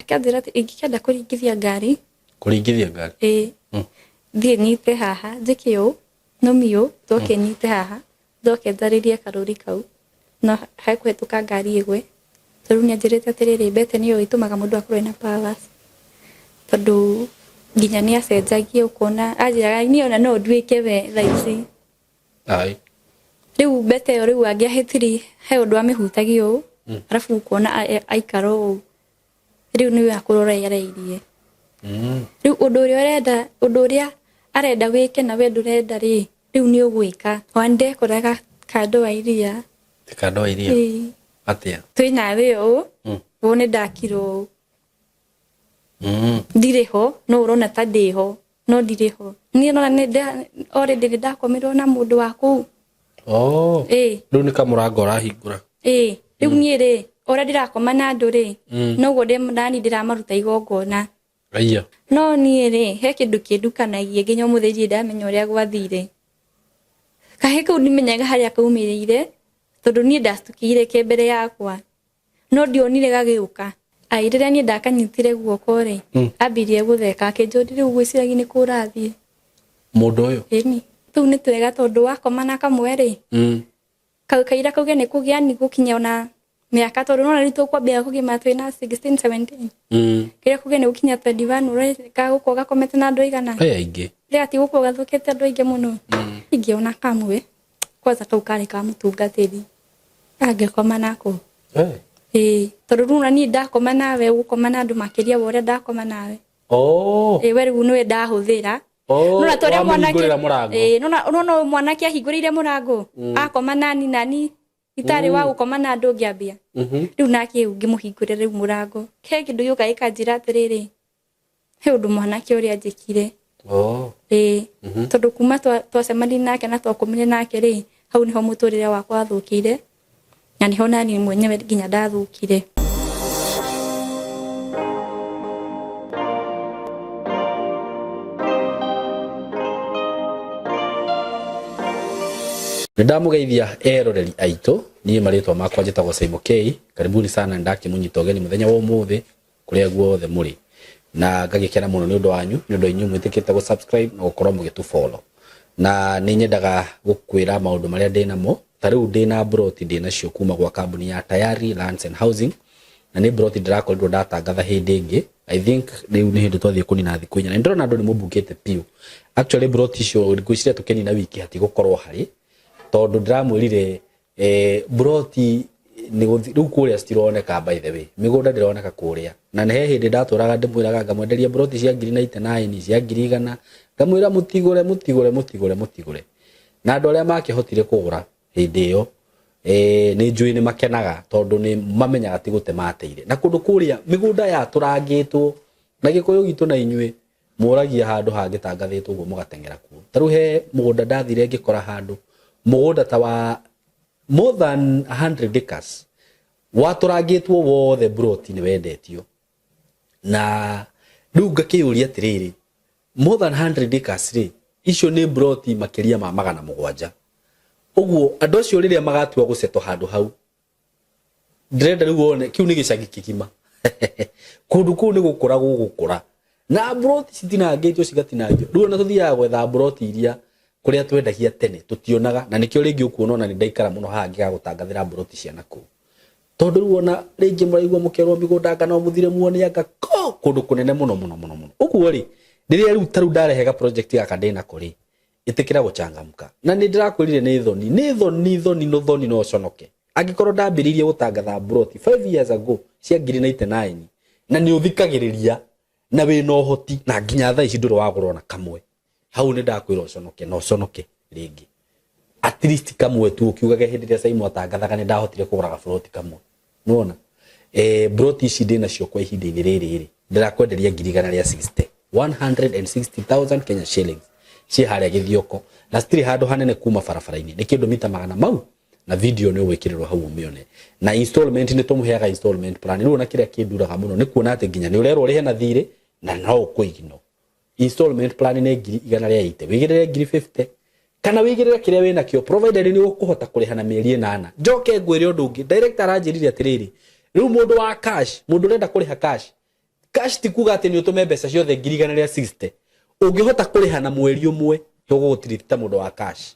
Akadira ingikenda kuringithia ngari. Kuringithia ngari. Thie nyite haha njikio no mio toke nyite haha ndoke ndaririe karuri kau no haikuhetuka ngari igwe toru nyanjirite atiriri mbete niyo itumaga mundu akorwe na powers tondu nginya ni acenjagie ukona ajiraga ni ona no nduike we thaici ai riu mbete yo riu angiahitiri he undu amihutagio arafu ukona aikaro riu niwe akurora yareirie riu undu uria arenda wike na we ndurenda ri riu ni ugwika wande koraga kando wa iria kando wa iria atia twina rio wone ndakiro ndireho no urona ta ndiho no ndireho ni no already ndakomirwo na mundu waku riu ni kamurango rahingura riu ni ri ora ndirakoma na andu ri no go ndani ndiramaruta igongona aiya no ni ri he kindu kindukanagie nginya muthiri ndamenya uria gwathire kahe kau nimenyaga haria kaumirire tondu ni ndastukire ke mbere yakwa no ndionire gagiuka airira ni ndakanyitire guoko ri ambirie gutheka akinjurire ugwiciragi ni kurathie mundu uyu ni tu ni twega tondu wakoma na kamwe ri kau kaira kauge ni kugia ni gukinya ona miaka tondu no nari tukwambia kugima twina 16 17 kire kuge ni gukinya 21 uri kaguko gakomete na andu igana aingi ri ati guko gathukete andu aingi muno ingiona kamwe kwanza kau kari ka mutungatiri angekoma nako tondu ni ndakoma nawe gukoma na andu makiria wore ndakoma nawe we riu niwe ndahuthira nona toria mwanake nona mwanake ahingurire murango akoma nani itari wa gukoma na andu ngiambia riu nake ngimuhingurire riu murango ke kindu yuka ikanjira atiriri he undu mwanake uria njikire tondu kuma twacemani nake na twakomire nake ri hau niho muturire wakwa athukire na niho nani mwenyewe nginya ndathukire ndamugeithia eroreri aitu nie maritwa makwa njitagwo SYMO karibuni sana ndaki munyita ugeni muthenya wa umuthi kuria guothe muri na ngagikena muno ni undu wanyu ni undu inyu mwitikite go subscribe na gukorwo mugitu follow na ni nyendaga gukwira maundu maria ndinamo tariu ndina broti ndina cio kuma gwa kambuni ya Tayari Lands and Housing na ni broti ndirakorirwo ndatangatha hindi ingi I think riu ni hindi twathie kunina thiku inya na ndona andu ni mubukite piu actually broti cio ngwiciria tukenina wiki hati gukorwo hari tondu ndiramwirire broti ni riu kuria stironeka by the way migunda ndironeka kuria na ne hindi ndaturaga ndimwiraga ngamwenderia broti cia 99 cia 100 ngamwira mutigure na andu aria makihotire kugura hindi iyo ni njui ni makenaga tondu ni mamenyaga ati gute mateire na kundu kuria migunda ya turangitwo na Gikuyu gitu na inyue muragia handu hangitangathitwo guo mugatengera kuo taru he mugunda ndathire ngikora handu mugunda ta wa more than 100 acres waturangitwo wothe broti ni wendetio na riu ngakiuria atiriri more than 100 acres ri icio ni broti makiria ma 700 uguo andu acio riria magatua guceto handu hau ndrenda riu wone kiu ni gicagi kigima kundu kuu ni gukura na broti citinangitio cigatinangio riu na tuthiaga gwetha broti iria kuria twendagia tene tutionaga na nikio ringi ukuona na ni ndaikara muno haha ngiga gutangathira broti cia naku tondu riu ona ringi muraigwa mukerwo migunda ngano muthire muone anga kundu kunene muno uguo ri riria riu taru ndarehega project ya kadena kuri itikira guchangamka na ni ndirakwirire ni thoni no conoke angikorwo ndambiririe gutangatha broti 5 years ago cia 99 na ni uthikagiriria na we no hoti na nginya tha ici nduro wagurwo na kamwe hau ni ndakwira conoke ringi at least kamwe tu ukiugage hindi ria SYMO atangathaga ni ndahotire kugura broti kamwe nuona broti ici ndina cio kwa ihinda riri ndirakwenderia 160,000 Kenya shillings ci haria githioko na stiri handu hanene kuma barabara-ini ni kindu mita magana mau na video ni wikirirwo hau umione na installment ni tumuheaga installment plan ni una kiria kinduraga muno ni kuona ati nginya ni urero rihe na thire na no kuigino installment plan ni 180 wigirire 50 kana wigirire kiria wina kio provider ni ukuhota kuriha na mieri 8 njoke ngwire undu ungi director aranjirire atiriri riu mundu wa cash mundu renda kuriha cash cash ti kuga ati ni utume mbeca ciothe 160 ungihota kuriha na mweri umwe yogutirita mundu wa cash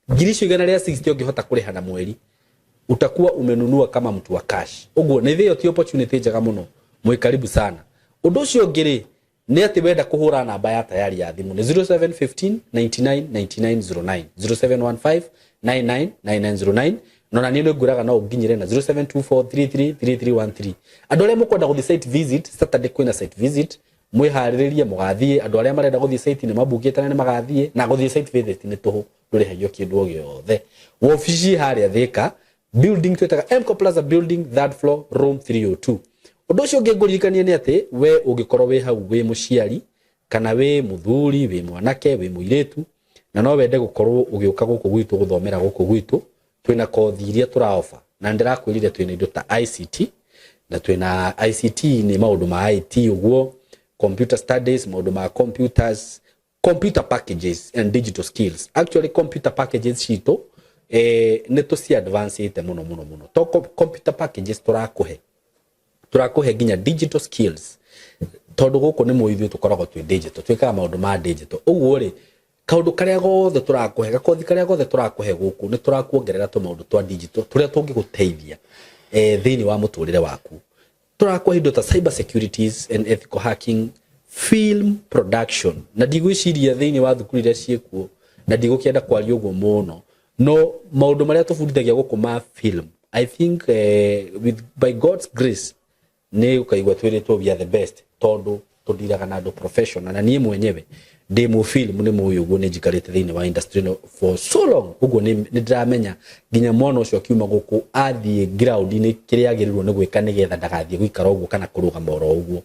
160 ungihota kuriha na mweri utakuwa umenunua kama mtu wa cash uguo ni thio ti opportunity njega muno mwi karibu sana undu ucio ngiri ni ati wenda kuhura namba ya tayari ya thimu ni 0715 99 9909 0715 999909 nona ni nguraga no nginyire na 0724333313 andu aria mukwenda guthi site visit Saturday kwina site visit mwihariririe mugathie andu aria marenda guthi site ni mabukite ni magathie na guthi site visit ni tuhu ndurihagio kindu giothe wofici haria Thika building twetaga Mco Plaza building third floor room 302 undu ucio ngingurikania ni ati we ungikorwo we hau we muciari kana we muthuri we mwanake we muiretu na no wende gukorwo ugiuka guku gwitu guthomera guku gwitu twina kothi iria turaofa na ndirakwirire twina indo ta ICT na twina ICT ni maundu ma IT uguo computer studies maundu ma computers computer packages and digital skills actually computer packages cito ne to si advance ite muno to computer packages turakuhe ginya digital skills tondu guku ni muithio tukoragwo twi digital twikaga maundu ma digital uguo ri kaundu karia gothe turakuhe gakothi karia gothe turakuhe guku ni turakuongerera tu maundu twa digital turia tungiguteithia thiini wa muturire waku turakuhe indo ta cyber securities and ethical hacking film production na digwiciria thiini wa thukuru iria ciekuo na digukienda kwaria uguo muno no maundu maria tufundithagia guku ma film I think by God's grace ni ukaigwa twiritwo we are the best tondu tudiraga na andu professional na nie mwenyewe ndi mu film ni muyu uguo ni njikarite thiini wa industry for so long uguo ni ndiramenya ginya mwana ucio akiuma guku athie ground ni kiria agirirwo ni gwika nigetha ndagathie guikara uguo kana kurugama oro uguo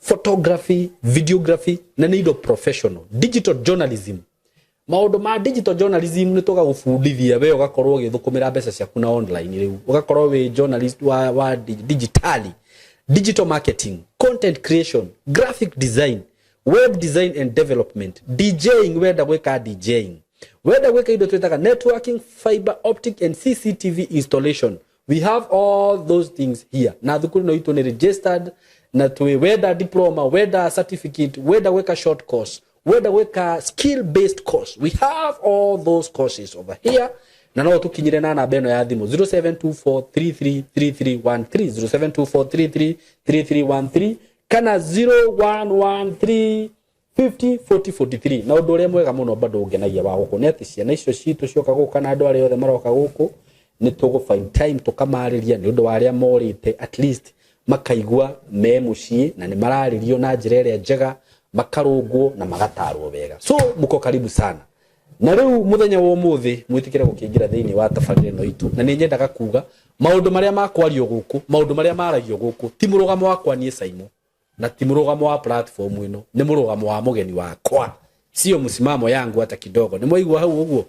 photography videography na ni indo professional digital journalism maundu ma digital journalism ni toga gufundithia we ugakorwo ugithukumira mbeca ciaku na online riu ugakorwo we journalist wa digitally digital marketing content creation graphic design web design and development DJing wenda gweka DJing wenda gweka indo twetaga networking fiber optic and CCTV installation we have all those things here na thukuru no itu ni registered na twe whether diploma whether certificate whether gweka short course whether gweka skill based course we have all those courses over here na no tukinyire na namba eno ya thimu 0724333313 0724333313 kana 0113504043 na undu uria mwega muno bado ungenagia wa guku neti ciana icio citu cioka guku kana andu aria othe maroka guku ni tugu find time tukamariria ni undu wa aria morite at least makaigwa me mucii na ni mararirio na njira iria njega makarungwo na magatarwo wega so muko karibu sana na riu muthenya wa umuthi mwitikira gukingira thiini wa tabarire no itu na ni nyendaga kuga maundu maria makwario guku maundu maria maragio guku ti murugamo wakwa nie SYMO na ti murugamo wa platform ino ni murugamo wa mugeni wakwa sio msimamo yangu hata kidogo ni mwaigwa hau uguo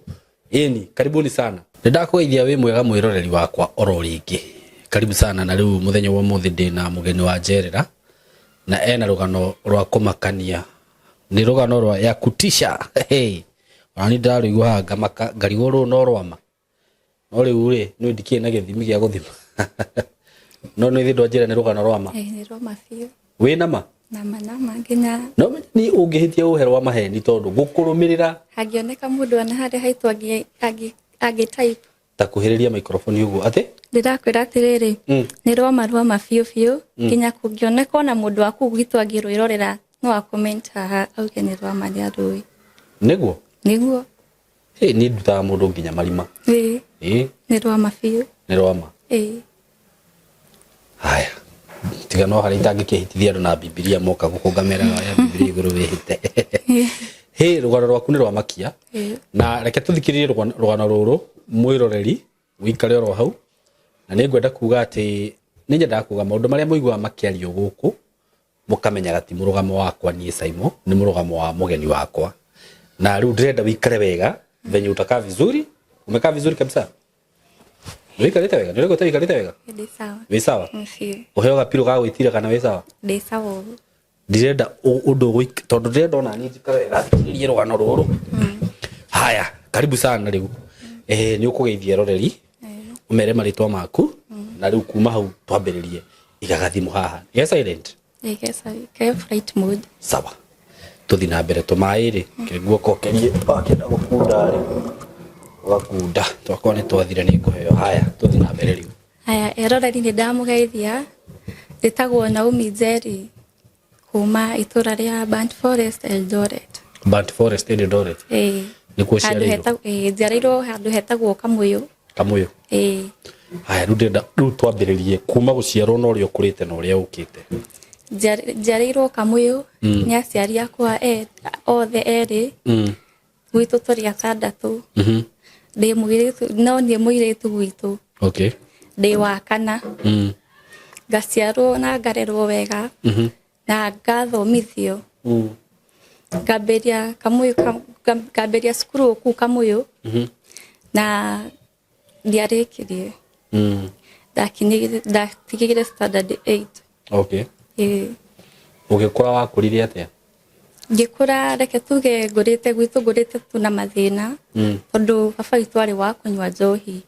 eni karibuni sana ndakugeithia we mwega mwiroreri wakwa oro ringi karibu sana na riu muthenya wa umuthi ndina mugeni wa njerera na ena rugano rwa kumakania ni rugano rwa ya kutisha hey ani ndarigwa hanga ngarigwo no rwama no riu ri ni ndikie na githimi gia guthima no ni thindo njira ni rugano rwama ni rwama fiu we nama nginya no ni ungihitie uherwa maheni tondu gukurumirira hangioneka mundu ana hare haitu agi type takuhiriria microphone uguo ate ndirakwira atiriri ni rwama fiu nginya kungioneka na mundu waku gitu agirwirorera no akomment haha auge ni rwama ria rui niguo ni nduta mundu nginya marima ni rwama fiu ni rwama haya tiga no hari tangikihitithia andu na Biblia moka gukungamera ya Biblia iguru wihite rugano rwaku ni rwa makia na reke tuthikiririe rugano ruru mwiroreri wikare oro hau na ni ngwenda kuga ati ni nyenda kuga maundu maria muigwa makiario guku mukamenya gati murugamo wakwa nie SYMO ni murugamo wa mugeni wakwa na riu ndirenda wikare wega venye utakaa vizuri umekaa vizuri kabisa wikarite wega ndirego wikarite wega ndi sawa we sawa uheo gapiro ga gwitira kana we sawa ndi sawa ndirenda undu tondu ndirenda ona ni njikare wega irie rugano ruru haya karibu sana riu ni ukugeithia roreri umere maritwa maku na riu kuma hau twambiririe igagathimo haha ya silent Egesa ke flight mode. Sawa. Tuthi na mbere tumairi kiguoko kerie akenda gukunda ri. Wakunda twakone twathire ni nguheo haya tuthi na mbere riu. Haya eroreri ni ndamugeithia nditagwo Nawe Micii kuma itura ria Band Forest Eldoret. Band Forest Eldoret. Nikuo ciareirwo. Njiareirwo handu hetagwo Kamuyu. Kamuyu. Haya riu twambiririe kuma guciarwo no ri ukurite no ri ukite. Njiareirwo Kamuyu ni aciari akwa othe eri. Gwitu turi atandatu. Ndi muiritu no ni muiritu gwitu. Okay. Ndi wa kana. Ngaciarwo na ngarerwo wega. Na ngathomithio. Ngaberia Kamuyu ngaberia cukuru ku Kamuyu. Na ndiarekirie. Ndatigire standard 8. Okay. Ugikura wakurire atia? Ngikura reke tuge ngurite gwitu ngurite tu na mathina tondu baba witu ari wa kunywa njohi.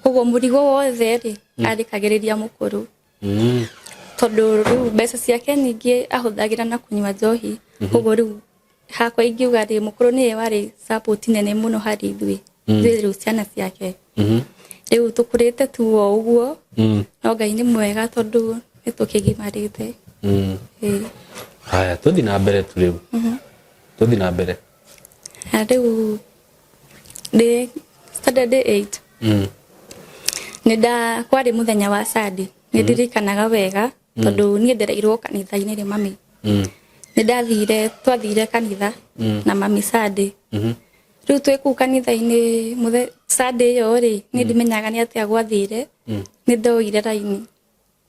Koguo murigo wothe ri arikagiriria mukuru. Tondu riu mbeca ciake nyingi ahuthagira na kunywa njohi. Koguo riu hakwa ingiuga ri mukuru ni wari support nene muno hari ithui. Riu ciana ciake. Riu tukurite tu o uguo. No Ngai ni mwega tondu nitukigimarite. Haya tuthi na mbere tu riu. Tuthi na mbere. Riu de standard 8. Nida kwari muthenya wa Sunday. Nidirikanaga wega tondu nie ndereirwo kanitha-ini ri mami. Twathire kanitha na mami Sunday. Riu twiku kanitha-ini Sunday yo ri ni ndimenyaga ni atia gwathire. Ni ndoire raini.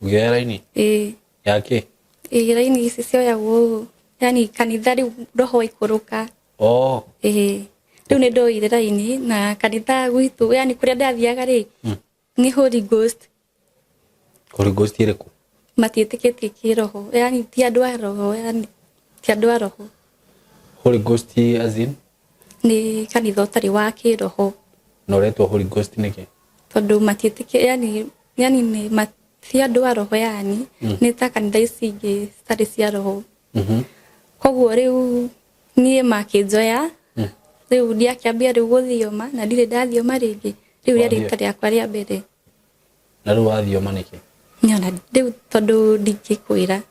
Ugera raini? Yake? Raini ici cioyagwo yani kanitha riu roho ikuruka. Riu ni ndoire raini na kanitha gwitu yani kuria ndathiaga ri ni Holy Ghost. Holy Ghost iriku? Matietikitie kiroho yani ti andu a roho yani ti andu a roho. Holy Ghost as in? Ni kanitha utari wa kiroho. No retwo Holy Ghost niki? Tondu matietikitie yani ni ti andu a roho yani ni ta kanitha ici ingi citari cia roho. Koguo riu nie makinjoya riu ndiakiambia riu guthioma na ndire ndathioma ringi riu ria rita riakwa ria mbere. Na riu wathioma niki? Nyona riu tondu ndigikwira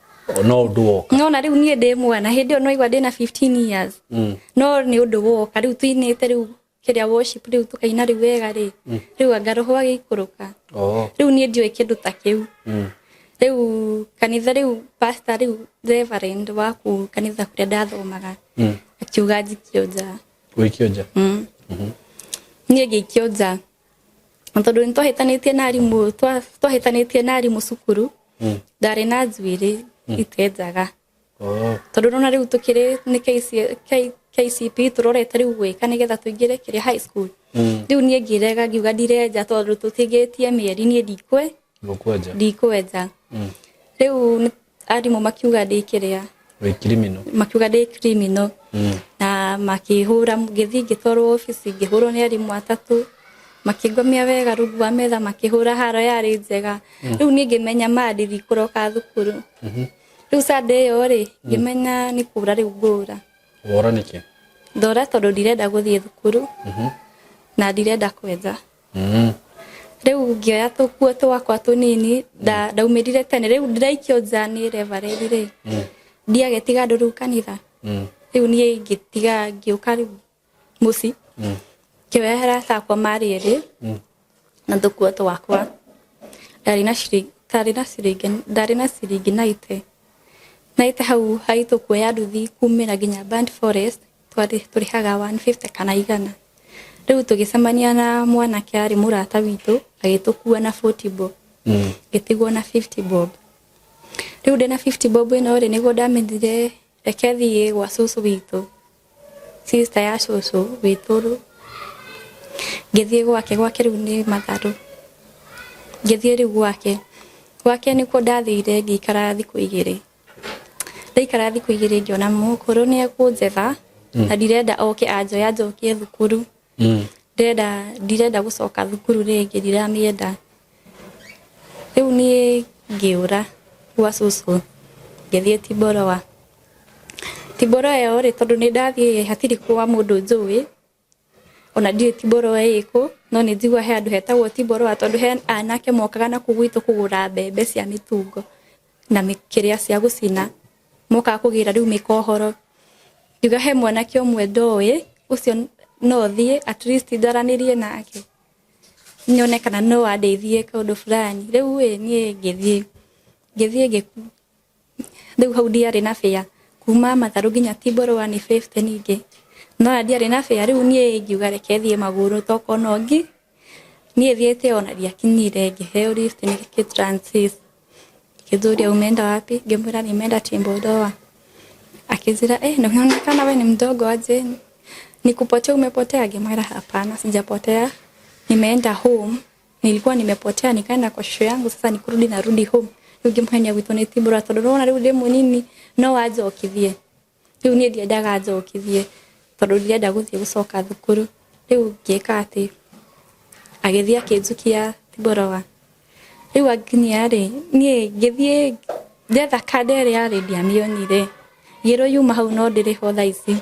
no undu woka no na riu nie ndi mwana hindi no igwa ndi na 15 years no ni undu woka riu twinite riu kiria worship riu tukaina riu wega ri riu angaroho agikuruka riu nie ndiwe kindu ta kiu riu kanitha riu pastor riu reverend waku kanitha kuria ndathomaga akiuga njikionja wikionja nie ngikionja tondu nitwahitanitie na arimu twahitanitie na arimu cukuru ndari na njuiri itenjaga tondu rona riu tukiri ni KCP turorete riu gwika nigetha tuingire kiri high school riu nie ngirega ngiuga ndirenja tondu tutingitie mieri nie ndikwenja riu arimu makiuga ndikiria makiuga ndi criminal na makihura ngithii ngitwarwo office ngihurwo ni arimu atatu makigomia wega rungu wa metha makihura haro yari njega riu nie ngimenya maadiri kuroka thukuru riu Sunday yo ri ngimenya ni kura riu ngura wora niki ndora tondu ndirenda guthie thukuru na ndirenda kwenja riu ngioya tukuo twakwa tunini ndaumirire tene riu ndiraikio nja ni reverend ri ndiagetiga andu riu kanitha riu nie ngitiga ngiuka riu muci kiwehera sakwa mari eri na tukuo twakwa ndari na ciringi naite hau haitu kuoya nduthi kumira nginya Band Forest turihaga 150 kana igana riu tugicemania na mwanake ari murata witu agitukua na 40 bob gitigwo na 50 bob riu ndina 50 bob ino ri niguo ndamenyire reke thie gwa cucu witu sister ya cucu witu ngithie gwake riu ni Matharu ngithie riu gwake nikuo ndathire ngikara thiku igiri ndaikara thiku igiri ngiona mukuru ni ekunjetha na ndirenda oke anjoya njokie thukuru ndirenda gucoka thukuru ringi ndiramienda riu ni ngiura gwa cucu ngithie Tiboroa yo ri tondu ni ndathie hatiri kwa mundu njui ona ndi Tiboroa iko no ni njigua he andu hetagwo Tiboroa tondu he anake mokaga na kugwitu kugura mbembe cia mitungo na mikiria cia gucina moka kugira riu mikohoro ngiuga he mwanake omwe ndoi ucio no thie at least ndaranirie nake nyone kana no andeithie kaundu fulani riu nie ngithie riu hau ndiari na fare kuma Matharu nginya Tiboroa ni 50 ningi no ndiari na fare riu nie ngiuga reke thie maguru toko nongi nie thiete ona ndiakinyire ngiheo lift ni transit kizuria umeenda wapi ngimwira nimeenda Tiboroa akizira naonekana wewe ni mdogo aje nikupotea umepotea ngimwira hapana sijapotea nimeenda home nilikuwa nimepotea nikaenda kwa shule yangu sasa nikurudi narudi home ngimwenya gwitu ni Tiboroa tondu rona riu demo nini no waje okithie riu nie ndiendaga aje okithie tondu ndienda guthie gucoka thukuru riu ngeka ati agithia kinjukia Tiboroa riu aginya ri nie ngithie ndetha kadere ya redia mionire yero yuma hau no ndiriho thaici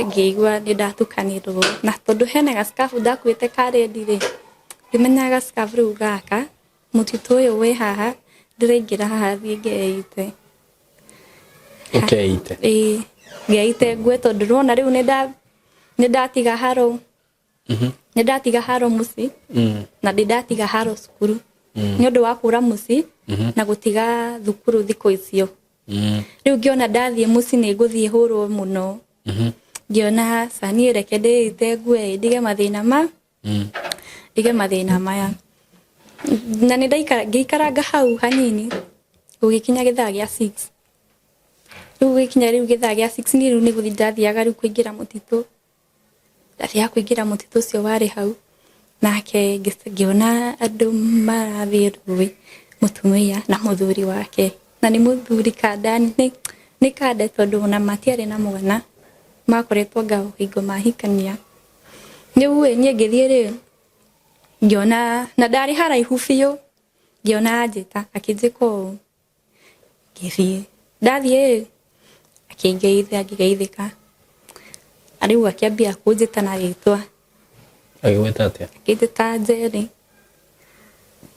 ngigua ndatukanirwo na tondu hena gaskafu ndakwite karedi ri ndimenya gaskafu riu gaka mutito uyu we haha ndiraingira haha thie ngeite ngeite ngwe tondu rona riu ndatiga haro ndatiga haro muci na ndatiga haro cukuru ni undu wa kura muci na gutiga thukuru thiko icio riu ngiona ndathie muci ni nguthie hurwo muno ngiona sani reke ndite ngwe ndige mathina maya na ni ngeikaranga hau hanini ugikinya githaa gia 6 riu githaa gia 6 ni riu ni guthi ndathiaga riu kuingira mutitu ndathia kuingira mutitu cio wari hau nake ngiona andu marathie rui mutumia na muthuri wake na ni muthuri kandani ni kande tondu na matiari na mwana makoretwo ngao hingo mahikania riu nie ngithie ri ngiona na ndari haraihu biu ngiona anjita akinjiko ngithie ndathie akingeithika ariu akiambia kunjita na ritwa agweta atia akijita Njeri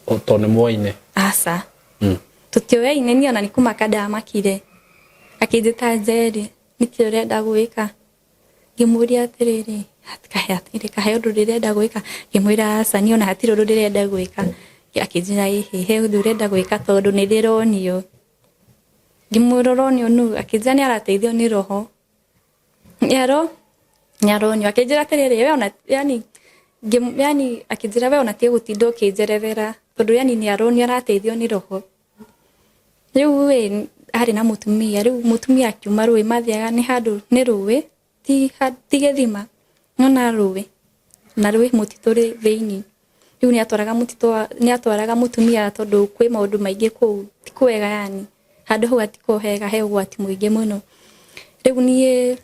otone moine asa tutioyaine ni ona nikumaka ndamakire akijita Njeri nikio urenda gwika ngimuria atiriri kahe undu ndirenda gwika ngimwira asa ni ona hatiri undu ndirenda gwika akijira he undu ndirenda gwika tondu ni ndironio ngimuroronio nu akijira ni arateithio ni roho nyaronio akijira atiriri we ona yani akijira we ona tie gutindo kinjerethera tondu yani ni aronio arateithio ni roho riu we ari na mutumia akiuma rui mathiaga ni handu ni rui ti githima nona rui na rui mutituri theini riu ni atwaraga mutumia tondu kwi maundu maingi ku ti kwega yani handu hau atiko hega he ugwati muingi muno riu nie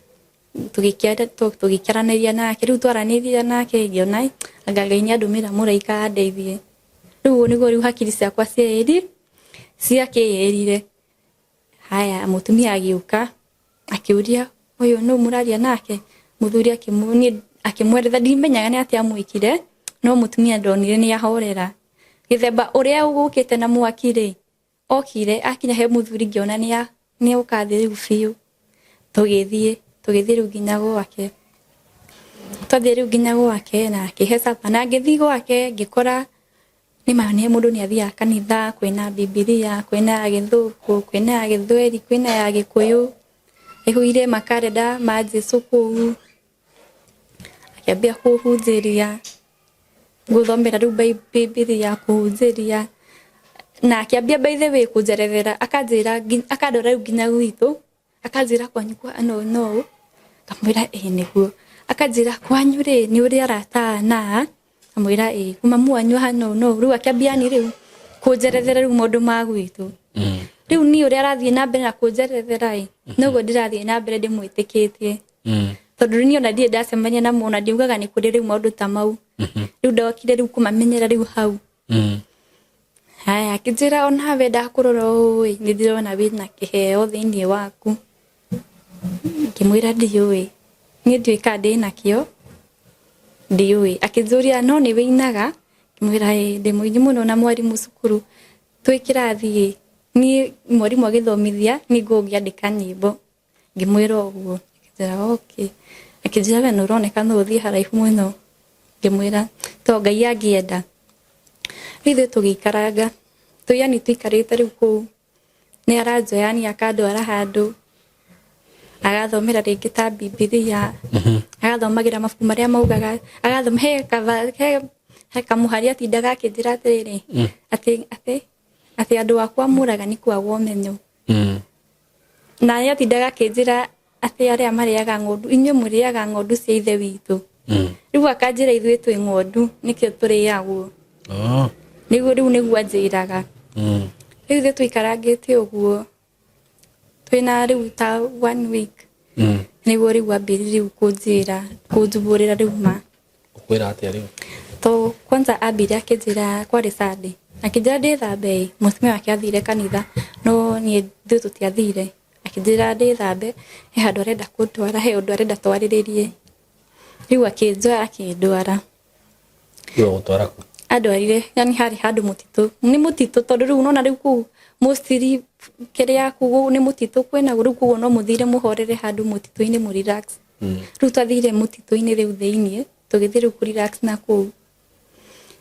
tugikiaraniria nake riu twaraniria nake ngiona ngagainya ndumira muraika andeithie riu niguo riu hakiri ciakwa ciakirire haya mutumia agiuka akiuria uyu no muraria nake muthuri akimweretha ndimenyaga ni atia mwikire no mutumia ndonire ni ahorera githemba uria ugukite na mwakire okire akinya he muthuri ngiona ni ukathi riu biu tugithie riu nginya gwake twathie riu nginya gwake na akihecaba na ngithi gwake ngikora ni maana mundu ni athia kanitha kwina Biblia kwina Githuku kwina Githweri kwina ya Gikuyu ehuire makareda ma Jesu kuu akiambia kuhunjiria guthomera riu Biblia kuhunjiria na akiambia by the way kunjerethera akanjira akandora riu nginya gwitu akanjira kwanyu kwa no kamwira niguo akanjira kwanyu ri ni uri aratana amwira kuma mwanyu hano no riu akiambia ni riu kunjerethera riu mundu magwitu riu ni uri arathie na mbere na kunjerethera noguo ndirathie na mbere ndimwitikitie tondu ni ona ndie ndacemania na mona ndiugaga ni kuri riu mundu ta mau riu ndokire riu kumamenyera riu hau haya akijira ona wenda kurora oi ni ndirona wina kiheo thiini waku ngimwira ndiui ni ndwika ndina kio ndiui akijuria no ni winaga ngimwira ndi muingi muno na mwarimu cukuru twikirathi ni mwarimu agithomithia ni ngungiandika nyimbo ngimwira uguo akijira okay akijira we nuroneka no uthi haraihu muno ngimwira to Ngai angienda rithe tugikaranga tuyani tuikarite riu ku ni aranjoyani akandwara handu agathomera ringi ta Biblia agathomagira mabuku maria maugaga agathoma he kamuharia tindaga akinjira atiriri ati andu akwa muraga ni kwagwo umenyo na aria tindaga akinjira ati aria mariaga ng'ondu inywe muriaga ng'ondu cia ithe witu riu akanjira ithuĩ twi ng'ondu nikio turiagwo riu niguo anjiraga riu ithuĩ tuikarangĩte ũguo twina riu ta 1 week niguo riu ambĩrĩrie kũnjĩra kũnjubũrĩra riu ma ukwĩra atĩa riu to kwanza ambire akinjira kwarĩ Sunday akijira ndithambe mutumia wake athire kanitha no ni ithuĩ tutiathire akijira ndithambe he handu arenda kũtwara he ũndũ arenda twarĩrĩrie riu akinjoya akindwara riu gũtwara ku andwarire yani hari handu mutitu ni mutitu tondu riu nona riu ku mostiri kiria kugu ni mutitu kwena riu kugu no muthire muhorere handu mutitu-ini mu relax riu twathire mutitu-ini riu thiini tugithire riu ku relax na ku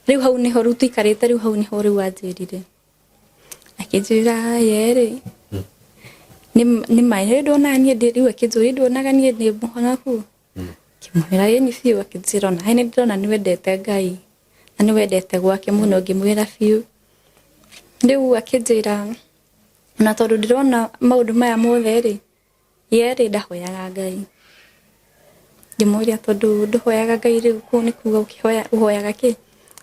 riu hau niho riu tuikarite riu hau niho riu anjirire akijira yeri ni mai ndona ni riu akijuri ndonaga ni ndi muhona ku kimwira yeni fiu akijira na ni ndona ni wendete Ngai na ni wendete gwake muno ngimwira fiu riu akijira na tondu ndirona maundu maya mothe ri yeri ndahoyaga Ngai ngimwira tondu nduhoyaga Ngai riu ku ni kuga uhoyaga ki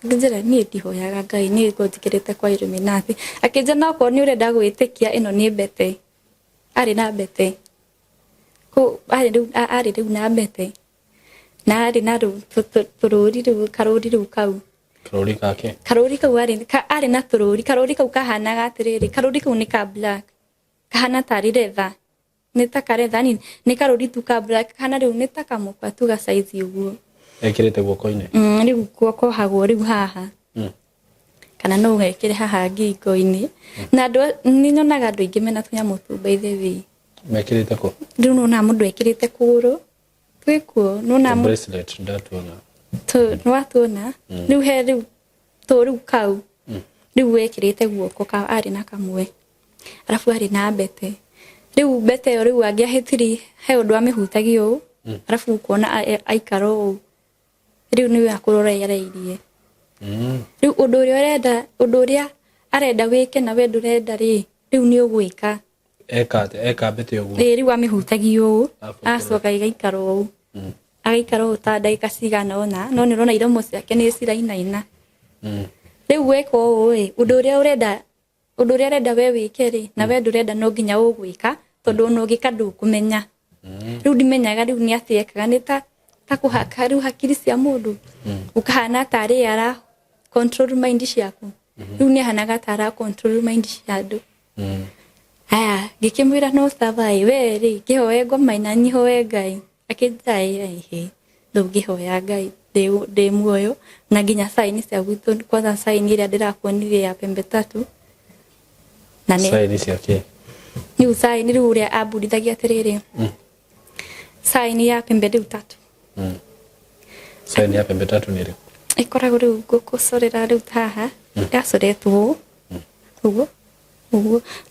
ngijira ni ndihoyaga Ngai ni ngojikirite kwa Illuminati akija na ko ni urenda gwitikia ino ni mbete ari na mbete ku ari riu na mbete na ari na tururi riu karuri riu kau karuri kake karuri kau ari na tururi karuri kau kahanaga atiriri karuri kau ni ka black kahana tari retha ni ta karetha ni karuri tu ka black kana riu ni ta kamukwa tu ga size uguo ekirite guoko-ini riu guoko hagwo riu haha kana no wekire haha ngingo-ini na andu ni nyonaga andu ingi mena tunyamu tu by the way mekirite ko riu nona mundu ekirite kuguru twikuo nona bracelet ndatuona tu nwatuona riu he riu to riu kau riu wekirite guoko ka ari na kamwe arafu ari na mbete riu mbete riu angiahitiri he undu amihutagio arafu kuona aikaro riu ni akurora yareirie riu undu uria arenda wike na we ndurenda ri riu ni ugwika eka mbete uguo riu amihutagio acoka igaikaro agaikaro ta ndagika cigana ona no ni rona iromo ciake ni cirainaina riu weko oi undu uria arenda we wike ri na we ndurenda no nginya ugwika tondu no gika ndukumenya riu ndimenyaga riu ni atiekaga ni ta kuhaka riu hakiri cia mundu ukahana tari ara control mind ciaku riu ni hanaga tara control mind cia andu aya ngikimwira no savai we ri kihoe ngoma ina nyihoe Ngai akijai aihe ndugihoya Ngai de muoyo na nginya saini cia gwitu kwanza saini iria ndirakuonirie ya pembe 3 na ni saini ciake ni saini riu uria abudithagia atiriri saini ya pembe 3 saini ya pembe 3 ni ri ikoragwo riu gukucorera riu haha yacoretwo uguo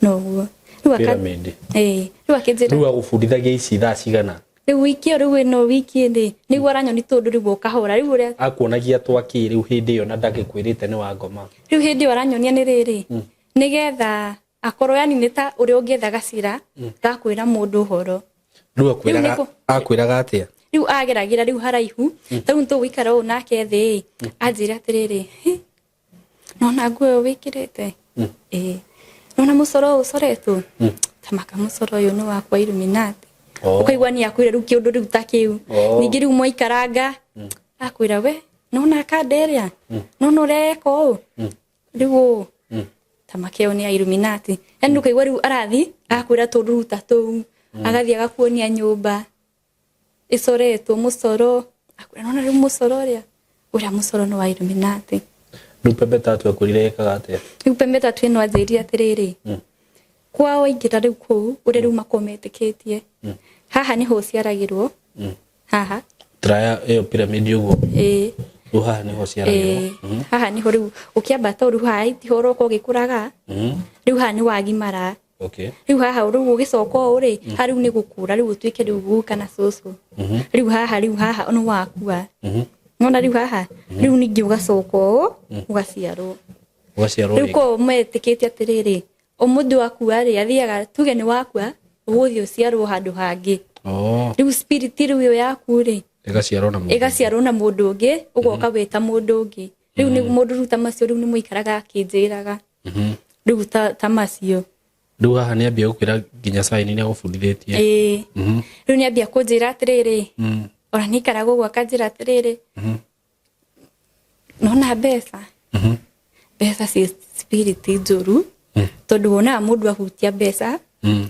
no pyramid riu akijira riu agufundithagia ici thaa cigana riu wiki riu no wiki ndi niguo aranyoni tondu riu ukahora riu uria akuonagia twaki riu hindi yo na ndagikwirite ni wa ngoma riu hindi aranyonia ni riri nigetha akorwo yani ni ta uria ungietha gacira gakwira mundu horo riu akwiraga atia riu ageragira riu haraihu riu tu wikara u nake thi anjira atiriri nona nguo wikirite nona mucoro ucoretwo tamaka mucoro uyu ni wakwa Illuminati ukaigua ni akwira riu kiundu riu ta kiu ningi riu moikaranga akwira we nona kanderia nona ureko riu makeo ni Illuminati yani ndukaigwa riu arathi akwira turuta tu agathia gakuonia nyumba isoretwo musoro akwira nona riu musoro ria uria musoro no wa Illuminati Pembe tatu akurire kagate Pembe tatu ino anjiria atiriri kwao ingira riu kuu uria riu makometikitie haha ni ho ciaragirwo haha traya iyo pyramid yugo haha ni ho ciaragirwo haha ni ho riu ukiambata riu haha itihoro ko gikuraga riu haha ni wagimara riu haha riu ugicoka uri hariu ni gukura riu utwike riu guka na susu riu haha no wakua nona riu haha riu ningi ugacoka ugaciarwo riu ko metikitie atiriri omundu wakua ri athiaga tuge ni wakua uguthi uciarwo handu hangi riu spirit riu yo yaku ri igaciarwo na mundu ungi ugoka weta mundu ungi riu ni mundu ruta macio riu ni muikaraga akinjiraga riu ta macio riu haha ni ambia gukwira nginya saini ni agufundithitie riu ni ambia kunjira atiriri ora ni karago gwa kanjira atiriri nona besa besa si spirit njuru tondu wona mundu ahutia besa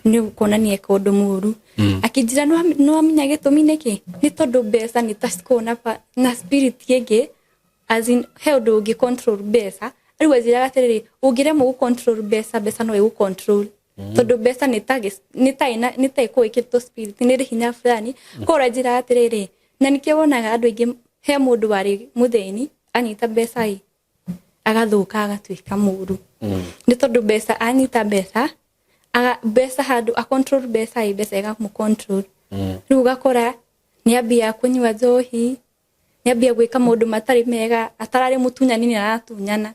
ni ukona ni ekondo muru akijira no amenya gitumi niki ni tondu besa ni tasikona na spirit yege as in held ugi control besa riu azira gatiriri ugire mu control besa no yu control tondu besa ni ta iko ikito spirit ni ri hinya fulani ko rajira atiriri na nikio wonaga andu ingi he mundu wari mutheni anyita besa i agathuka agatwika muru ni tondu besa anyita besa handu a control besa ega mu control riu gakora ni ambia kunywa njohi ni ambia gwika mundu matari mega atarari mutunyani ni aratunyana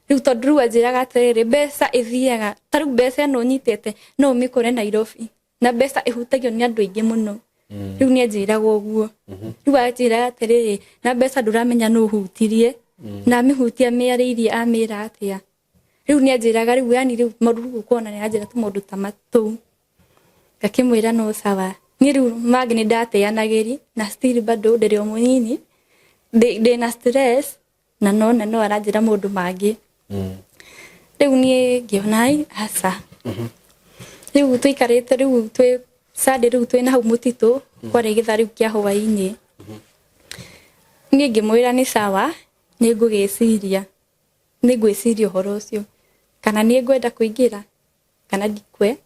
riu tondu riu ajiraga atiriri besa ithiaga tariu besa no nyitete no mikore Nairobi na besa ihutagio ni andu ingi muno riu ni ajiraga uguo riu ajiraga atiriri na besa nduramenya no hutirie na mihutia miariirie amira atia riu ni ajiraga riu yani riu marugu kuona ni ajira tu mundu tamatu gakimwira no sawa ni riu magni date yanageri na still bado ndiri omunyini de na stress na no arajira mundu mangi riu ni ngionai asa riu tuikarite riu twi sade riu twi na hau mutitu kwari githari kia hwaini ni ngimwira ni sawa ni ngugiciria ni ngwiciria horo ucio kana ni ngwenda kuingira kana ndikwe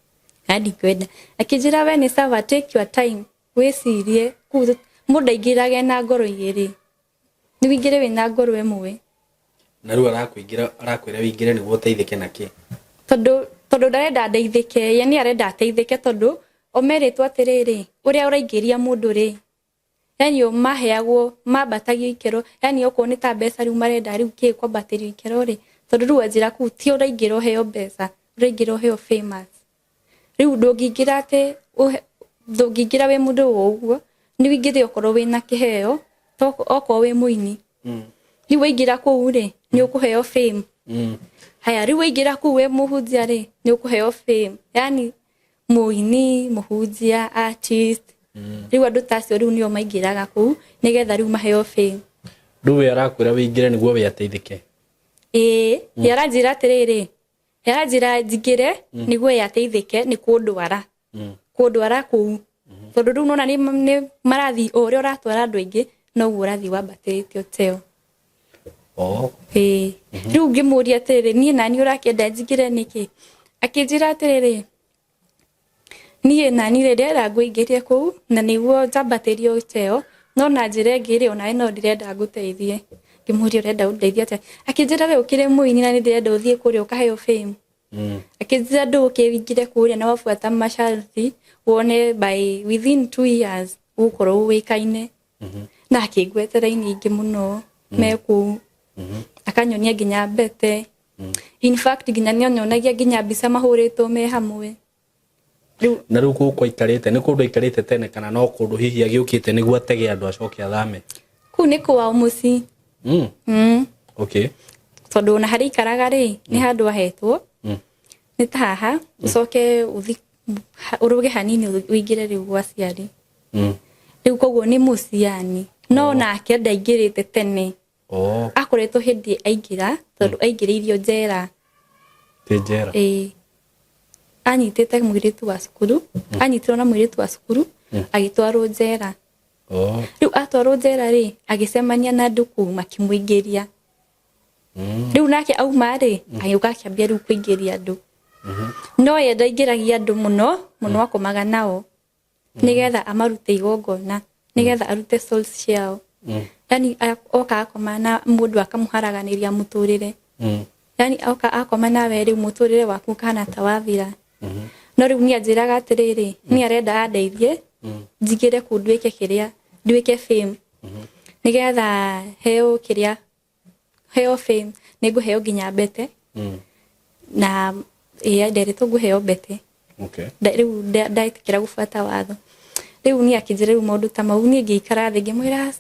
na ndikwenda akijira we ni sawa take your time wicirie mundu aingirage na ngoro igiri ni wingire we na ngoro emwe na riu arakwira wingire niguo teithike naki tondu ndarenda ndeithike yani arenda ateithike tondu omeretwo atiriri uria uraingiria mundu ri yani o maheagwo mabatagio ikero yani oko ni ta besa riu marenda riu ki kwambatirio ikero ri tondu riu ajira ku ti uraingiro heo besa uraingiro heo famous riu ndungingira ati ndungingira we mundu uguo ni wingire okoro wina kiheo oko we muini riu waingira ku ri ni ukuheo fame haya riu waingira ku we muhunjia ri ni ukuheo fame yani muini muhunjia artist riu andu tacio riu nio maingiraga ku nigetha riu maheo fame nduwe arakwira wingire niguo we ateithike yaranjira atiriri yaranjira njingire niguo yateithike ni kundwara kuu tondu riu nona ni marathi uria uratwara andu aingi no guo urathi wambatĩtio teo riu ngimuria atiriri nie nani urakienda njingire niki akinjira atiriri nie nani rĩrĩa ngũingĩrie kuu na niguo njambatirio teo no na njĩra ngiri ona no ndirenda nguteithie ngimuria urenda undeithia atia akinjira we ukire muini na ndirenda uthie kuria ukaheo fame akinjira ndukivingire kuria na wafuata masharti wone by within 2 years ukorwo wikaine na akigwetera ingi muno meku akanyonia ginya mbete in fact ginya nyonagia ginya mbica mahuritwo me hamwe na riu kuko ikarite ni kundu ikarite tene kana no kundu hihi agiukite niguo atege andu acoke athame ku ni kwa muci okay tondu na hari ikaraga ri ni handu ahetwo ni taha ucoke uthi uruge hanini uingire riu gwa ciari riu koguo ni muciani no nake ndaingirite tene akoretwo hindi aingira tondu aingiririo njera tejera anyitite mwiritu wa cukuru anyitirwo na mwiritu wa cukuru agitwarwo njera riu atwarwo njera ri agicemania na nduku makimuingiria riu nake auma ri agiuka akiambia riu kuingiria andu no ye ndaingiragia andu muno akomaga nao nigetha amarute igongona nigetha arute souls ciao yani oka akoma na mundu akamuharaganiria muturire yani oka akoma nawe riu muturire waku kana tawathira no riu ni anjiraga atiriri ni arenda andeithie njigire kunduike kiria nduike fame nigetha heo kiria heo fame niguheo nginya mbete na nderetwo nguheo mbete riu ndaitikira gubuata watho riu ni akinjira riu maundu ta mau ni ngiikara thi ngimwira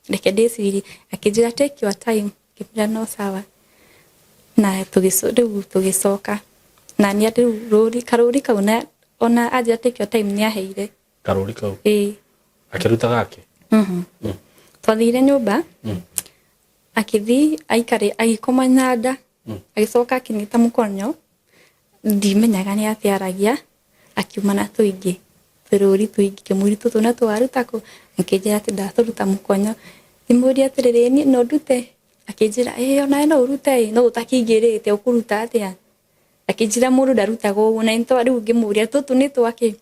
reke ndiciri akinjira take your time ngimwira no sawa na tugicoka na ni riu karuri kauna ona aja take your time ni aheire karuri kau akiruta gake twathire nyumba akithi aikare agikoma nada agicoka akinyita mukonyo ndimenyaga ni atiaragia akiuma na tuingi tururi tuingi kimuri tutu na twaruta ko akijira ati ndaturuta mukonyo imuri atiriri ni no ndute akijira ona no urute no utakingirite ukuruta atia akijira muru ndaruta go na into riu ngimuria tutu ni twake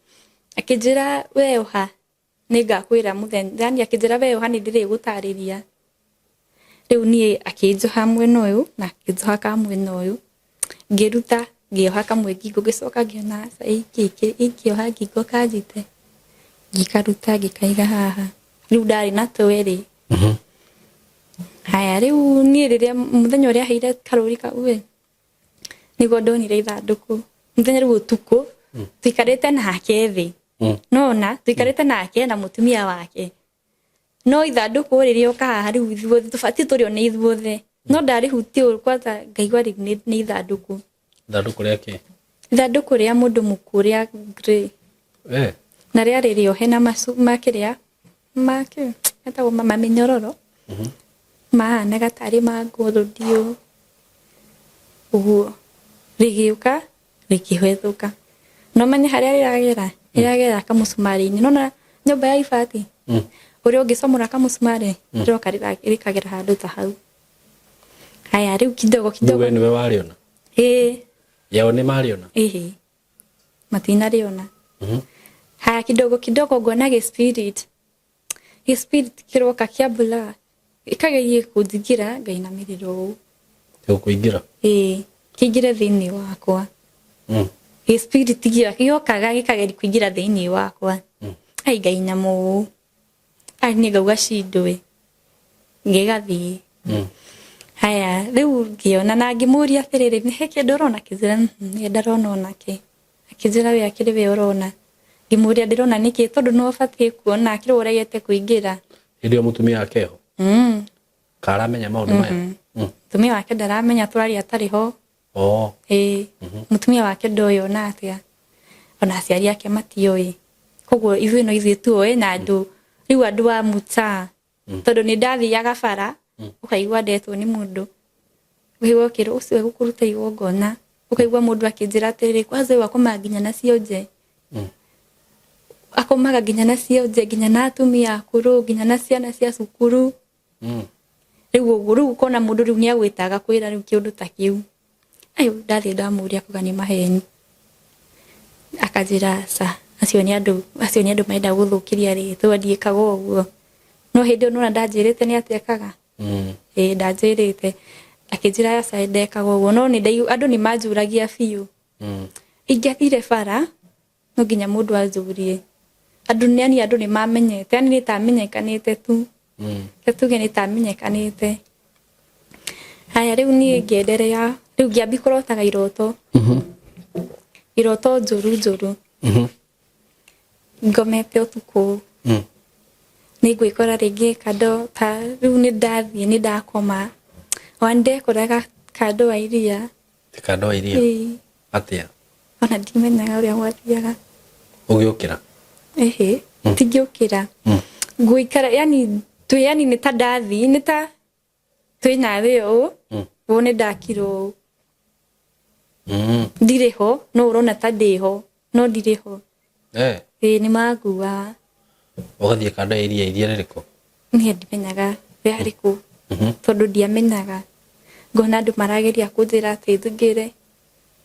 akijira we oha ningakwira muthenya akijira we oha ni ndiri gutariria riu ni akinjoha mwena uyu na akinjoha ka mwena uyu ngiruta ngioha kamwe ngingo gicoka ngiona ikioha ngingo kanjite ngikaruta ngikaiga haha riu ndari na tweri haya riu ni riria muthenya uria heire karuri kauwe nigo ndonire ithanduku muthenya riu utuku tuikarite nake thi nona tuikarite nake na mutumia wake no ithanduku riria uka haha riu ithuothe tubati turio ni ithuothe no ndari huti kwanza ngaigwa riu ni ithanduku ithanduku ria mundu mukuria grey na ria ririo hena makiria etagwo minyororo mahana gatari ma nguthudio uguo rigiuka rikihwethuka no manya haria riragera kamusumari-ini nona nyumba ya ibati uria ungisomora kamusumari riroka rikagera handu ta hau haya riu kidogo we niwe wariona yao ni mariona matinariona haya kidogo ngona spirit kiroka kiambula ikagerie kunjigira ngainamiriro kuingira kiingira thiini wakwa spirit giokaga gikageria kuingira thiini wakwa ai ngainamu ai ni ngauga cindwe ngigathie haya riu ngiona na ngimuria atiriri ni heke ndorona kizira ni ndarona onake akizira we akiri we orona ngimuria ndirona niki tondu no batie kuona akiri uregete kuingira ndio mutumia akeho karamenya maundu maya mutumia wake ndaramenya turari atariho mutumia wake ndoyona atia ona aciari ake matioi koguo ithuĩ no ithuĩ tuoĩ na andu riu andu wa muta tondu ni ndathiaga bara ukaigua ndetwo ni mundu ukaigua kiro ucio gukuruta igongona ukaigua mundu akinjira atiriri kwanza wakoma nginya nacio nje akomaga nginya nacio nje nginya na atumia akuru nginya na ciana cia cukuru riu kona mundu riu ni agwitaga kwira riu kiundu ta kiu ayo ndathie ndamuria kuga ni maheni akajira sa acio ni andu maenda guthukiria ri twandiikaga uguo no hindi no ndanjirite ni atiekaga ndanjirite akijira sa ndekaga uguo no ni andu ni manjuragia biu ingiathire bara no nginya mundu anjurie andu ni mamenyete ani ni tamenyekanite tu tuge ni tamenyekanite haya riu ni ngienderea riu ngiambi kurotaga iroto iroto njuru ngomete utuku ni gwikora ringi kando ta riu ni ndathie ni ndakoma wande koraga kando wa iria atia ona ndimenyaga uria gwathiaga ugiukira tigiukira nguikara yani ni ta ndathi ni ta twina we u wone ndakiro Ndireho no urona ta ndiho no ndireho ni magua ugathie kanda iria ririko ni ndimenyaga riariku tondu ndiamenyaga ngona andu marageria kuthira tithingire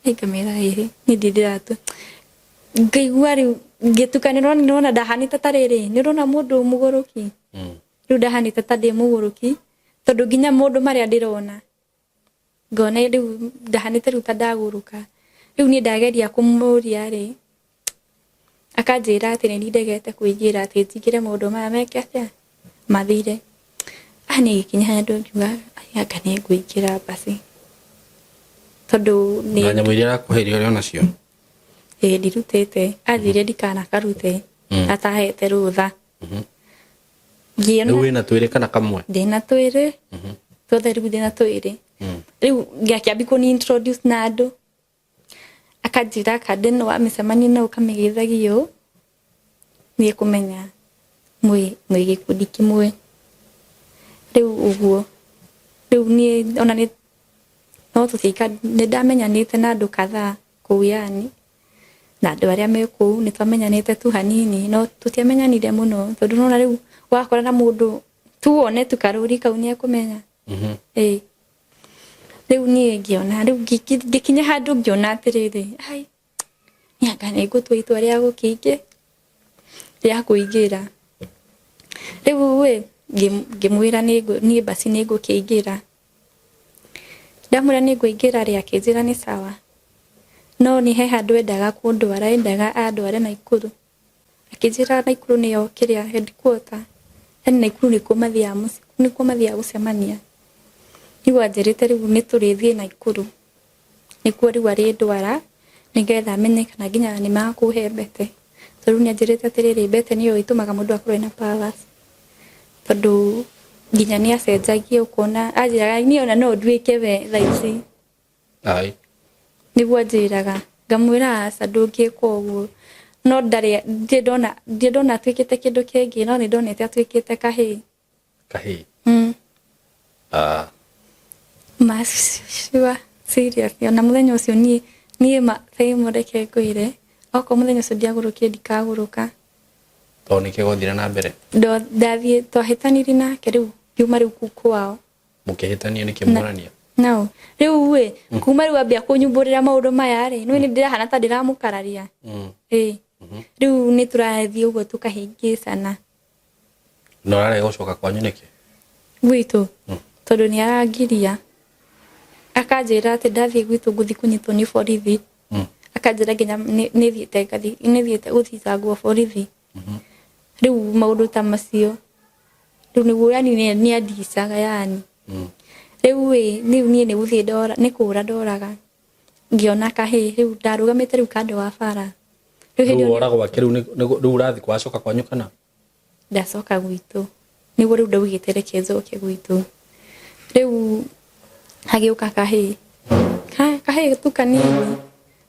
ikamera iri ni ndiratu ngaigua riu ngitukanirwo nirona ndahanite tariri nirona mundu muguruki riu ndahanite ta ndi muguruki tondu nginya mundu maria ndirona ngona riu ndahanite riu ta ndaguruka riu ni ndageria kumuria ri akanjira ati ni ndegete kuingira ati ndigire mundu maya meke atia mathire ani gikinya handu ngiuga anga ni nguingira basi tondu ni nyamu iria arakuheria uri onacio ndirutite athire ndikana karute atahete rutha riu wina twiri kana kamwe ndina twiri tuothe riu ndina twiri riu ngiakiambi kuni introduce na andu akanjira kandi no amicemania na ukamigithagio ni kumenya mwi gikundi kimwe riu uguo riu ni ona ni no tutika ni ndamenyanite na andu kadhaa kuyani na andu aria me kuu ni twamenyanite tu hanini no tutiamenyanire muno tondu nona riu wakora na mundu tuone tukaruri kau ni akumenya riu ni ngiona riu gikinya handu ngiona atiriri ai ni anga ni gutua itua ria gukingi ria kuingira riu we ngimwira ni basi ni ngukingira ndamwira ni nguingira ria kinjira ni sawa no ni he handu endaga kundwara endaga andware Naikuru akinjira Naikuru niyo kiria headquarter yani Naikuru ni kumathia musi ni kumathia gucemania riu anjirite riu ni turithie Naikuru nikuo riu ari ndwara nigetha amenye kana nginya ni makuhe mbete tondu ni anjirite atiriri mbete niyo itumaga mundu akorwe na powers tondu nginya ni acenjagie ukona ajiraga ni ona no nduike we thaici ai niguo njiraga ngamwira aca ndungika uguo no ndona atwikite kindu kingi no ni ndonete atwikite kahii masiwa serious ona muthenya ucio ni SYMO reke ngwire oko muthenya ucio ndiagurukie ndikaguruka to ni kigothira na mbere ndathie twahitaniri nake riu ngiuma riu kwao mukihitania ni kimurania no riu we kuma riu ambia kunyumburira maundu maya ri no ni ndirahana ta ndiramukararia riu ni turathie uguo tukahingicana no rare gucoka kwanyu niki gwitu tondu ni arangiria akanjira ati ndathie gwitu nguthi kunyitwo ni borithi akanjira nginya ni thiete guthitangwo borithi riu maundu ta macio riu niguo yani ni andicaga yani riu ni guthie ndora ni kura ndoraga ngiona kahii riu ndarugamite riu kando wa bara riu oragwa kiru riu urathi kwacoka kwanyu kana ndacoka gwitu niguo riu ndaugite reke njoke gwitu riu hagiuka kahii tu kanini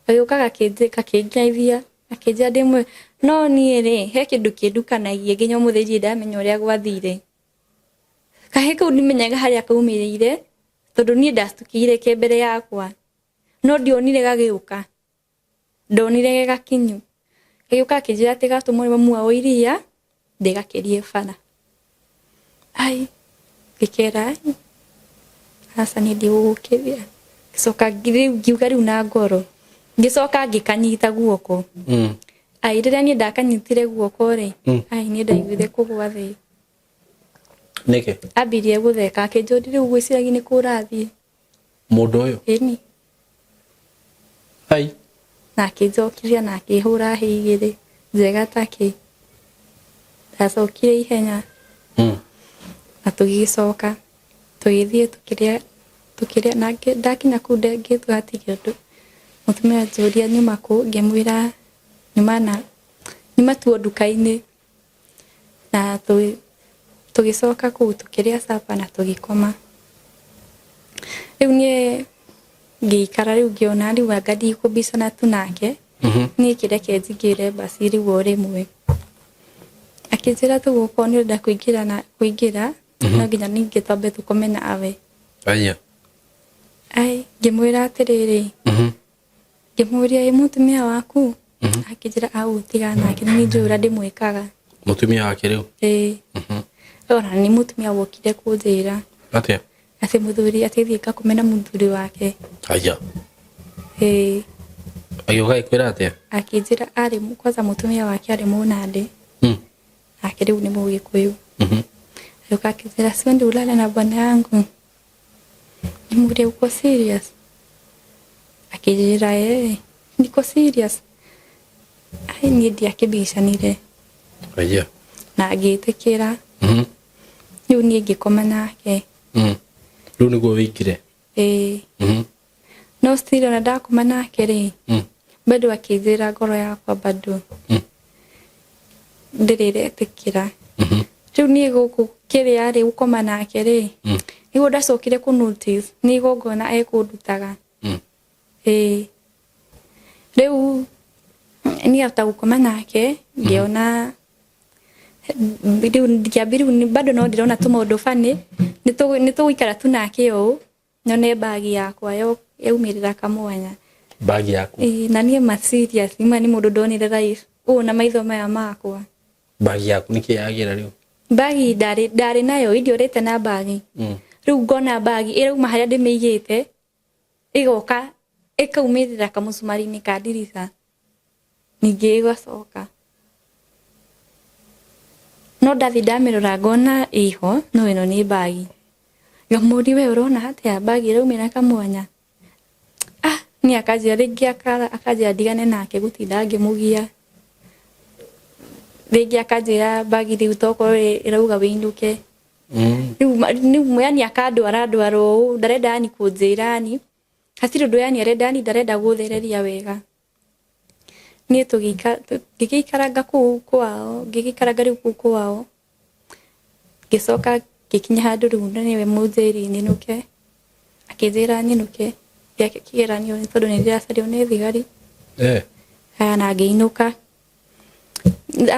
agiuka gakinjaithia akinjia ndimwe no ni ri he kindu kindukanagie nginya muthiri ndamenya uria gwathire kahii kau ndimenyaga haria kaumirire tondu ni ndastukire ke mbere yakwa no ndionire gagiuka ndonire gakinyu agiuka akinjira ati gatumwe mamu wa iria ndigakirie bara ai gikera hasa ni ndigugukithia gicoka ngiuga riu na ngoro ngicoka ngikanyita guoko ai riria ni ndakanyitire guoko ri ai ni ndaiguire kugwa thi niki ambirie gutheka akinjuri riu gwiciragia ni kurathie mundu uyu ni ai na akinjokiria na akihura higiri njega taki ndacokire ihenya na tugicoka tugithie tukiria na ndakinya kuu ngitwatigia ndu mutumia njuria nyuma ku ngimwira nyuma tuo nduka-ini na tugicoka kuu tukiria sapa na tugikoma riu nie ngikara riu ngiona riu anga ndikubicana tu nake ni kireke njigire basi riu o rimwe akinjira tugukorwo ni urenda kuingira no nginya ningi twambe tukome nawe aya ai ngimwira atiriri Ngimuria mutumia waku akijira au tigana akini ni njura ndimwikaga mutumia wake riu ona ni mutumia wokire kunjira atia ati muthuri atithika kumena muthuri wake aya ayoga ikwira atia akijira ari kwanza mutumia wake ari munande akiriu ni Mugikuyu ayoka akijira siwendi ulale na bwana yangu nimuria uko serious akijira niko serious ai ni dia kibicanire aya na agitikira riu ni Ingikoma nake riu niguo wikire no still ona ndakoma nake ri bado akijira ngoro yakwa bado ndiriretikira riu ni guku kiria ri gukoma nake ri niguo ndacokire ku notice ni gongona ekundutaga riu ni after gukoma nake ngiona riu bado no ndirona tumaundu fani nituguikara tu nake u nyone bagi yakwa yaumirira kamwanya bagi yaku na nie ma serious ima ni mundu ndonire life na maitho maya makwa bagi yaku niki yagira riu bagi ndari nayo idiorete na bagi riu ngona bagi irauma haria ndimigite igoka ikaumirira kamucumari-ini ka dirisa ningi igacoka no ndathi ndamirora ngona iho no ino ni bagi ngamuri we urona atia bagi iraumira kamwanya ni akajia ringi akajia ndigane nake gutinda ngimugia ringi akajia bagi riu toko irauga winduke riu yani akandwara uu ndarenda ni kunjira ni hatiri undu yani arenda ni ndarenda guthereria wega ni tugikaranga kwao ngigikaranga riu kwao gicoka gikinya handu riu niwe munjiri ninuke akijira ninuke yake kigeranio ni tondu ni ndiracario ni thigari na ngiinuka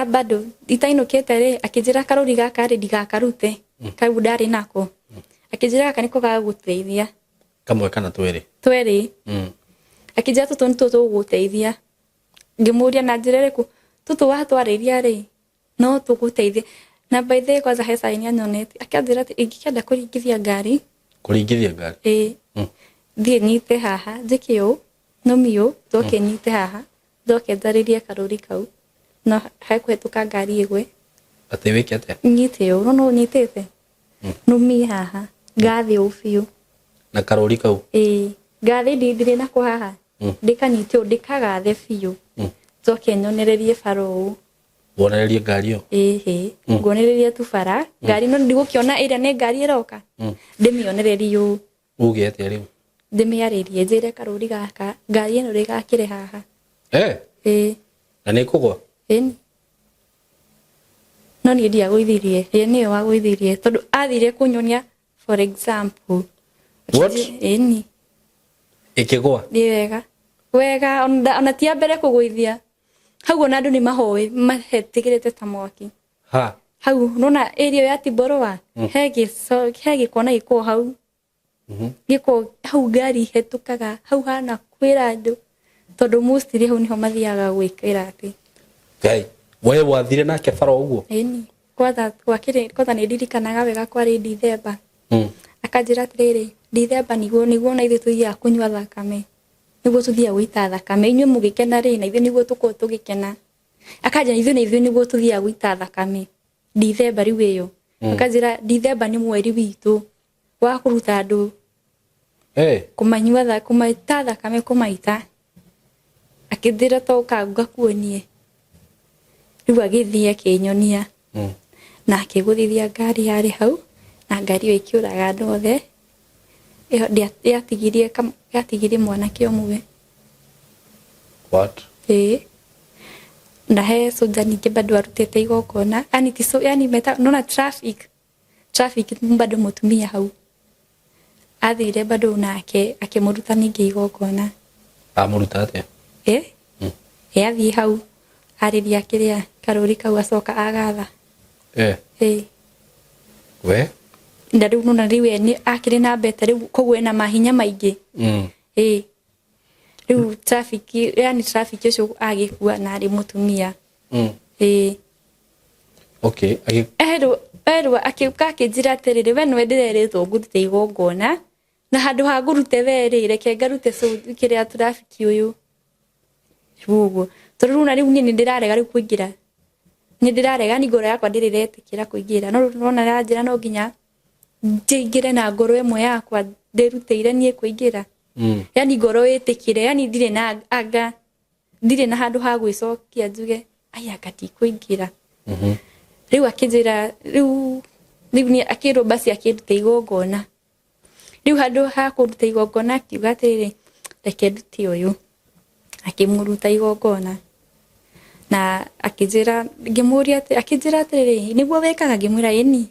bado itainukite ri akijira karuri gaka ri ndigakarute kau ndari nako akijira gaka niko gaguteithia kamwe kana tweri akijira tutu ni tuguteithia ngimuria na njira iriku tutu watwariria ri no tuguteithia na by the way kwanza hesa ini anyonete akijira ati ingikenda kuringithia ngari thie nyite haha njikio no mio njoke nyite haha njoke njaririe karuri kau no haikuhetuka ngari igwe ati wiki atia nyite yo no nyitete no mi haha ngathi ufiu na karuri kau ngathi ndire nako haha ndikanyitio ndikagathe fiu njoke nyonererie baro wonererie ngari yo ngonererie tu bara ngari no ndigukiona iria ni ngari iroka ndimionererie uge atia riu ndimiaririe njire karuri gaka ngari ino rigakire haha na ni kugwa no ni ndia gwithirie ni wa gwithirie tondu athire kunyonia for example what ikigwa wega ona tia mbere kugwithia hau ona andu ni mahoi mahetigirite ta mwaki hau nona area ya Tiboroa hegi kona iko hau giko hau ngari hetukaga hau hana kwira andu tondu mostly hau niho mathiaga gwikira ati ngai we wathire nake faro uguo kwanza ni ndirikanaga wega kwari December akajira atiriri December niguo na ithu tuthia kunywa thakame niguo tuthia guita thakame inywe mugikena ri na ithu niguo tuko tugikena akajira ithu niguo tuthia guita thakame December riu iyo akajira December ni mweri witu wa kuruta andu kumanywa kumaita thakame kumaita akithira toka ngakuonie riu agithia kinyonia na akiguthithia ngari yari hau na ngari yo ikiuraga andu othe yatigirie mwanake umwe what na he soja ningi bado arutete igokona ani tiso yani meta nona traffic bado mutumia hau athire bado nake akimuruta ningi igokona amuruta atia athie hau ariria kiria karuri kau acoka agatha we ndariu nona riu ni akiri na bete riu koguo ena mahinya maingi riu traffic yani traffic ucio agikua na ari mutumia okay erwa akiuka akijira atiriri we nwe ndireretwo ngurute igongona na handu ha ngurute weri reke ngarute so kiria traffic uyu uguo turuna riu ni ndirarega riu kuingira ni ndirarega ni ngoro yakwa ndiriretikira kuingira no rona ranjira no nginya njingire na ngoro imwe yakwa ndirutire nie kuingira yani ngoro itikire yani ndire na anga ndire na handu ha gwicokia njuge aya kati kuingira riu akijira riu ni akiro basi akirute igongona riu handu ha kuruta igongona akiuga atiriri reke nduti uyu akimuruta igongona na akijira ngimuria akijira atiriri niguo wekaga ngimwira yeni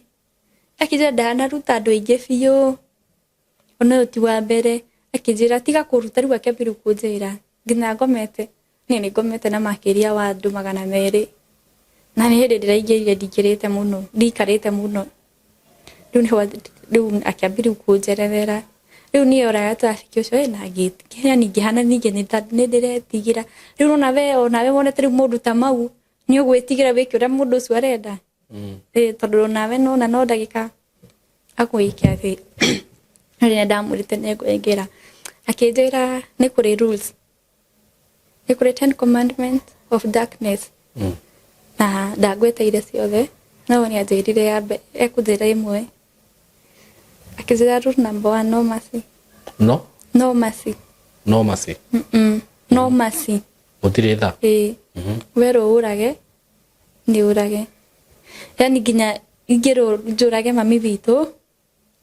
akijira ndanaruta andu aingi biu ona ti wa mbere akijira tiga kuruta riu akembiru kunjira ngina ngomete ni ngomete na makiria wa andu 200 na ni hindi ndiraingirire ndikirite muno ndikarite muno riu akembiru kunjerera riu ni ora traffic ucio na gate kinya ningi hana ningi ni ndiretigira riu ona we wonete riu mundu ta mau ni ugwitigira wiki ura mundu ucio arenda tondu nawe no ndagika akuikia thi ni ndamurite ne kuingira akijira ni kuri rules ni kuri 10 commandments of darkness na ndagweteire ciothe no ni ajirire yambe ekudira imwe akijira rule number 1 no mercy no mercy no mercy utire tha wero urage ni urage yani ginya ingiro njurage mami bitu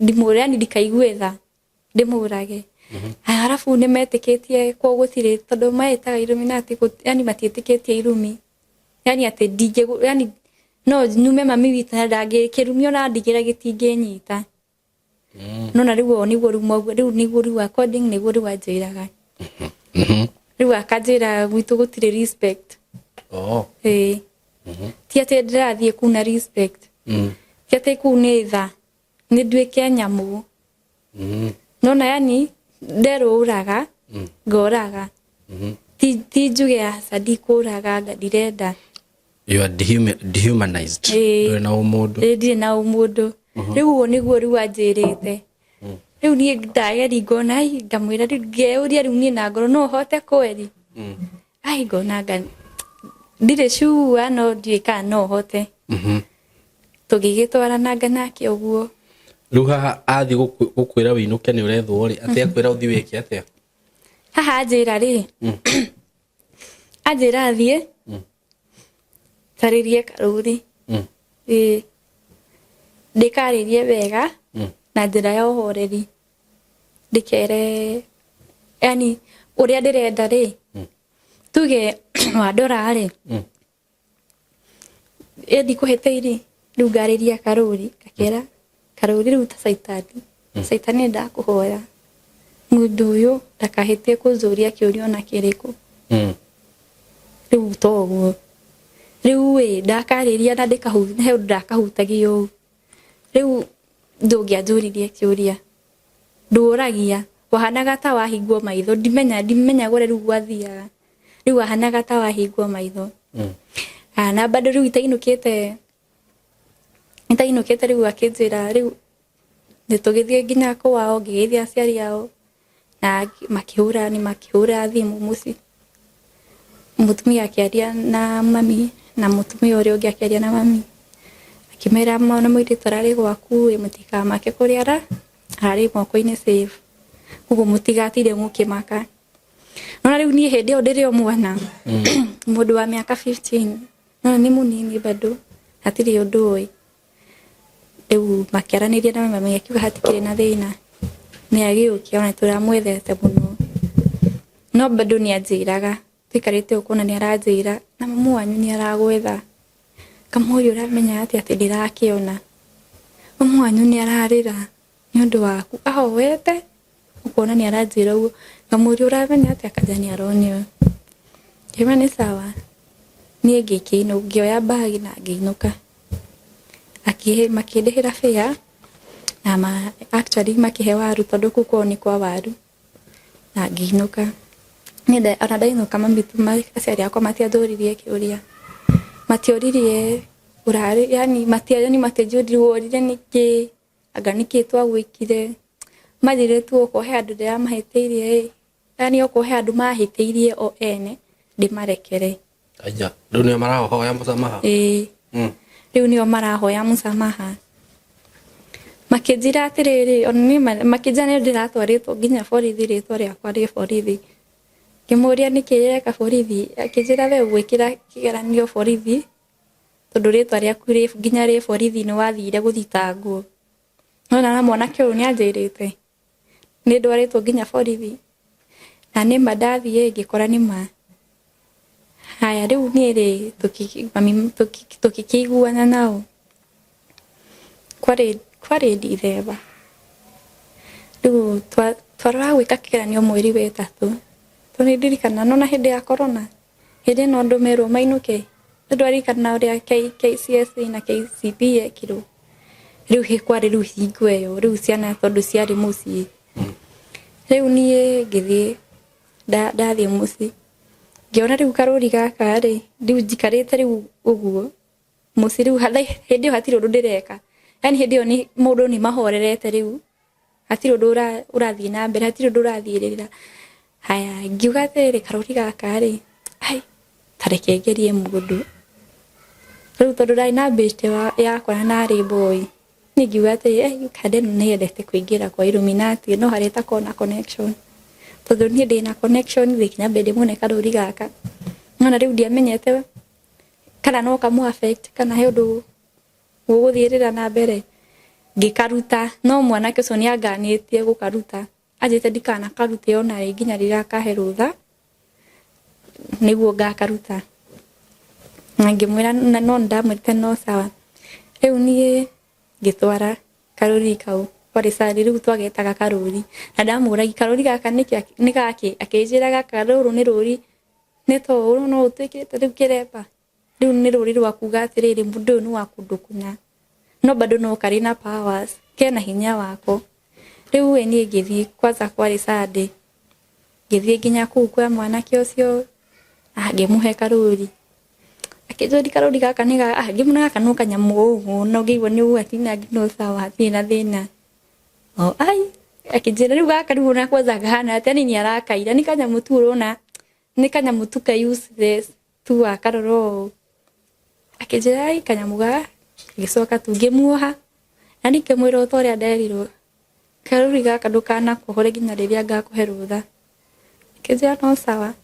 ndimure yani ndikaigwe tha ndimurage arafu ni metiketie kwa gutire tondu maetaga Illuminati yani matietikitie irumi yani ate dige yani no nume mami bitu na ndage kirumio na ndigira gitingenyita no na riu ni goru mwagu riu ni goru according ni goru ajiraga riu akajira gwitu gutire respect ti ate ndirathie kuna respect ti ate kunitha ni ndwike nyamu no na yani ndero uraga ngoraga ti njuge asadi kuraga ngadirenda you are dehumanized ndire na umundo riu niguo riu ajirite riu ni ndageri ngona ngamwira ngeuria riu ni na ngoro no hote kweri ai ngona ndire shua no ndika no hote tugigitwara nake uguo riu haha athi gukwira winuke ni urethwo ri atia kwira uthi wiki atia haha ajira ri ajira athie taririe karuri ndikaririe wega na njira ya uhoreri ndikere yani uria ndirenda ri tuge wadora ri endi kuheteiri riu ngariria karuri kakera karuri riu ta saitani ndakuhoya mundu uyu ndakahitie kuzuria kiurio na kiriku riu toguo riu ndakariria na ndakahutagia riu ndungianjuririe kiuria nduragia wahanaga ta wahingwo maitho ndimenya gore riu gwathiaga riu wahanaga ta wahingwo maitho na bado riu itainukite riu akijira riu nitugithie nginya kwao ngigithia aciari ao na makihura thimu muci mutumia akiaria na mami na mutumia uria ungi akiaria na mami akimera mwana mwiritu arari gwaku mutikamake kuria arari moko-ini safe uguo mutigatire mukimaka no riu ni hindi o ndiri o mwana mundu wa miaka 15 no ni munini bado atiri undu oi riu makiaraniria na mami akiuga hatikire na thina ni agiukia ona turamwethete muno no bado ni ajiraga tikarite ukona ni aranjira na mamu wanyu ni aragwetha kamuyu uramenya ati ndirakiona mamu wanyu ni ararira ni undu waku ahowete ukona ni aranjira uguo kamuyu uramenya ati akajani aronio kima ni sawa ni ngikino ngioya bagi na ngiinuka makindihira fare na actually makihe waru tondu kuko ni kwa waru na ngiinuka nida ona daino kama bituma aciari akwa matiathuririe kiuria matioririe urari yani matiajurire niki anga niki twagwikire majire tu okohe andu ndira mahiteirie yani okohe andu mahiteirie o ene ndimarekere aja ndio marahoya musamaha riu nio marahoya musamaha makijira atiriri oni makijana ndiratwaritwo nginya borithi ritwa riakwa ri borithi kimuria nikireka borithi akijira we gwikira kigeranio borithi tondu ritwa riaku ri nginya ri borithi ni wathire guthitangwo nona na mwanake uyu nianjirite ni ndwaritwo nginya borithi na ni madathie ngikora ni ma haya riu ni ri tukikiguana nao kwari nditheba riu twarora gwika kigeranio mweri wetatu toni ndirikana nona hindi ya corona hindi no ndumirwo mainuke ndwarikana uria KCSE na KCPE ekirwo riu hikwari riu hingweyo riu ciana tondu ciari mucii riu nie ngithie ndathie mucii ngiona riu karuri gaka ri riu njikarite riu uguo mucii riu hindi hatiri undu ndireka yani hindi ni mundu ni mahorerete riu hatiri undu urathie na mbere hatiri undu urathirira haya ngiuga atiriri karuri gaka ri ai tareke ngerie mundu riu tondu ndari na beste yakwa nari boy ngiuga atiriri kade niyendete kuingira kwa Illuminati no hareta kona connection tondu ni ndina connection thikinya mbere mune karuri gaka ngona riu ndiamenyete kana no kamu affect kana he undu guguthirira na mbere ngikaruta no mwanake ucio ni anganitie gukaruta ajete ndikana karute ona ri nginya rira kaherutha niguo ngakaruta ngimwira no ndamwite no sawa riu nie ngitwara karuri kau kwari sari riu twagetaga karuri na ndamuragi karuri gaka ni gaki akijiraga karuru ni ruri ni to uru no utwikite riu kirepa riu ni ruri rwakuga atiriri mundu ni wakundukuna no bado no kari na powers kena hinya wako riu ni ngithii kwanza kwari sade ngithii nginya kuu kwa mwanake ucio ngimuhe karuri akijodi karuri gaka ni ngimuna gaka no kanyamu no ngiigwa ni ugatina ngino sawa hatina thina ai akijira riu gaka riu na kwanza gahana atani ni arakaira ni kanyamu tu urona ni kanyamu tu ka useless tu akaroro akijira ai kanyamu ga gicoka tu ngimuoha na nikimwira utoria nderirwo karuri gaka ndukana kuhore nginya riria ngakuhe rutha akijira no sawa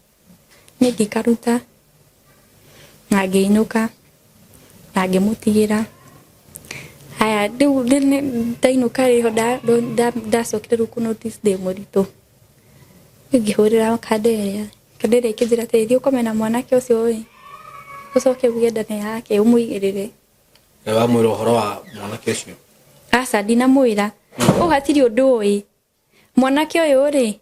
ngikaruta na ngiinuka na ngimutigira haya riu ndainuka riho ndacokire riu ku notice ndi murito ngihurira kaderia ikijira teithio komena mwanake ucio wi ucoke uge ndane yake umuigirire wa mwira uhoro wa mwanake ucio asa ndina mwira hatiri undu ui mwanake uyu ri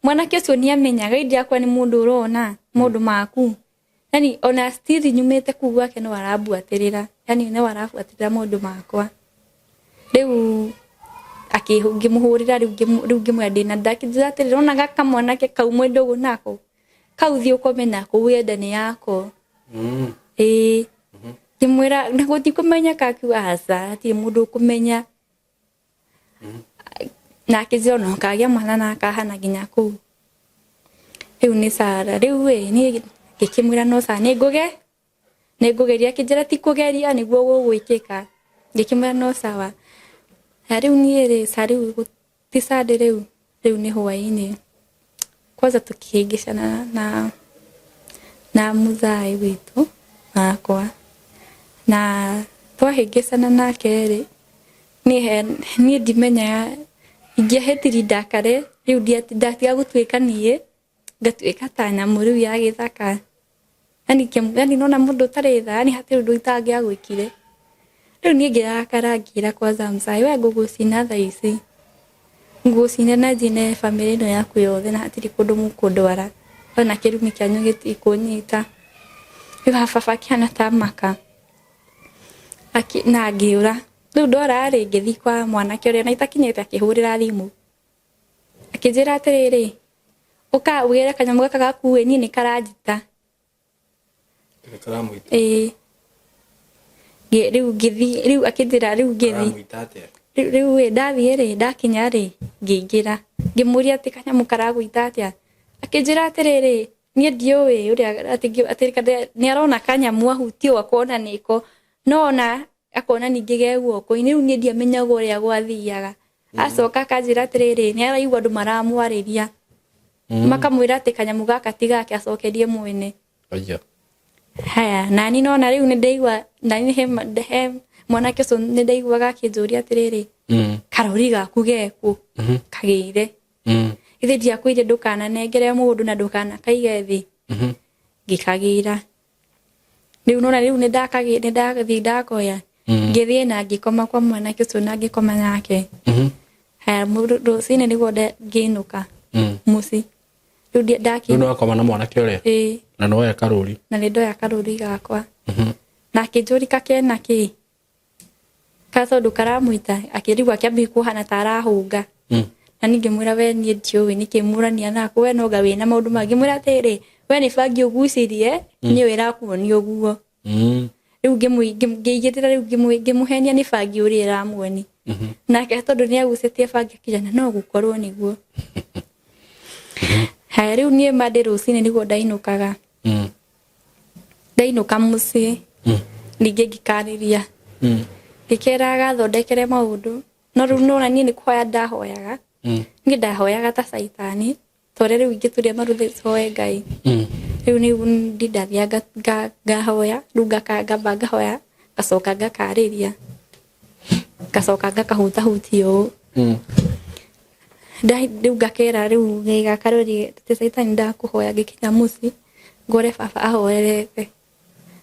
mwanake ucio ni amenyaga indi akwa ni mundu urona mundu maku yani ona still nyumete ku gwake no arabuatirira yani ne warabuatirira mundu makwa riu ngimuhurira riu ngimwenda na ndakijatiri ona gaka mwanake kau mwendogo nako kauthio komena kuwendani yako ngimwira na guti kumenya kaku asa ti mundu kumenya na kizono kagia mwana na kahana nginya ku riu ni sara riu ni ngikimwira no sa nigugeria kijira ti kugeria niguo gugwikika ngikimwira no sawa riu ni ri sari gutisade riu ni hwaini kwanza tukihingicana na muthai witu akwa na twahingicana nake ri ni ndimenya ingehitiri ndakare riu ndatiga gutwika nie ngatuika ta nyamu riu ya githaka yani nona mundu tari tha yani hatiri undu itangia gwikire riu ni ngirakara ngira kwanza msai we ngugucina tha ici ngugucina na jine family no yaku yothe na hatiri kundu mukundwara ona kirumi kyanyu gitikunyita riu baba kiana ta maka na ngiura riu ndora ri ngithi kwa mwanake uria na itakinyete akihurira thimu akijira atiriri ukawira kanyamu gaka gakuwe ni karajita karamuita riu akithira riu githi riu ndathie ndakinya ngingira ngimuria ati kanyamu karagwita atia akinjira atiriri nie ndiuwi uria ati ni arona kanyamu ahutio akona niko nona akona ningi geguo ko ni riu nie ndiamenyaga uria gwathiaga acoka kanjira atiriri ni araigua andu maramwariria makamwira ati kanyamu gaka tigake acokerie mwene haya nani nona riu ni ndaigua nani he mwanake so ni ndaiguaga akinjuria atiriri karori gaku geku kagire ithe ndiakwire ndukana nengere mundu na ndukana kaige thi ngikagira riu nona riu ni ndathi ndakoya ngithie na ngikoma kwa mwanake so na ngikoma nake haya mundu sine niguo nginuka muci riu ndaki no akoma na mwanake uria na no ya karori na ndoya karori gakwa na kinjuri kakena ki katondu karamuita akirigwa kiambi kuhana tarahunga na ningimwira we nie ndiuwi nikimurania nako we no ga wina maundu mangi mwira atiri we ni bangi ugucirie ni wira kuoni uguo riu ngigitira riu ngimuhenia ni bangi uri iramuoni nake tondu ni agucitie bangi kijana no gukorwo niguo haya riu nie mande rucine niguo ndainukaga ndainuka muci ningi ngikariria ngikera gathondekere maundu no riu nona nie ni kuhoya ndahoyaga ngi ndahoyaga ta saitani tore riu ngituria maruthe coe ngai riu ni ndathia ngahoya riu ngakanga ngahoya gacoka ngakariria gacoka ngakahutahutio riu ngakera riu gakarori te saitani ndakuhoya gikinya muci ngore baba ahorerete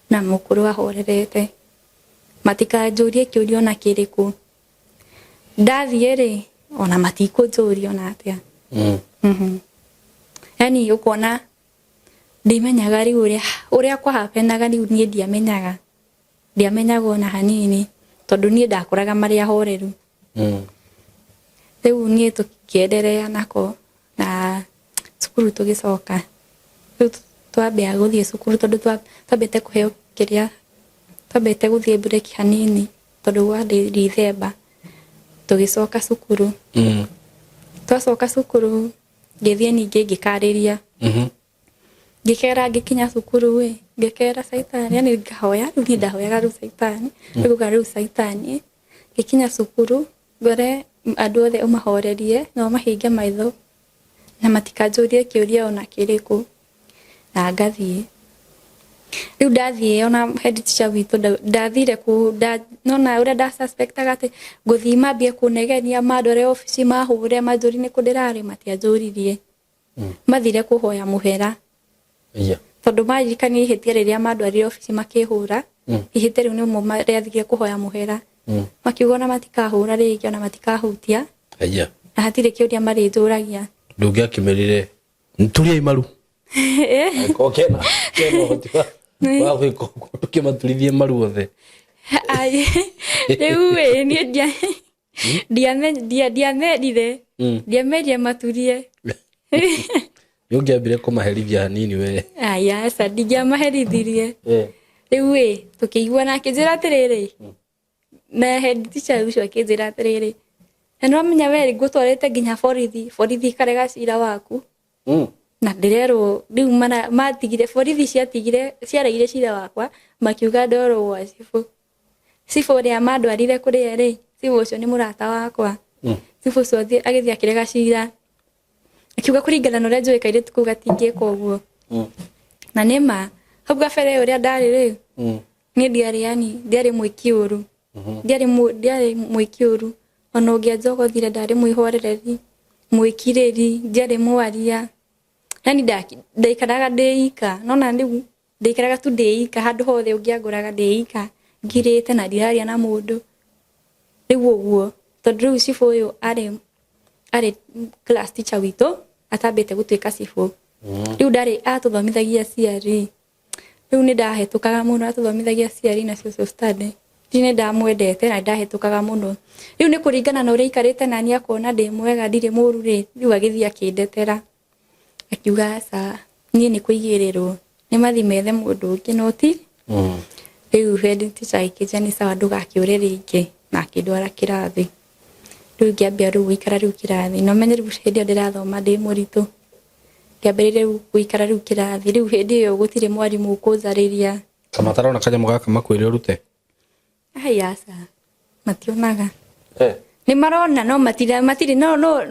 na mukuru ahorerete matikanjurie kiurio na kiriku ndathie ona matikunjuria ona atia yani ukona ndimenyaga riu uria kwa hapenaga riu nie ndiamenyaga ona hanini tondu nie ndakuraga maria horeru riu nie tukiendelea nako na cukuru tugicoka riu twambia guthie cukuru tondu twambite kuheo kiria twambite guthie break hanini tondu wa Dithemba tugicoka cukuru twacoka cukuru ngithie ningi ngikariria ngikera ngikinya cukuru ngikera saitani yani ngahoya riu ndahoyaga riu saitani riu saitani ngikinya cukuru ngore andu othe umahorerie no mahinge maitho na matikanjurie kiuria ona kiriku na ngathie riu ndathie ona head teacher witu ndathire nona uria nda suspectaga ati nguthii mambie kunegenia mandore office mahure majuri ni kundirari matianjuririe mathire kuhoya muhera tondu majikani hitie riria mandwari office makihura ihite riu ni mo mariathire kuhoya muhera makiuga na matikahura ringi ona matikahutia na hatire kiuria marinjuragia ndungi akimerire nturia imaru kena hotiwa wawe tukimaturithie maru othe ai riu ni ndiamenyire maturie yongiambire kumaherithia hanini we aya sa ndiamaherithirie riu tukigua na kinjira atiriri na head teacher ucio akinjira atiriri no menya we ngutwarite nginya borithi karega cira waku na ndirero riu matigire borithi ciaraire cira wakwa makiuga ndoro wa cifu ria mandwarire kuria cifu ucio ni murata wakwa cifu ucio agithia kirega cira akiuga kuringana na uria njui kairitu kuga tingieka uguo na nima hau gabere uria ndari ni ndiari mwikiuru ndiari mwikiuru ona ungianjogothire ndari mwihorereri mwikireri ndiari mwaria yani ndaikaraga ndeika nona ndiu ndaikaraga tu ndeika handu hothe ungianguraga ndeika ngirite na ndiraria na mundu riu uguo tondu riu cifu uyu ari class teacher witu atambite gutuika cifu riu ndari atuthomithagia ciari riu ni ndahetukaga muno atuthomithagia ciari na social study ndine ndamwendete na ndahetukaga muno riu ni kuringana na uria ikarite nani akona ndi mwega ndire muru riu agithia kindetera akiuga sa nie ni kuigirirwo ni mathi methe mundu ungi noti riu head teacher ikijani sawa ndugakiure ringi na akindwara kirathi riu ngiambia riu guikara riu kirathi no menye riu hindi ndirathoma ndi muritu ngiambia riu guikara riu kirathi riu hindi iyo gutire mwarimu ukuzariria kama tarona kaja mugaka makwire urute asa mationaga ni marona no matire no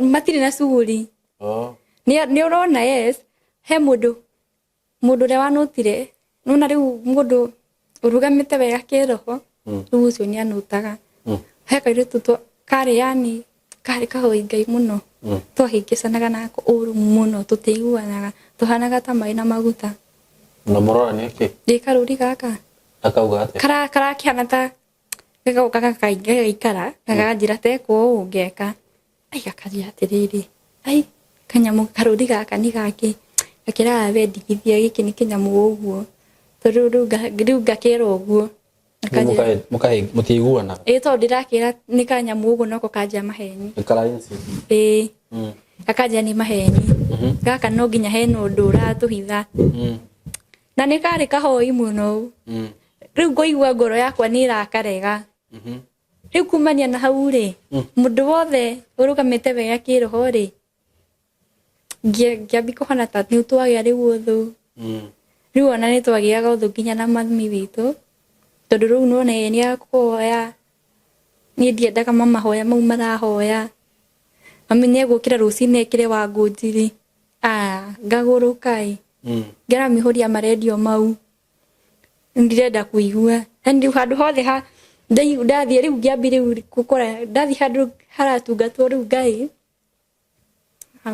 matire na suguri ni urona yes he mundu re wanutire nuna riu mundu urugamite wega kiroho riu ucio ni anutaga he kairitu to kare yani kare kahoi ngai muno twahingicanaga nako uru muno tutiguanaga tuhanaga ta mai na maguta no morora ni ki ndi karuri gaka akauga ate kara kiana ta gaka gaikara gaganjira te ko ungeka ai gakajia atiriri ai kanyamu karuri gaka ni gaki akira vendigithia giki ni kinyamu uguo riu ngakira uguo mutiguana to ndirakira ni kanyamu uguo noko kanja maheni gakanja ni maheni gaka no nginya hena undu uratuhitha na ni kari kahoi muno riu ngoigua ngoro yakwa ni irakarega riu kumania na hau ri mundu wothe urugamite wega kiroho ri ngiambi kuhana ta ni twagia riu uthu riu ona ni twagiaga uthu nginya na mami witu tondu riu none ni akuhoya ni ndiendaga mama hoya mau marahoya mami ni egukira rucini ekire wa ngunjiri ngagurukai ngera mihuria maredio mau ndirenda kuigua ndi handu hothe ha ndathie riu ngiambi riu gukora ndathie handu haratungatwo riu ngai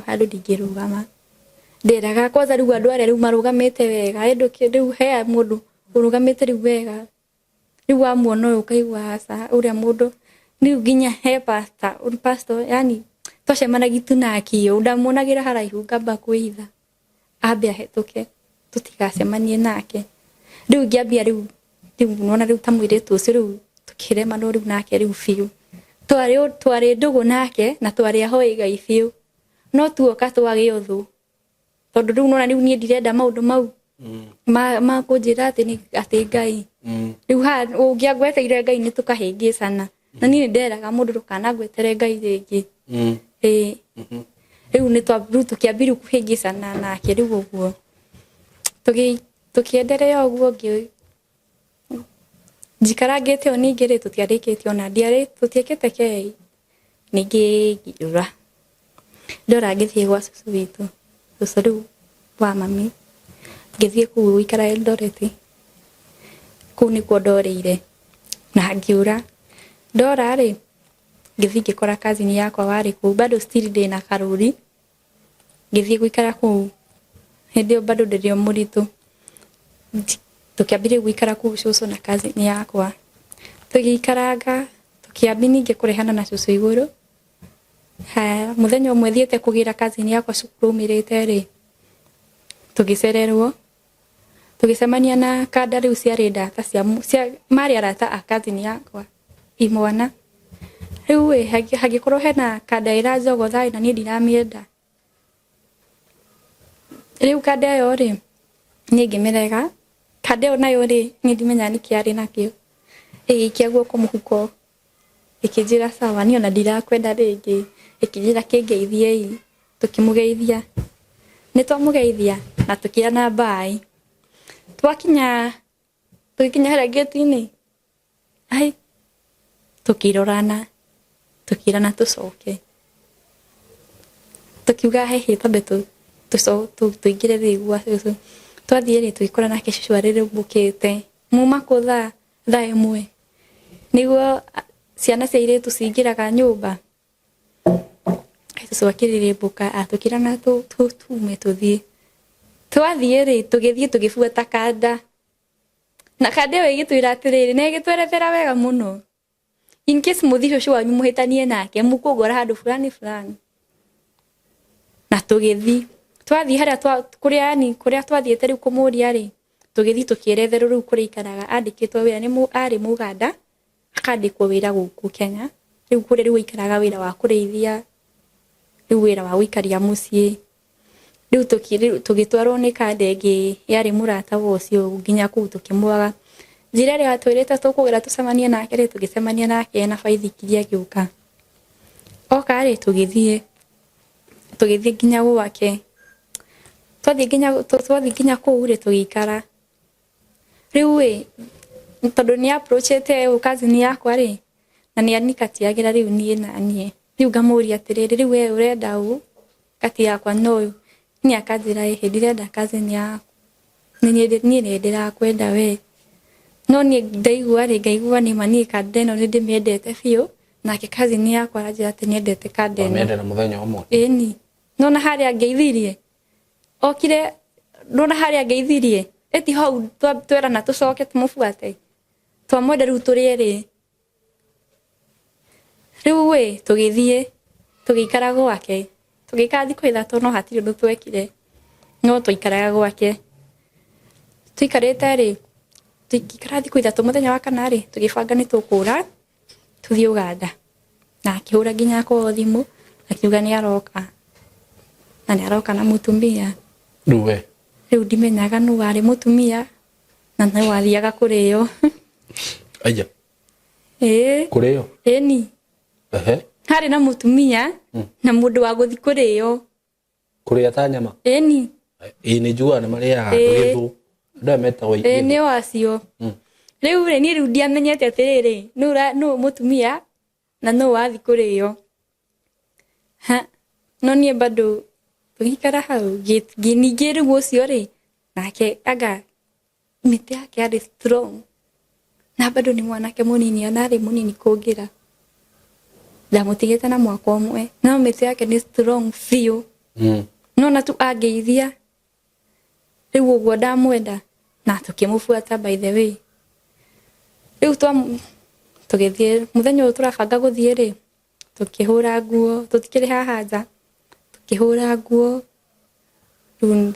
handu ndingirugama nderaga kwanza riu andu aria riu marugamite wega endu riu he mundu urugamite riu wega riu wamuona uyu ukaigua asa uria mundu riu nginya he pastor yani twacemanagia tu nakio ndamuonagira haraihu ngamba kwitha ambe ahituke tutigacemanie nake riu ngiambia riu nona riu tamwiritu ucio riu tukirema no riu nake riu fiu twari ndugu nake na twari ahoi Ngai fiu no tuoka twage uthu tondu riu nona riu nie ndirenda maundu mau ma kunjira ati Ngai riu ungiangweteire Ngai ni tukahingicana na nie nderaga mundu rukanagwetere Ngai ringi riu ni twabiru tukiambiru kuhingicana nake riu uguo tukiendelea uguo ngi jikaragete oni ngire tutiarikite ona ndiare tutiekete kei ningi ngirura ndora ngithie gwa susu witu susu wa mami ngithie ku ikara Eldoreti ku ni ku ndoreire na ngiura ndora ri ngithie ngikora kazi ni yakwa wari ku bado still day na karuri ngithie guikara ku hindi bado ndio muritu tukiambire guikara ku susu na kazi ni yakwa tugiikaraga tukiambi ninge kurehana na susu iguru muthenya umwe thiete kugira kazi ni yakwa cukuru mirite ri tugicererwo tugisemania na kada riu ciari data cia mari arata a kazi ni yakwa imwana riu hagikorwo hena kada irazogotha na ni ndiramienda riu kada yo ri ninge mirega kada nayo ri ni ndimenya ni kiari nakio igikia guoko muhuko ikijira sawa ni ona ndirakwenda ringi ikijira kingeithie tukimugeithia ni twamugeithia na tukirana bye tukinya hara gate-ini ai tukirorana tukirana tucoke tukiuga hehe tabetu tuingire rigwa twathie ri twikora nake cucu riri mbukite muma kutha thaa imwe niguo ciana cia iritu cingiraga nyumba tucokiririe mbuka atukirana tume tuthie twathie ri tugithie tugibuata kada na kada we gitwira atiriri na gitwerethera wega muno in case muthi cucu wanyu muhitanie nake mukugora handu fulani na tugithie twathie haria kuria twathiete riu kumuria ri tugithie tukieretherwo riu kuria ikaraga andikitwo wira ni ari Muganda akandikwo wira guku Kenya riu kuria riu ikaraga wira wa kureithia riu wira wa guikaria mucii riu tugitwarwo ni kadege yari murata wocio nginya ku tukimwaga njira ria atwirite tukugira tucemanie nake ri tugicemania nake na baithikiri agiuka oka ri tugithie nginya gwake twathi nginya kuu ri tugikara riu tondu ni approachete ukazini yakwa ri na ni anikatiagira riu nie na nie riu ngamuria atiriri riu we urenda u kati yakwa no ni akajira ndirenda kazini yaku ni ndira kwenda we no ni ndaigua ri ngaigua ni mani kadeno ni ndimiendete biu nake kazini yakwa aranjira ati ni endete kadeno amende na muthenya umwe ni no na haria ngeithirie okire no na haria ngeithirie eti hau twera na tucoke tumufuate twamwenda riu turiere riu tugithie tugikara gwake tugikara thikũ ithatũ no hatiri undu twekire no tuikaraga gwake tuikarite ri tukikara thikũ ithatũ muthenya wa kana ri tugibanga ni tukura tuthie Uganda na akihura nginya kwa thimu akiuga ni aroka na ni aroka na mutumia riu ndimenyaga nu wari mutumia na no wathiaga kurio aija kurio ni hari na mutumia na mundu wa guthi kurio kuria ta nyama ni ni njua ni maria githu nda meta wa ni wacio riu ni riu ndiamenyete atiriri no mutumia na no wathi kurio no nie bado tugikara hau ningĩ rĩu ũcio rĩ nake aga mĩtĩ yake arĩ strong na bado ni mwanake munini ona arĩ munini kũngira ndamũtigĩte na mwaka ũmwe no mĩtĩ yake nĩ strong biũ no na tu angeithia rĩu ũguo ndamwenda na tũkĩmũbuata by the way rĩu tũgĩthiĩ mũthenya ũyũ tũrabanga gũthiĩ rĩ tukihura nguo tutikire haha nja tukihura nguo rĩu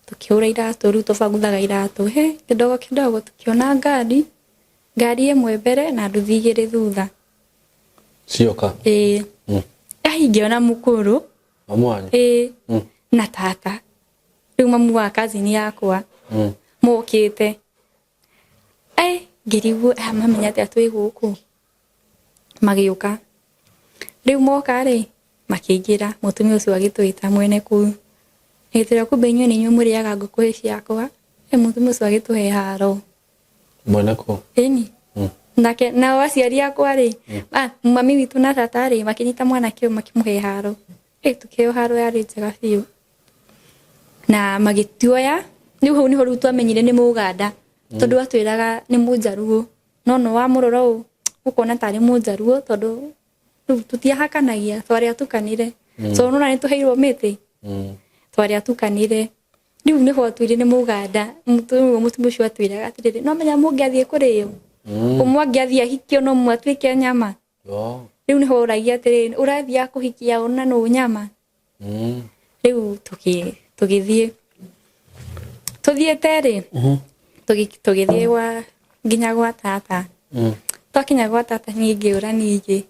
tukihura iratu rĩu tubaguthaga iratu kidogo tukiona ngari ĩmwe mbere na nduthi igĩrĩ thutha cioka ingiona mukuru amwanyu na tata rĩu mamu wa kazini yakwa mokite ngirigwo mamenya atĩ twĩ gũkũ magĩũka riu moka ri makĩingĩra mutumia ũcio agĩtwĩta mwene kũu nĩtĩra kumbe inyuĩ nĩ inyuĩ mũrĩaga ngũkũ ciakwa mutumia ũcio agĩtũhe haro mwene kũu ni nake na aciari akwa ri mami witũ na tata ri makĩnyita mwanake ũyũ makĩmũhe haro tukĩheo haro yarĩ njega biũ na magĩtuoya rĩu hau nĩho rĩu twamenyire nĩ Mũganda tondũ atwĩraga nĩ Mũjaruo no wa mũrora ũũ ũkona tarĩ Mũjaruo tondũ tutiahakanagia twarĩ atukanire so nona nĩ tũheirwo mĩtĩ twarĩ atukanire rĩu nĩho twĩrĩ nĩ Mũganda mutumia ũcio atwĩraga atĩrĩrĩ no menya mũngĩathiĩ kũrĩo ũmwe angĩathiĩ ahikio no mwatuĩke nyama rĩu nĩho ũragia atĩrĩrĩ ũrathiĩ kũhikia ona no nyama rĩu tũgĩthiĩ tuthiĩte rĩ tũgĩthiĩ nginya gwa tata twakinya gwa tata niĩ ngĩũra ningĩ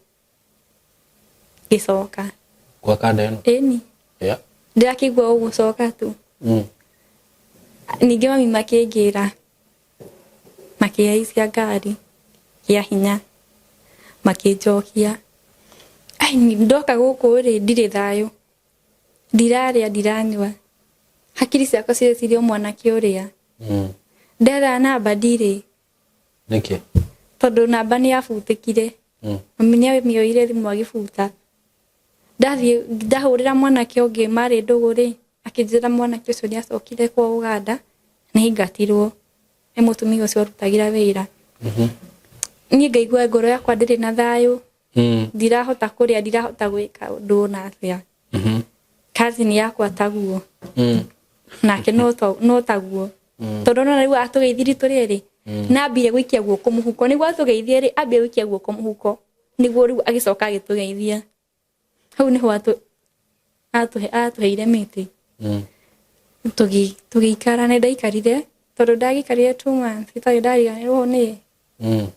gicoka kwa kanda ĩno ni ndakigwa ũgũcoka tu ningĩ mami makĩngĩra makĩhaicia ngari ya hinya makĩnjokia ndoka gũkũ rĩ ndirĩ thayũ ndirarĩa ndiranyua hakiri ciakwa cireciria mwanake ũrĩa ndera namba ndirĩ nĩkĩ tondũ namba nĩ yabutĩkire mami nĩ amĩoire thimũ agĩbuta ndahũrĩra mwanake ũngĩ marĩ ndũgũ rĩ akĩnjĩra mwanake ũcio nĩ acokire kwa Uganda na aingatirwo nĩ mũtumia ũcio arutagĩra wĩra niĩ ngaigua ngoro yakwa ndĩrĩ na thayũ ndirahota kũrĩa ndirahota gwĩka ũndũ ona atĩa kazini yakwa taguo nake no taguo tondũ no rĩu atũgeithiri tũrĩrĩ na ambire gũikia guoko mũhuko nĩguo atũgeithie rĩ ambire gũikia guoko mũhuko nĩguo rĩu agĩcoka agĩtũgeithia hau nĩho atũheire mĩtĩ tũgĩikara nĩ ndaikarire tondũ ndagĩikarire 2 months itarĩ ndariganĩrwo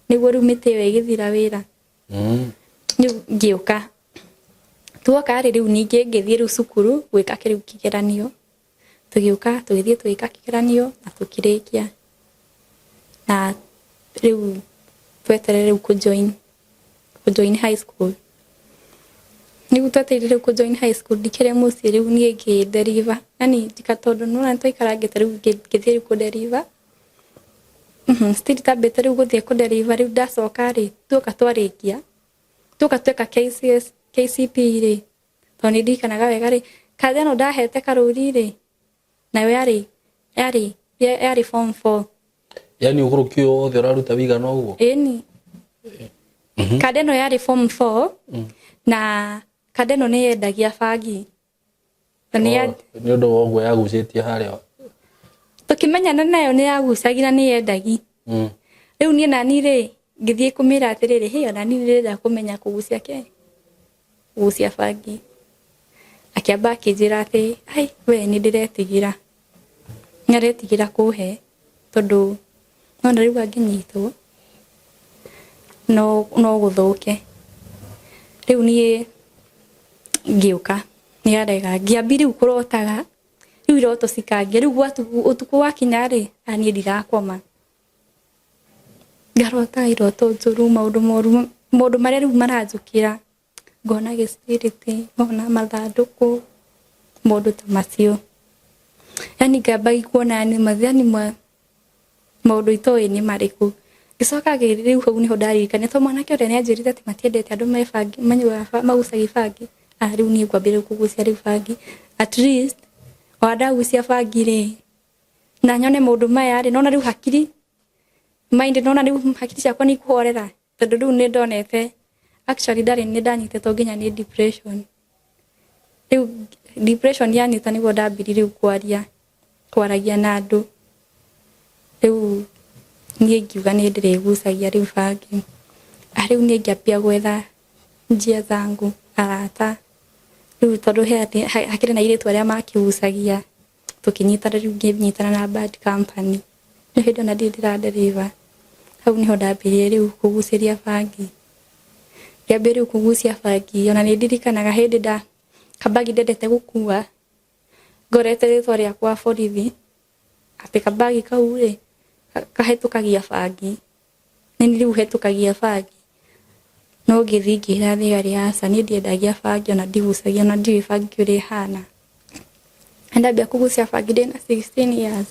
nĩguo rĩu mĩtĩ ĩyo ĩgĩthira wĩra ngĩũka tuoka rĩ rĩu ningĩ ngĩthiĩ rĩu cukuru gwĩka kĩrĩu kĩgeranio tugiuka tugithie twika kigeranio na tukirikia na riu tweterere kujoin high school ni tweterere kujoin high school dikere musi riu ni ngideriva yani dikatondo no na twaikarange riu ngithie kuderiva still tabete riu guthie kuderiva riu ndacoka ri tuka twarikia tuka tweka KCP ri toni dikanaga wega ri katheno ndahete karuri ri nawe yari form 4 yani ukurukio othe uraruta wiga no guo eni kadeno yari form 4 na kadeno ni yendagia bangi ni ndio wogwe yagucitie haria tukimenyana nayo ni yagucagira ni yendagi riu ni nani ri ngithie kumira atiriri hiyo nani ndirenda kumenya kugucia gucia bangi akiamba akijira ati ai we ni ndiretigira ngaretigira kuhe tondu nona riu anginyitwo no guthuke riu ni ngiuka ni arega ngiambiri ukurotaga riu iroto cikangia riu utuku wakinya ri ani ndirakoma ngarota iroto njuru maundu maria riu maranjukira ngona gespiriti ngona mathanduku maundu ta macio yani ngamba kuona ni mathani maundu itoi ni mariku gicoka riu hau niho ndaririkana to mwanake ore ni anjirite ati matiendete andu mebangi manyua magucagia bangi riu ni ngwambire kugucia riu bangi at least wadagucia bangi ri na nyone maundu maya ri nona riu hakiri mind nona riu hakiri ciakwa ni kuhorera tondu riu ni ndonete actually ndari ni ndanyite to nginya ni depression riu depression yanyita niguo ndambiri riu kwaragia na andu riu ni ngiuga ni ndiregucagia riu bangi riu ni ngiambia gwetha njia zangu arata riu tondu hakiri na iritu aria makigucagia tukinyitana riu nginyitana na bad company ni hindi na ndiraderiva hau niho ndambirie riu kuguciria bangi ngiambia riu kugucia bangi ona ni ndirikanaga hindi kabagi ndendete gukua ngorete ritwa riakwa borithi ati kabagi kau ri kahetukagia bangi ni riu hetukagia bangi no ngithi ngira thigari aca ni ndiendagia bangi ona ndigucagia ona ndiwi bangi uri hana ndambia kugucia bangi ndina 16 years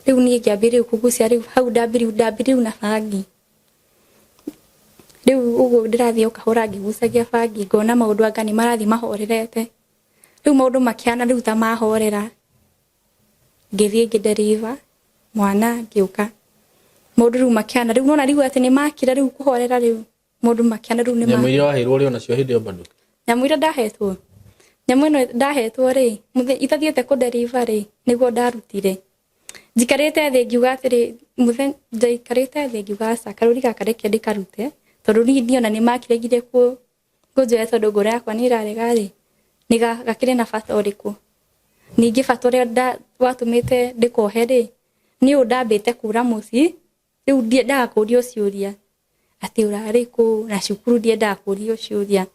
riu ni ngiambia kugucia riu hau ndambia na bangi riu uguo ndirathie ukahura ngigucagia bangi ngona maundu anga ni marathi mahorerete riu maundu makiana riu ta mahorera ngithie ngideriva mwana ngiuka maundu riu makiana riu nona riu ati ni makira riu kuhorera riu maundu makiana riu ni ma nyamuira wahirwo ri ona cio hindi bado nyamuira ndahetwo nyamu ino ndahetwo ri muthe itathiete kuderiva ri niguo ndarutire jikarite thi ngiuga atiri muthe jikarite thi ngiuga aca karuri gaka reke ndikarute tondu ni ona ni makiregire kunjoya tondu ngoro yakwa ni irarega ri ni gakire na bata uriku ningi bata uria watumite ndikohe ri ni undambite kura muci riu ndiendaga kurio ciuria ati urari ku na cukuru ndiendaga kurio ciuria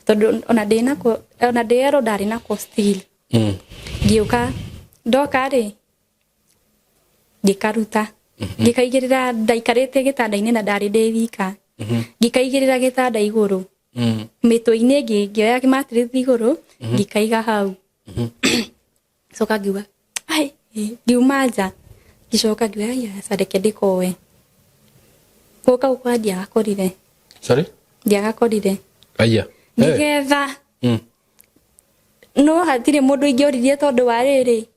tondu ona ndero ndari nako still ngiuka ndoka ri ngikaruta ngikaigirira ndaikarite gitanda-ini na ndari ndivika ngikaigirira gitanda iguru mitwe-ini ngioya matress iguru ngikaiga hau soka ngiuga ai ngiuma nja ngicoka ngiuga ya sareke ndikowe guka kwa ndiagakorire sorry ndiagakorire aya nigetha no hatire mundu ingioririe tondu wa riri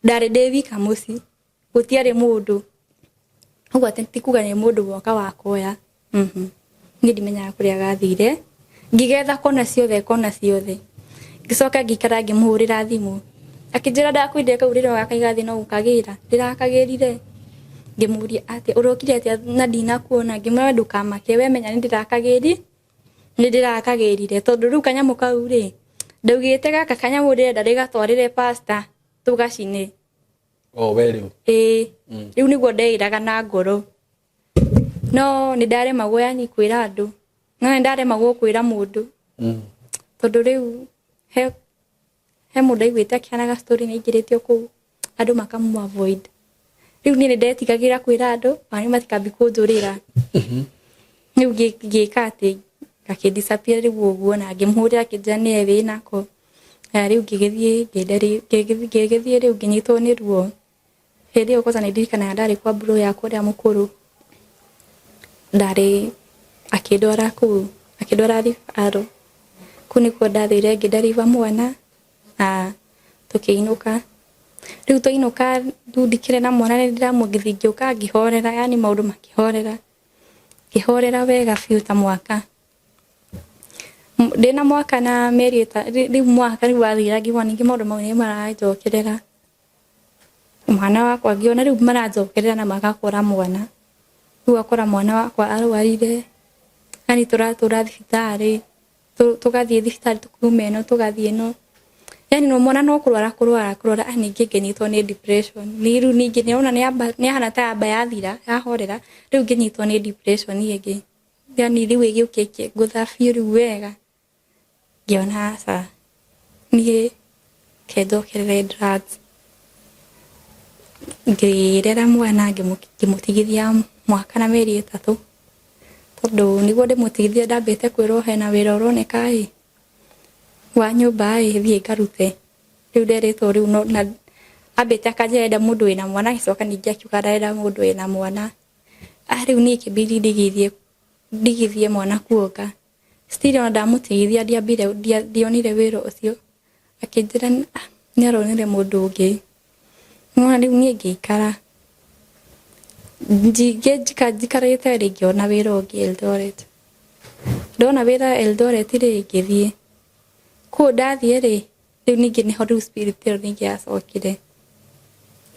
ndari ndivika muci gutiari mundu uguo ati kuga ni mundu woka wakoya ni ndimenyaga kuria gathire ngigetha kona ciothe ngicoka ngikara ngimuhurira thimu akijira ndakwinde kauriro gakaiga thi no gukagira ndirakagirire ngimuria ati urokire ati na ndinakuona ngimwe ndukamake we menya ni ndirakagirire tondu riu kanyamu kau ri ndaugite gaka kanyamu ndirenda ndigatwarire pastor tugacine weriu riu niguo ndeiraga na ngoro no ni ndaremagwo yani kwira andu no ni ndaremagwo kwira mundu tondu riu he he mundu aiguite akianaga story ni ingiritio ku andu makamu avoid riu ni ndetigagira kwira andu ani matikambi kunjurira riu gikati disappear riu uguo na ngimhurira kijani ewe nako riu ngigithie riu nginyitwo ni ruo hindi yo koza ndirikana ndari kwa bro yakwa ria mukuru ndari akidora aro kuni ko ndathire ngidariva mwana tukiinuka riu tuinuka ndikire na mwana ndiramugithingiuka ngihorera yani maundu makihorera wega fiu ta mwaka ndina mwaka na meri riu mwaka riu wathira ngiwa ningi maundu mau ni marajokerera mwana wakwa ngiona riu marajokerera na magakora mwana riu akora mwana wakwa arwarire yani turatura thibitari tugathie thibitari tukumeno tugathie no yani no mwana no kurwara ani nginyitwo ni depression riu ningi niona ni hana ta amba yathira yahorera riu nginyitwo ni depression yegi yani riu igiukike guthafio riu wega ngiona sa ni kejokerera drugs ngirera mwana ngimutigithia mwaka na meri 3 tondu niguo ndimutigithia ndambite kwirwo hena wira uroneka wa nyumba thie ngarute riu nderitwo riu no na ambite akajenda mundu wina mwana gicoka ningi akiuga ndarenda mundu wina mwana riu ni kibidi ndigithie mwana kuoka still ona ndamutigithia ndionire wira ucio akinjira ni aronire mundu ungi ngona riu ni ngikara njikarite ringi ona wira ungi Eldoret ndona wira Eldoret ri ngithie ku ndathie ri riu ningi niho riu spirit ningi yacokire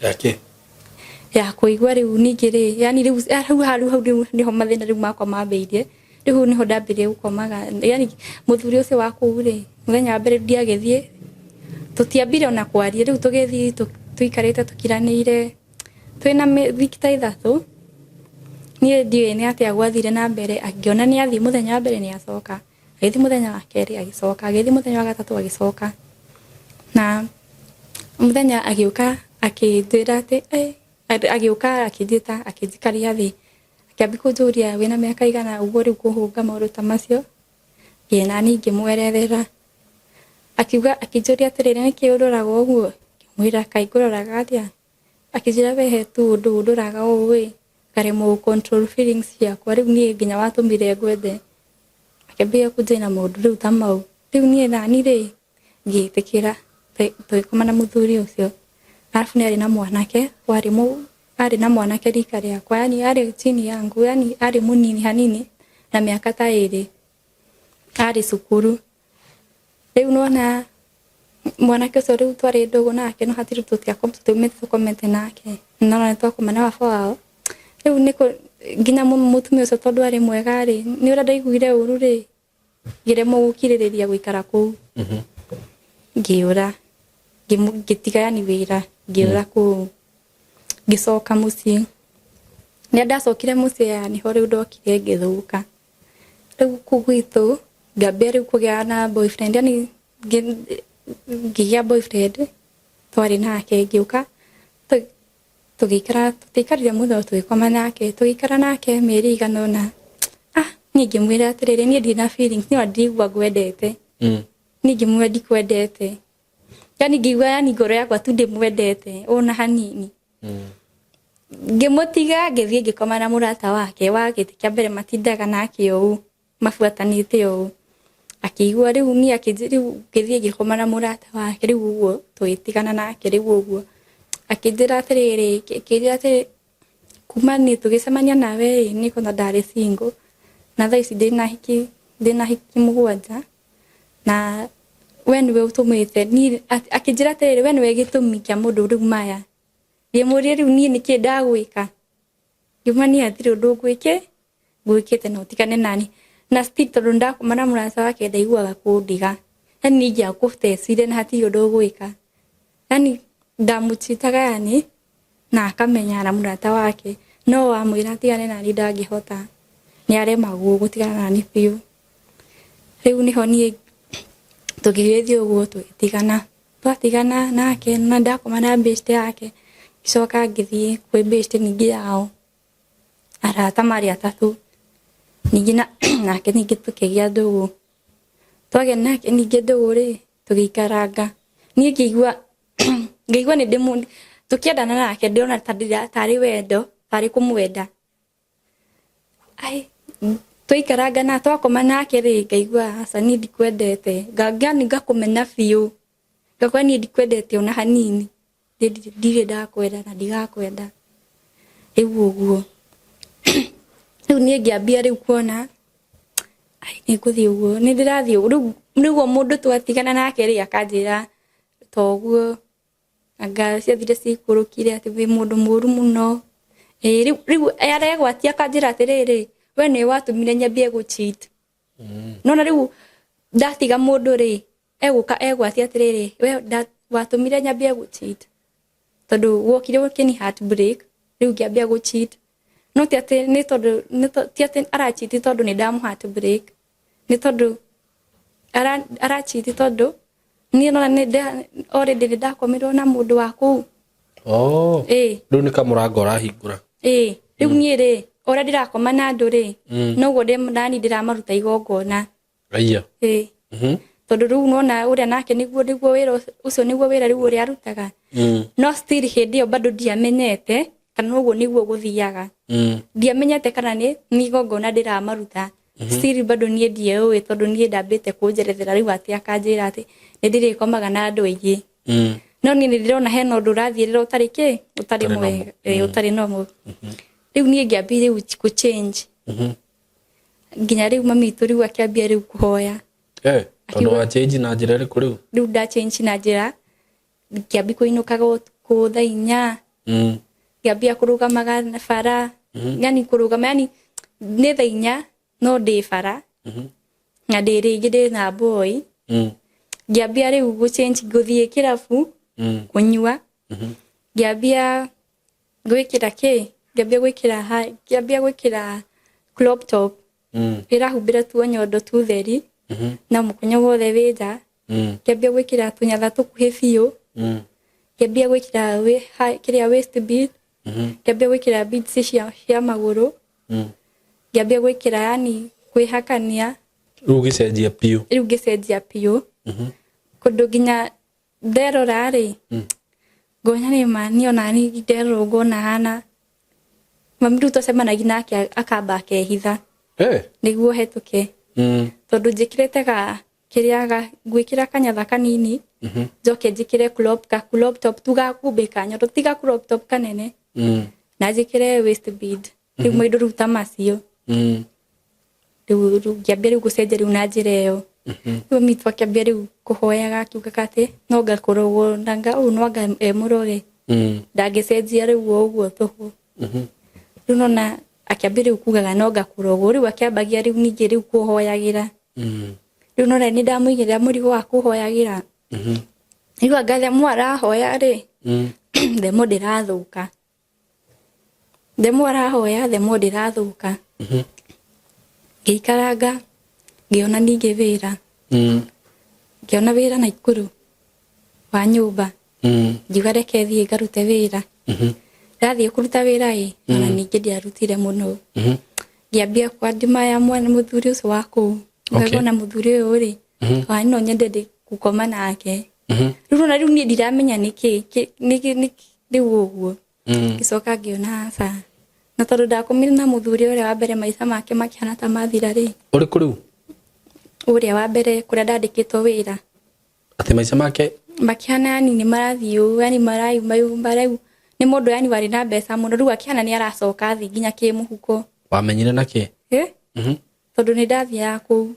yake ya kuigwa riu ningi ri yani riu hau niho mathina riu makwa mambiirie riu niho ndambirie gukomaga yani muthuri ucio wa kuu ri muthenya mbere ndiagithie tutiambire ona kwaria riu tugithie tuikarite tukiranire twina thikita 3 ni ndiwe ni atia gwathire na mbere angiona ni athie muthenya mbere ni acoka agithi muthenya wa keri agicoka agithi muthenya wa gatatu agicoka na muthenya agiuka akindira ati agiuka akindita akijikaria thi akiambi kunjuria wina miaka igana uguo riu kuhunga maundu ta macio yena ningi mwerethera akiuga akinjuria atiriri niki ururaga uguo mwira kai kuroraga atia akijira wehe tu nduraga uwe karemo control feelings yakwa riu ni nginya watumire gwethe akambia kujina mundu riu tamau riu ni nani ri ngitikira tuikoma na muthuri ucio alafu ni ari na mwanake ari na mwanake rika riakwa yani ari chini yangu yani ari munini hanini na miaka ta 2 ari cukuru riu nona mwanake ucio riu twari ndogo nake no hatiru tukomete nake nona twakomana baba wao riu niko nginya mutumia ucio tondu ari mwega ri ni ura ndaiguire uru ri ngiremo gukiririria guikara kuu ngiura ngitiga yani wira ngiura ku ngicoka mucii ni ndacokire mucii yani ho riu ndokire ngithuka riu kugwitu ngambia riu kugia na boyfriend yani ngigia boyfriend twari nake ngiuka tugikarire mutho twikoma nake tugikara nake meri iganona ningi mwira atiriri ni ndina feelings ni ndigwa gwendete ningi mwedi kwendete yani ngigwa yani ngoro yakwa tu ndimwendete ona hanini ngimutiga ngithie ngikoma na murata wake wa giti kia mbere matindaga nake uu mafuatanite uu akigwa riu ni akijiriu ngithie ngikoma na murata wake riu uguo twitigana nake riu uguo akijira atiriri kijira ati kuma ni tugicemania nawe ni kona ndari single na thaici ndina hiki mugwanja na we niwe utumite ni akijira atiriri we niwe gitumi kia mundu riu maya ndimurie riu ni niki ndagwika ngima ni atiri undu gwikite no tikane nani na still tondu ndakomana murata wake ndaiguaga kundiga yani ningia gutecire na hatiri undu gwika yani ndamuchitaga yani na akamenya na murata wake no amwira atigane nani ndangihota ni aremagwo gutigana nani piu riu niho ni tugirithio uguo twitigana twatigana nake na ndakoma na beste yake icoka ngithii kwi beste ningi yao arata mari atatu ningi nake ningi tukigia ndugu twage nake ningi ndugu ri tugikaranga ni ngigwa ni demu tukiendana nake ndiona tari wendo tari kumwenda ai tuikaranga na twakoma nake ri ngaigua asa ni ndikwendete ngangani ngakumenya biu ngakwa ni ndikwendete ona hanini ndire ndakwenda na ndigakwenda uguo riu ni ngiambia riu kuona ai ni kuthi uguo ni ndirathi riu mundu twatigana nake ri akanjira toguo anga ciathire cikurukire ati wi mundu muru muno riu aregwatia akanjira atiriri we ni watumire nyambie gu cheat nona riu ndatiga mundu ri egwatia atiriri we watumire nyambie gu cheat tondu wokire ukini heartbreak riu ngiambia gu cheat no ti ati ni tondu ti ati ara cheat tondu ni ndamu heartbreak ni tondu ara cheat tondu ni nona ni already ndakomirwo na mundu waku riu ni kamurango rahingura riu ni ri ora ndirakoma na andu ri noguo ndani ndiramaruta igongona aya tondu riu nona uria nake niguo wira ucio niguo wira riu uria arutaga no still hindi yo bado ndiamenyete kana noguo niguo guthiaga ndiamenyete kana ni igongona ndiramaruta still bado nie ndiewe tondu nie ndambite kunjerethera riu ati akanjira ati ndirikomaga na andu aingi no ni ndirona hena undu rathirira utari mwega utari normal riu nie ngiambire ku change nginya riu mamitu riu akiambia riu kuhoya tondu wa change na njira riku riu nda change na njira ngiambi kuinukaga ku thainya ngiambia kurugamaga na bara yani kurugama yani ni thainya no ndi bara na ndiringi ndi na boy ngiambia riu gu change guthie kirabu kunyua ngiambia gwikira ngiambia gwikira crop top irahumbira tu nyondo tu theri na mukunyo wothe wija ngiambia gwikira tunyatha tukuhi biu ngiambia gwikira kiria waist bead ngiambia gwikira beads cia maguru ngiambia gwikira yani kwihakania riu gicenjia piu kundu nginya nderora ri ngonya ni mani ona ni nderora ngona hana mami tucemanagia nake akamba akehitha niguo hetuke tondu njikirite kiriaga gwikira kanyatha kanini njoke njikire crop top tugakumbika nyondo tiga crop top kanene na njikire waist bead riu maindo ruta macio riu ngiambia riu gucenjia riu na njira iyo riu mitu akiambia riu kuhoyaga akiugaga ati no ngakorogwo ndanga no anga muroge ndagicenjia riu uguo tuhu riu nona akiambia riu kugaga no ngakorogwo riu akiambagia riu ningi riu kuhoyagira riu nona ni ndamuigirira murigo wa kuhoyagira riu angathe mwarahoya ri themo ndirathuka themo arahoya themo ndirathuka ngikaranga ngiona ningi wira ngiona wira na ikuru wa nyumba ngiuga reke thie ngarute wira ndathie kuruta wira ona ningi ndiarutire muno ngiambia kwandima ya mwana muthuri ucio waku ngagona muthuri uyu ri wa no nyende gukoma nake riu ni ndiramenya niki riu uguo ngicoka ngiona asa na tondu ndakomire na muthuri uria wa mbere maica make makihana ta mathira ri uri kuriu uria wa mbere kuria ndandikitwo wira ati maica make makihana yani ni marathiu yani marayumba riu ni mundu yani wari na mbeca muno riu akihana ni aracoka thi nginya kimuhuko wamenyire naki tondu ni ndathia ku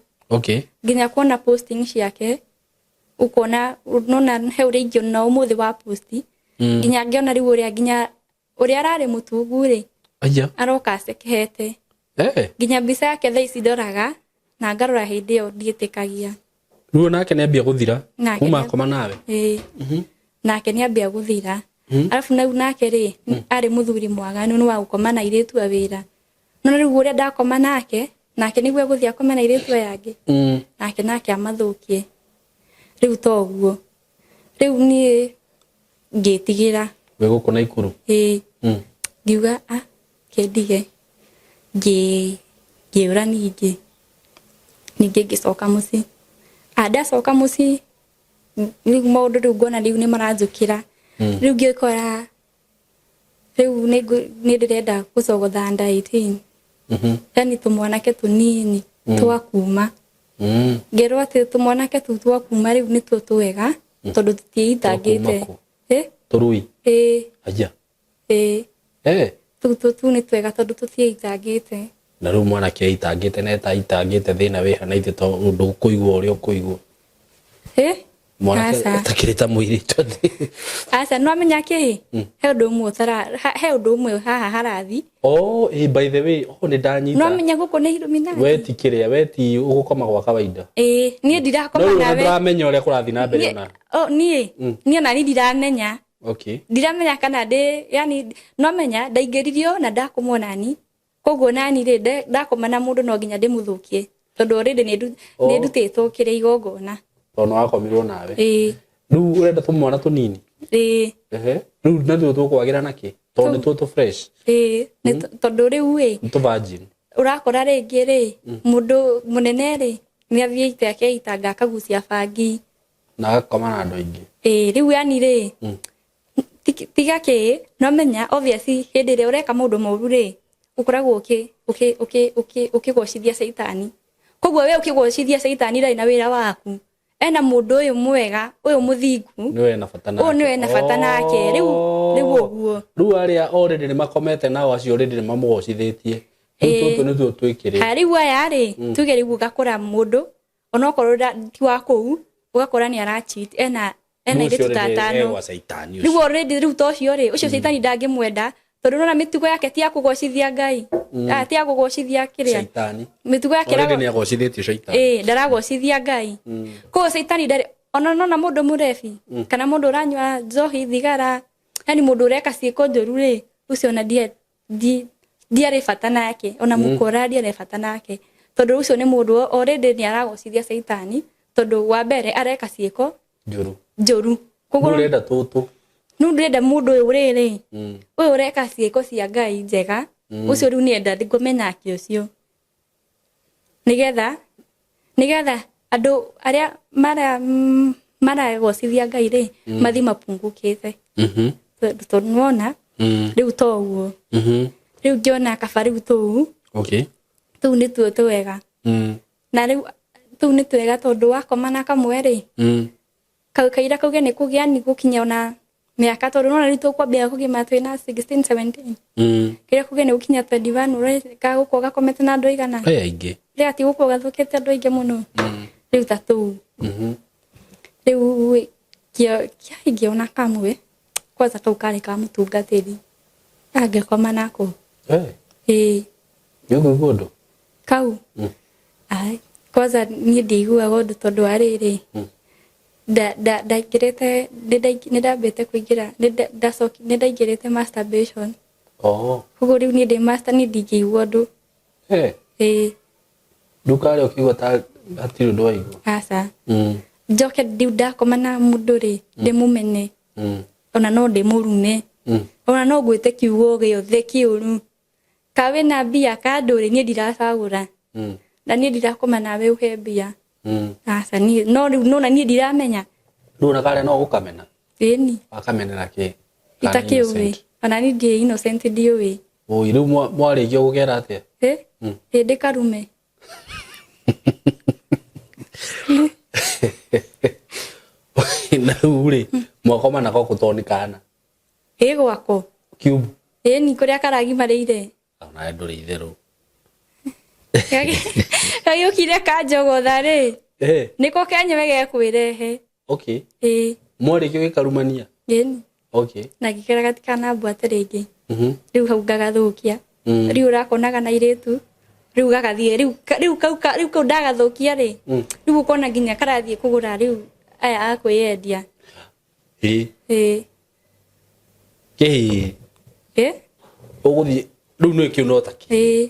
nginya kuona posting ciake ukona nona he uria ingiona umuthi wa posti nginya ngiona riu uria nginya uria arari mutungu ri aroka acekehete nginya mbica yake thaa ici ndoraga na ngarora hindi iyo ndiitikagia riu nake niambia guthira kuma akoma nawe nake niambia guthira alafu nake ri ari muthuri mwaganu ni wa gukoma na iritu a wira no riu uria ndakoma nake niguo guthia akome na iritu yangi nake amathukie riu toguo riu ni ngitigira we guko na ikuru ngiuga kendige ngiura ningi ngicoka muci ndacoka muci riu maundu riu ngona riu ni maranjukira riu ngikora riu ni ndirenda gucogotha under 18 yani tumwanake tunini twakuma ngerwo ati tumwanake tu twakuma riu ni twega tondu tutiitangite turui aja tu ni twega tondu tutiitangite na riu mwanake aitangite na etaitangite thina wi hana ithe tondu kuigwa uria kuigwa mwanake atakirita mwiri tondhi asa no amenya ki he undu umwe he undu umwe haha harathi by the way ni ndanyita no amenya guku ni Illuminati we ti kiria we ti ugukoma gwa kawaida nie ndirakoma nawe no ndamenya uria kurathi na mbere ona nie na ni ndiramenya okay ndiramenya kana yani no amenya ndaingiririo na ndakumwona ni koguo nani ri ndakoma na mundu no nginya ndimuthukie tondu already ni ndutitwo kiria igongona ono akomirwo nawe riu urenda tumwana tunini riu nathu tukwagira naki tondu tu fresh tondu riu tu virgin urakora ringi ri mundu munene ri ni athiite akeitanga akagucia bangi na akoma na andu aingi riu yani ri tiga ki no menya obviously hindi ri ureka mundu moru ri ukoragwo ukigocithia Saitani koguo we ukigocithia Saitani rai na wira waku ena mundu uyu mwega uyu muthingu niwe na bata nake niwe na bata nake riu uguo riu aria already ni makomete nao acio already ni mamugocithitie tutu nithu twikire riu aya ri tuge riu gakura mundu onokorwo ti wa kou ugakora ni ara cheat ena inde tutatano riu already riu tocio ri ucio Saitani ndangimwenda tondu nona mitugo yake ti ya kugocithia Ngai ti ya kugocithia kiria Saitani mitugo yake already ni agocithitio Saitani ndaragocithia Ngai ko Saitani ndari ona mundu murefi kana mundu uranywa njohi thigara yani mundu ureka ciiko njuru ri ucio na ndiare bata nake ona mukora ndiare bata nake tondu ucio ni mundu already ni aragocithia Saitani tondu wa mbere areka ciiko njuru koguo urenda tutu nu ndenda mundu uyu riri uyu ureka ciiko cia Ngai njega ucio riu nienda ngumenya ki ucio nigetha andu aria maragocithia Ngai ri mathi mapungukite tondu nuona riu toguo riu ngiona kaba riu tu tu ni tu twega na riu tu ni twega tondu wakomana kamwe ri kaira kauge ni kugia ni gukinya ona miaka tondu nona ritu kwambia kugima twina 16 17 kira kuge ni gukinya 21 ureka guko gakomete na andu igana aingi ri ati guko gathukete andu aingi muno riu tatu riu kia ona kamwe kwanza kau kari ka mutungatiri angekoma nako yugo godo kau ai kwanza ni ndigua godo tondu ariri ndaingirite ndambite kuingira ndaingirite masturbation koguo riu ni ndi master ni ndingĩigua ndu ndukari ukiigua ta hatirĩ ũndũ waigua aca njoke riu ndakoma na mũndũ rĩ ndĩmũmene ona no ndĩmũrume ona no ngwĩte kiugo gĩothe kĩũru ka wĩna mbia ka ndũrĩ niĩ ndiracagũra na niĩ ndirakoma nawe ũhe mbia aca niĩ no riu nona niĩ ndiramenya riu ona karĩa no gũkamena ĩni wakamenera kĩ itakĩũĩ ona niĩ ndĩ innocent ndiũĩ rĩu mwarĩkia gũkera atĩa ndĩ karume na rĩu rĩ mwakoma nako gũtoni kana gwako cube ĩni kũrĩa karagimarĩire ona ndũrĩ itherũ gagĩũkire kanjogotha rĩ nĩko kenyewe gekwĩrehe mwarĩkia gĩkarumania ĩni na ngĩkĩra gatikanambwate rĩngĩ riu hau ngagathukia riu ũrakonaga na irĩtu riu gagathiĩ riu kau ndagathukia rĩ riu ũkona nginya karathiĩ kũgũra riu aya akwĩyendia ũgũthiĩ rĩu nĩ kĩu no takĩ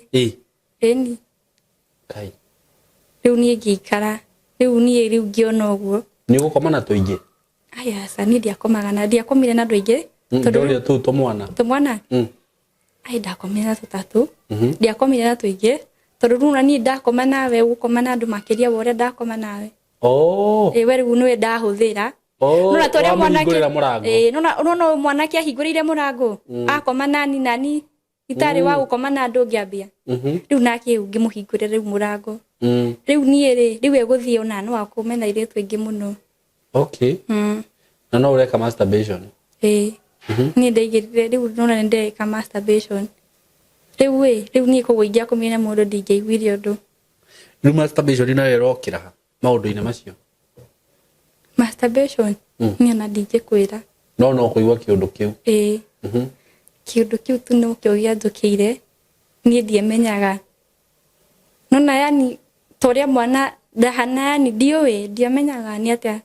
ĩni riu niĩ ngĩikara riu niĩ ngĩona ũguo nĩ ũgũkoma na tũingĩ aya sani ndiakomaga na ndiakomire na andu aingi tondu tu tumwana ai ndakomire na tutatu ndiakomire na tuingi tondu runa ni ndakoma nawe gukoma na andu makiria wore ndakoma nawe we riu niwe ndahuthira nona toria mwanake nona mwanake ahingurire murango akoma nani itari wa gukoma na andu ngiambia riu nake ngimuhingurira riu murango riu nie riu eguthie ona no akumena ire twingi muno na no ureka masturbation ni ndeigirire riu nona ndeka masturbation riu ni kuguingia kumina mundu ndingeiguire undu riu masturbation ina rokira maundu-ini macio masturbation ni ona ndingikwira no kuigua kiundu kiu kiundu kiu tu no kio giathukire ni ndiemenyaga nona yani toria mwana ndahana yani ndiamenyaga ni atia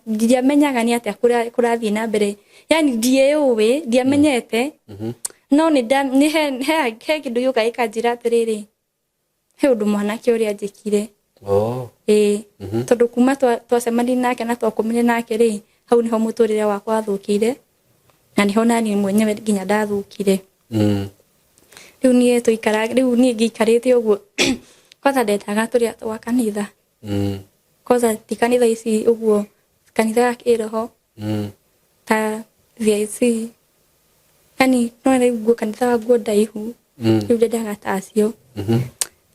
ndiamenyaga ni atia kurathie na mbere yani ndiuwe ndiamenyete no ni he kindu yuka ikanjira atiriri he undu mwanake uria njikire tondu kuma twacemania nake na twakomire nake ri hau niho muturire wakwa wathukire na niho nani mwenyewe nginya ndathukire riu nie tuikara riu nie ngikarite uguo kwanza ndetaga turia twa kanitha kwanza ti kanitha ici uguo kanitha ya kiroho ta VIC yani no riu kanitha wa guo ndaihu riu ndendaga tacio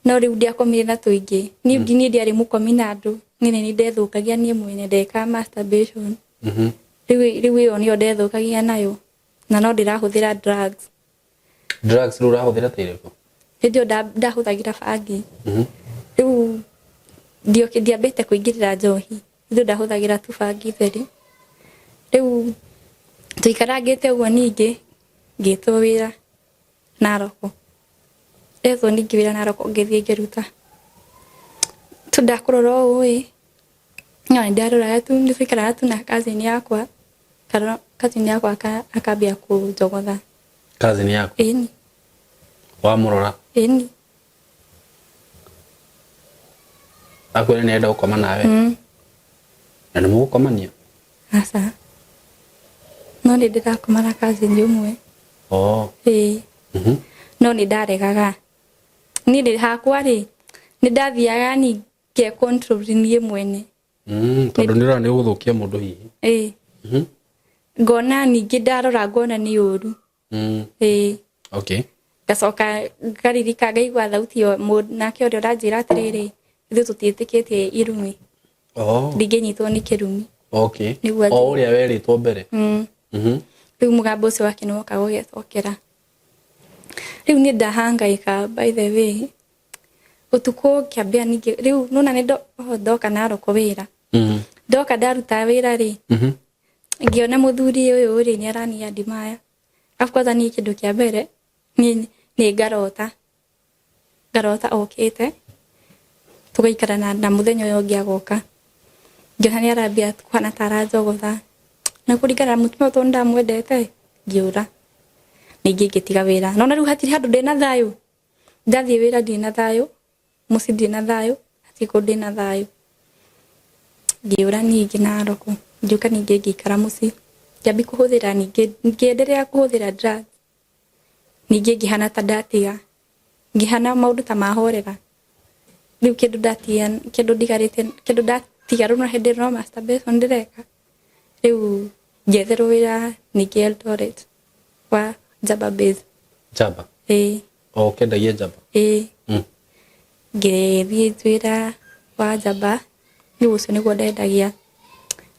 no riu ndiakomire na tuingi ni ndiari mukomi na andu ni ndethukagia nie mwene ndeka masturbation riu iyo nio ndethukagia nayo na no ndirahuthira drugs riu urahuthira tiriko ndio ndahuthagira bangi riu ndiambite kuingirira njohi ndio ndahuthagira tu bangi theri riu tuikarangite uguo ningi ngitwo wira Naroko etho ningi wira Naroko ngithie ngiruta tundakurora uwi no ndarora tu ndifikira tu na cousin yakwa kana cousin yakwa akabia kujogotha cousin yako wamurora akwire ni enda gukoma nawe na ni mugukomania asa no ni ndirakoma na cousin umwe no ni ndaregaga ni ndi hakwa ri ni ndathiaga ni ke control ni mwene tondu ndira ni guthukia mundu hihi ngona ningi ndarora ngona ni uru gacoka ngaririka ngaigua thauti yo nake uria uranjira atiriri ithu tutiitikitie irumi ndinginyitwo ni kirumi uria weritwo mbere riu mugambo ucio wake niwoka gugecokera riu ni ndahangaika by the way utuko kiambia ningi riu nona ni ndoka Naroko wira ndoka ndaruta wira ri ngiona muthuri uyu ri ni arani ya ndimaya afkwaza ni kindu kia mbere ni ngarota okite tugaikara na muthenya uyu ngi agoka ngiona ni arambia kwana taranjogotha na kurigara mutumia to ndamwendete ngiura ningi ngitiga wira nona riu hatiri handu ndina thayo ndathie wira ndina thayo muci ndina thayo atiko ndina thayo ngiura ningi Naroko njuka ningi ngikara muci ngiambi kuhuthira ningi ngienderea kuhuthira drugs ningi ngihana ta ndatiga ngihana maundu ta mahorera riu kindu ndatia kindu ndigarite kindu ndatiga runo hindi no masturbation ndireka riu ngetherwo wira ningi Eldoret wa Jaba base kendagia Jaba ngithie wira wa Jaba riu ucio niguo ndendagia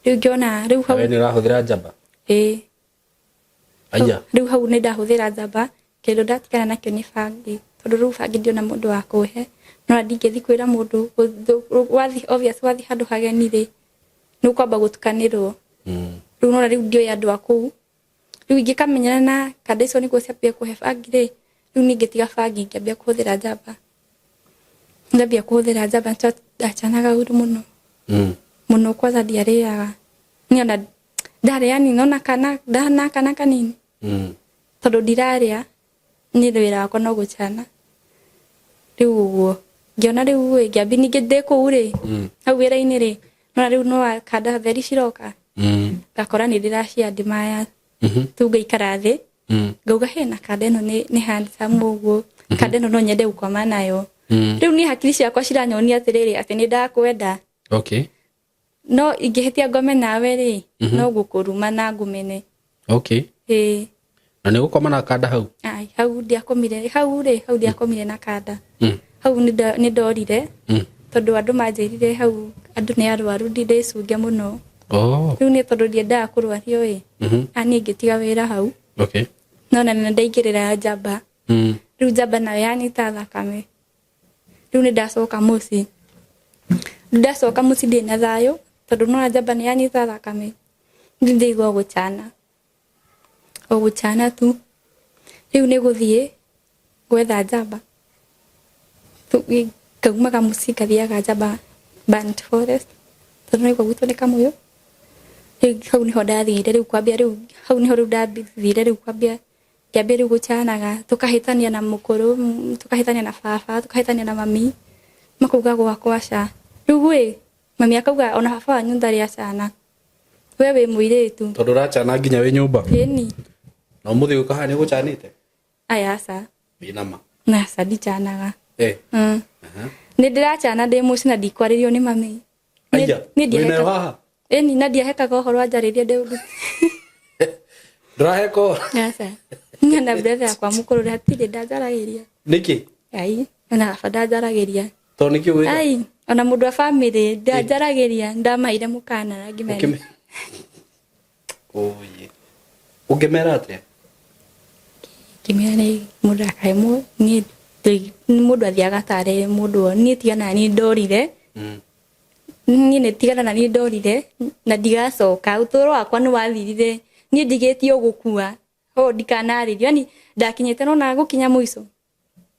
riu ngiona riu hau ni urahuthira Jaba riu hau ni ndahuthira Jaba kindu ndatikana nakio ni bangi tondu riu bangi ndiona mundu wa kuhe no ndingithi kwira mundu wathi obvious wathi handu hageni ri ni ukwamba gutukanirwo riu no riu ndio andu aku riu ingikamenyana na kadaiso ni kuciambia kuhe bangi ri riu ningitiga bangi ngiambia kuhuthira Jaba ndambia kuhuthira Jaba ndachanaga uru muno kwanza ndiariaga niona ndari yani nona kana kanini tondu ndiraria ni wira wakwa no guchana riu uguo ngiona riu ngiambi ningi ndikuu ri hau wira-ini ri nona riu no kanda theri ciroka ngakora ni ndiracia ndimaya tu ngaikara thi ngauga hena kanda ĩno nĩ handsome ũguo kanda ĩno no nyende gũkoma nayo rĩu ni hakiri ciakwa ciranyonia atĩrĩrĩ atĩ nĩ ndakwenda okay no ingĩhĩtia ngome nawe rĩ no gũkũruma na ngũmene okay na nĩ gũkoma na kanda hau hau ndiakomire hau ndiakomire na kanda hau nĩ ndorire tondũ andũ manjĩrire hau andũ nĩ arwaru ndĩcunge mũno rĩu nĩ tondũ ndiendaga kũrwario niĩ ngĩtiga wĩra hau okay no na ndaingĩrĩra njamba rĩu njamba nayo yanyita thakame rĩu nĩ ndacoka mũciĩ ndĩna thayũ tondũ no njamba nĩ yanyita thakame ndĩigua gũchana tu rĩu nĩ gũthiĩ gwetha njamba ngaumaga mũciĩ ngathiaga njamba Burnt Forest tondũ nĩ gwitũ nĩ Kamũyũ hau niho ndathire rĩu kwambia rĩu hau niho rĩu ndathire rĩu kwambia ngĩambia rĩu gũchanaga tũkahĩtania na mũkũrũ tũkahĩtania na baba tũkahĩtania na mami makauga gwakwa ca rĩu mami akauga ona baba wanyu ndarĩ acana we wĩ mũirĩtu tondũ ũrachana nginya wĩ nyũmba ĩni na ũmũthĩ gũkaha nĩ gũchanĩte aca binama na aca ndichanaga nĩ ndĩrachana ndĩ mũciĩ na ndikwarĩrio nĩ mami ĩni na ndiahekaga ũhoro anjarĩria ndĩ ndũraheka aca na brother yakwa mũkũrũ hatirĩ ndanjaragĩria nĩkĩ ona baba ndanjaragĩria tondũ nĩkĩ wĩ ona mũndũ wa family ndanjaragĩria ndamaire mũkana na ngĩmenya ũngĩmera atĩa ngĩmera mũndũ akaimwo niĩ mũndũ athiaga tarĩ mũndũ niĩ tigana niĩ ndorire niĩ nĩ tigana na niĩ ndorire na ndigacoka ũtũũro wakwa nĩ wathirire niĩ ndigĩtio gũkua ndikanarĩrio yani ndakinyĩte na gũkinya mũico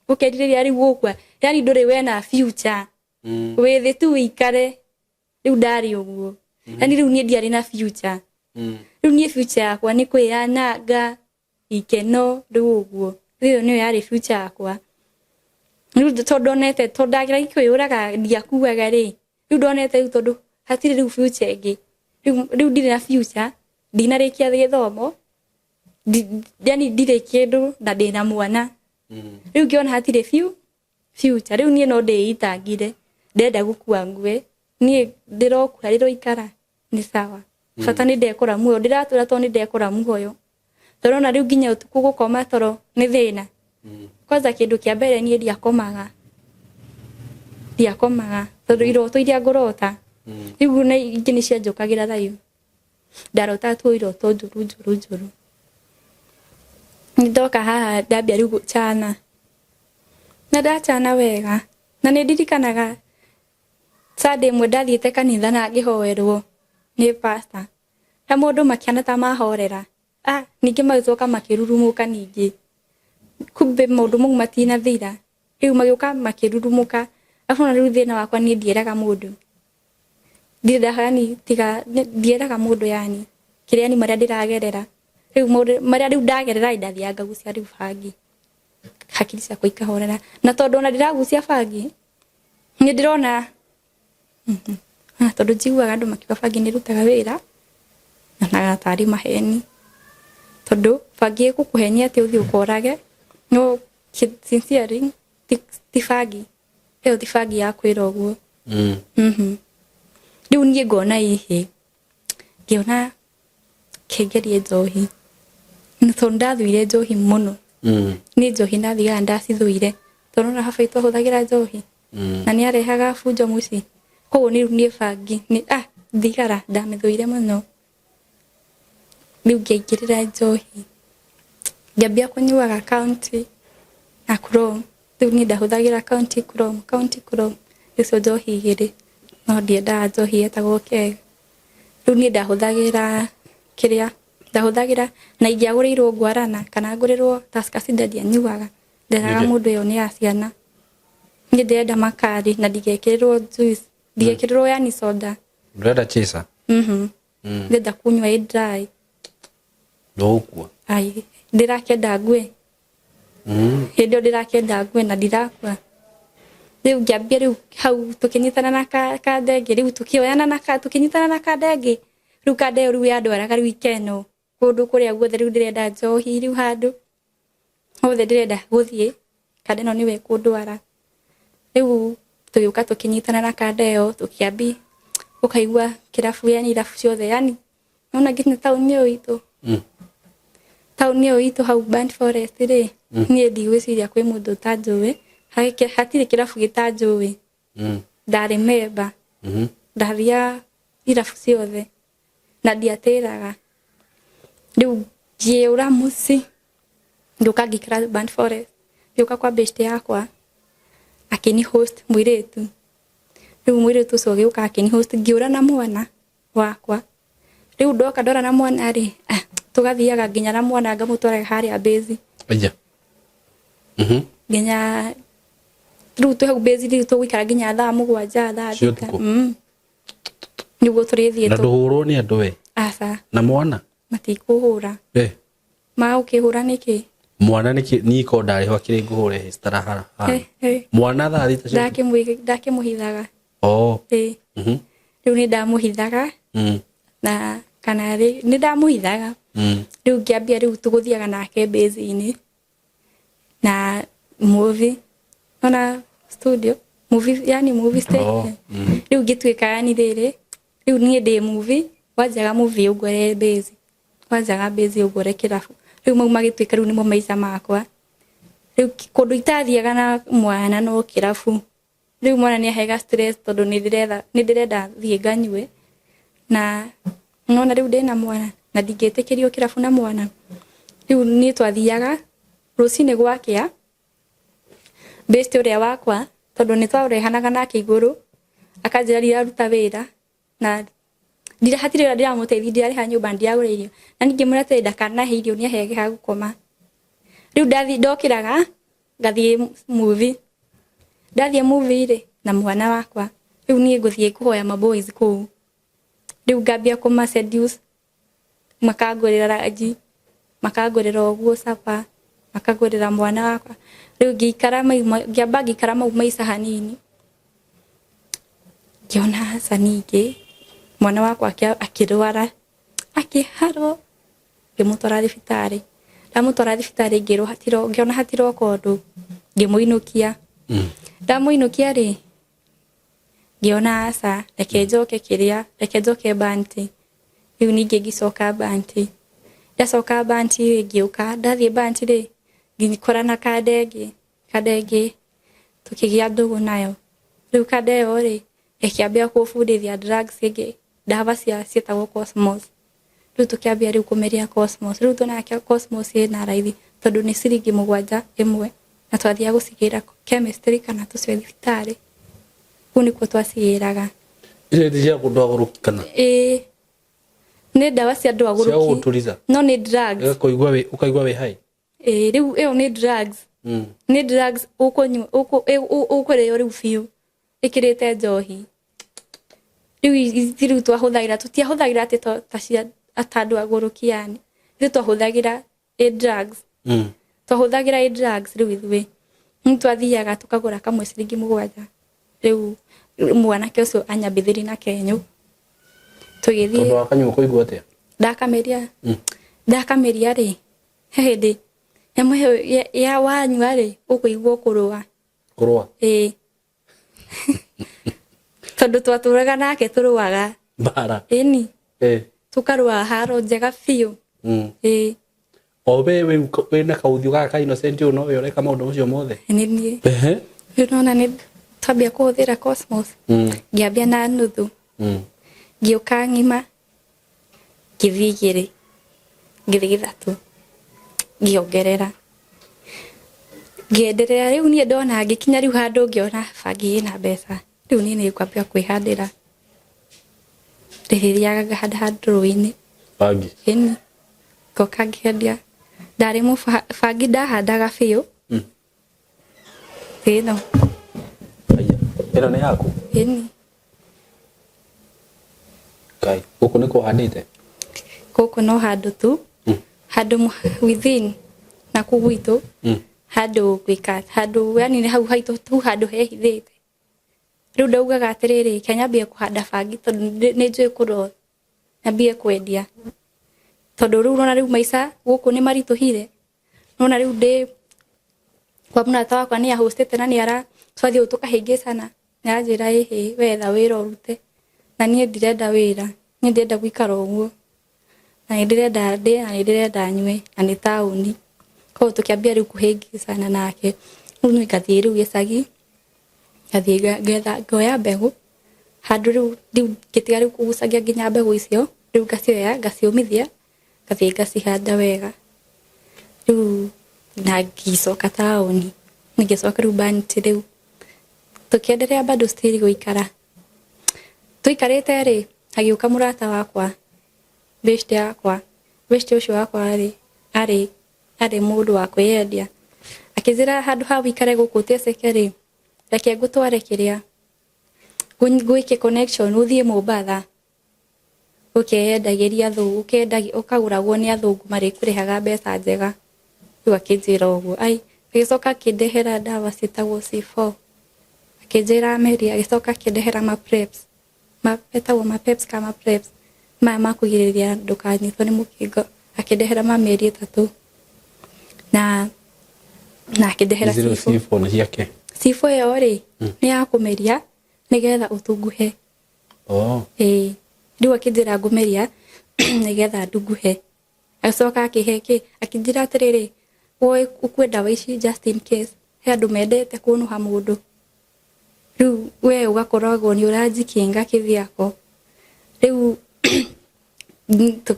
ũkerirĩria rĩu gũkua yani ndũrĩ we na future wĩ thĩ tu ũikare rĩu ndarĩ ũguo yani rĩu niĩ ndiarĩ na future rĩu niĩ future yakwa nĩ kwĩyananga ikeno rĩu ũguo rĩu nĩyo yarĩ future yakwa rĩu tondũ ndonete tondũ ndagera kwĩyũraga ndiakuaga rĩ rĩu ndonete rĩu tondũ hatirĩ rĩu future ĩngĩ rĩu ndirĩ na future ndinarĩkia gĩthomo yani ndirĩ kĩndũ na ndĩna mwana rĩu ngĩona hatirĩ future rĩu niĩ no ndĩitangire ndenda gũkua ngue niĩ ndĩrokua rĩroikara nĩ sawa bata nĩ ndekora muoyo ndiratũra tondũ nĩ ndekora muoyo tondũ na rĩu nginya ũtukũ gũkoma toro nĩ thĩna kwanza kĩndũ kĩa mbere niĩ ndiakomaga tondũ iroto iria ngũrota rĩu na ingĩ nĩ cianjũkagĩra thayũ ndarota tu iroto njũru ndoka haha ndambia rĩu gũchana na ndachana wega na nĩ ndirikanaga Sunday ĩmwe ndathiĩte kanitha na ngĩhoerwo nĩ pastor na mũndũ makĩana ta mahorera ningĩ magĩcoka makĩrurumũka ningĩ kumbe maũndũ mau matinathira rĩu magĩũka makĩrurumũka afu na rĩu thĩna wakwa niĩ ndieraga mũndũ ndieraga mũndũ yani kĩrĩa yani marĩa ndĩragerera rĩu marĩa rĩu ndagerera ndathiaga ngagucia rĩu bangi hakiri ciakwa ikahorera na tondũ ona ndĩragucia bangi nĩ ndĩrona tondũ njiguaga andũ makiuga bangi nĩ rutaga wĩra na tarĩ maheni tondũ bangi ĩgũkũhenia atĩ ũthiĩ ũkorage no sincerely ti bangi ĩyo ti bangi ya kwĩra ũguo rĩu niĩ ngona ngĩona kĩngerie njohi tondũ ndathuire njohi mũno nĩ njohi ndathiaga ndacithũire tondũ na baba witũ ahũthagĩra njohi na nĩ arehaga bunjo mũciĩ koguo nĩ rĩu niĩ bangi thigara ndamĩthũire mũno rĩu ngĩingĩrĩra njohi ngĩambia kũnyuaga county na chrome rĩu niĩ ndahũthagĩra county chrome icio njohi igĩrĩ no ndiendaga njohi yetagwo kega rĩu niĩ ndahũthagĩra na ingĩagũrĩirwo ngwarana kana ngũrĩrwo taskacida ndianyuaga nderaga mũndũ ĩyo nĩ ya ciana niĩ ndĩrenda makari na ndigekĩrĩrwo juice ndigekĩrĩrwo yani soda ndĩrenda chaser ndĩrenda kunyua ĩ dry ndũgũkua ndĩrakĩenda ngue hĩndĩ ĩyo ndĩrakĩenda ngue na ndirakua rĩu ngĩambia rĩu hau tũkĩnyitana na kandenge rĩu tũkĩoyana na tũkĩnyitana na kandenge riu kadeo riu yandwaraga riu ikeno kundu kuria guothe riu ndirenda njohi riu handu hothe ndirenda guthie kadeno niwe kundwara riu tugiuka tukinyitana na kadeo tukiambi ukaigua kirafu yani irafu ciothe yani nona nginya tauni yo itu tauni yo itu hau Band Forest ri nie ndigwiciria kwi mundu tanjuwe hatire kirafu gitanjuwe ndari memba ndaria irafu ciothe na ndiatiraga riu ngiura muci ngiuka ngikira Band Forest ngiuka kwa best yakwa akini host mwiretu riu mwiretu ucio giuka akini host ngiura na mwana wakwa riu ndoka ndora na mwana ri tugathiaga nginya na mwana ngamutwara haria base aja nginya riu tu hau base riu tugikara nginya thaa 7 thaa niguo turithie na nduhurwo ni andu we asa na mwana matikuhura ma ukihura niki mwana ni ko ndari hakiri nguhure starahara mwana thaa thita ndakimuhithaga riu ni ndamuhithaga na kana ri ni ndamuhithaga riu ngiambia riu tuguthiaga nake base-ini na movie ona studio movie yani movie station riu ngituika yani riri riu ni ndi movie wajaga movie ugore base wajaga base ugore kirafu riu mau magituika riu nimo maica makwa riu kundu itathiaga na mwana no kirafu riu mwana ni ahega stress tondu ni ndirenda thie nganyue na nona riu ndina mwana na ndingitikirio kirafu na mwana riu ni twathiaga rucini gwakia best uria wakwa tondu ni twarehanaga nake iguru akanjira ria ruta wira na ndira hatire ndira muteithia ndira ha nyumba ndiagure irio na ningi murate ndakana he irio ni ahege ha gukoma riu ndathi ndokiraga ngathie movie ndathie movie ri na mwana wakwa riu ni nguthie kuhoya ma boys ku riu ngambia kuma seduce makagurira raji makagurira oguo sapa makagurira mwana wakwa riu ngikara ngiamba ngikara mau maica hanini ngiona saningi mwana wakwa akirwara akiharo ngimutwara thibitari ndamutwara thibitari ngiona hatiro kondu ngimuinukia ndamuinukia ri ngiona asa reke njoke banti riu ningi ngicoka banti ndacoka banti ngiuka ndathie banti ri ngikora na kadege tukigia ndugu nayo riu kadeo ri ekiambia kufundithia drugs igi ndawa cietagwo Cosmos riu tukiambia riu kumeria Cosmos riu tunakia Cosmos ina raithi tondu ni ciringi 7 imwe na twathia gucigira chemistry kana tucio thibitari kuni ko twacigiraga ile ndija kundwagurukana ni ndawa cia ndwaguruki no ni drugs ukaigwa we hai riu eo ni drugs ni drugs ukureo riu fiu ikirite njohi riu ithiru twahuthagira tutiahuthagira ati ta cia atandu aguruki yani riu twahuthagira drugs twahuthagira drugs riu ithui ntwathiaga tukagura kamwe ciringi 7 riu mwanake ucio anyambithiri na kenyu tugithie tondu akanyu kuigwa atia ndakameria ri hindi nyamwe ya wanyua ri ukuigwa kurua tondu twaturaga nake turuaga bara ini tukarua haro njega fiu obe we na kauthio gaka innocent no we ureka maundu macio mothe ni nona ni twambia kuhuthira Cosmos ngiambia na nuthu ngiuka ngima ngithigiri ngithi githatu ngiongerera ngiendelea riu ni ndona ngikinya riu handu ngiona bangi ina mbeca riu ni nikwambia kwihandira ndiriaga handa ruini bangi ini koka ngiendia ndari mu bangi ndahandaga biu ino ino ni yaku ini kai guku niko handite guku no handu tu handu within na kugwitu handu gwika handu yani ni hau haitu tu handu hehithite riu ndaugaga atiriri Kenya bia kuhanda bangi tondu ni njui kurora nyambie kwendia tondu riu rona riu maica guku ni marituhire rona riu ndi kwa murata wakwa ni ahostete na ni ara twathie tukahingicana ni anjira ihi wetha wira urute na nie ndirenda wira ni ndirenda guikara uguo na ni ndirenda ndi na ni ndirenda nyue na ni tauni ko tukiambia riu kuhingicana nake riu ni ngathie riu gicagi ngathie getha ngoya mbegu handu riu gitiga riu kugucagia nginya mbegu icio riu ngacioya ngaciumithia ngathie ngacihanda wega riu na ngicoka tauni ngicoka riu banti riu tukiendelea bado still guikara tuikarite ri agiuka murata wakwa best yakwa best ucio wakwa ari mundu wa kwiendia akizira handu ha wikare guku teseke ri reke ngutware kiria gwike connection uthie Mombasa ukiendagiria thugu ukaguragwo ni athungu mari kurihaga mbeca njega riu akinjira uguo ai agicoka kindehera dawa citagwo C4 akinjira Ameria agicoka kindehera ma preps kama preps ma kugiriria ndukanyitwo ni mukingo akindehera meri 3 na akindehera C4 ni yake C4 yo ri ni ya kumeria nigetha utunguhe riu akinjira ngumeria nigetha ndunguhe agicoka akiheke akinjira atiriri woi ukue dawa ici just in case he andu mendete kunuha mundu riu we ugakoragwo ni urajikinga kithiako riu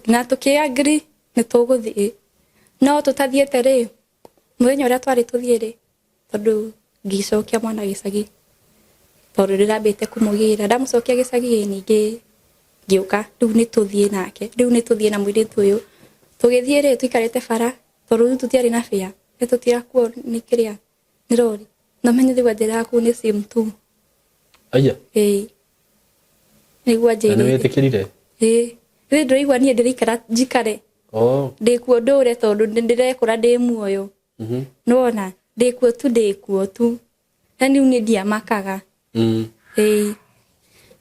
na tukiagri ni tuguthie no tutathiete ri muthenya uria twari tuthie ri tondu ngicokia mwana gicagi tondu ndirambite kumugira ndamucokia gicagi ningi ngiuka riu ni tuthie nake riu ni tuthie na mwiritu uyu tugithie ri tuikarite bara tondu tutiari na fia tutira kuo ni kiria ni rori no menye thigwa njira ku ni sim tu aya ni gwa jeni ni wetikirire ri ndirigwa ni ndirikara njikare ndikuo ndure tondu ndirekura ndi muoyo nona ndikuo tu na ni ni dia makaga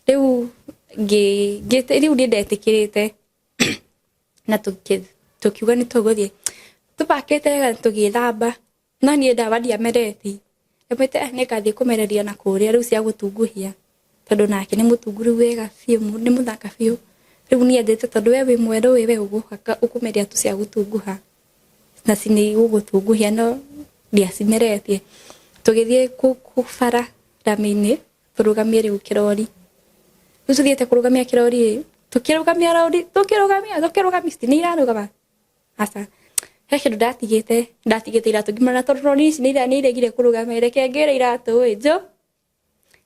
riu riu ndetikirite na tukiuga ni tuguthie tupakete wega tugithamba no ni ndawa ndiamereti emete ni kathie kumereria na kuria riu cia gutunguhia tondu nake ni mutunguru wega fiu ni muthaka fiu riu ni endete tondu we wi mwero we ukumeria tu cia gutunguha na cini gugutunguhia no ndiacimeretie tugithie kufara ramini turugamie riu kirori riu tuthiete kurugamia kirori tukirugamia ni irarugama asa he kindu ndatigite iratu ngimana tondu ici ni iregire kurugama reke ngire iratu jo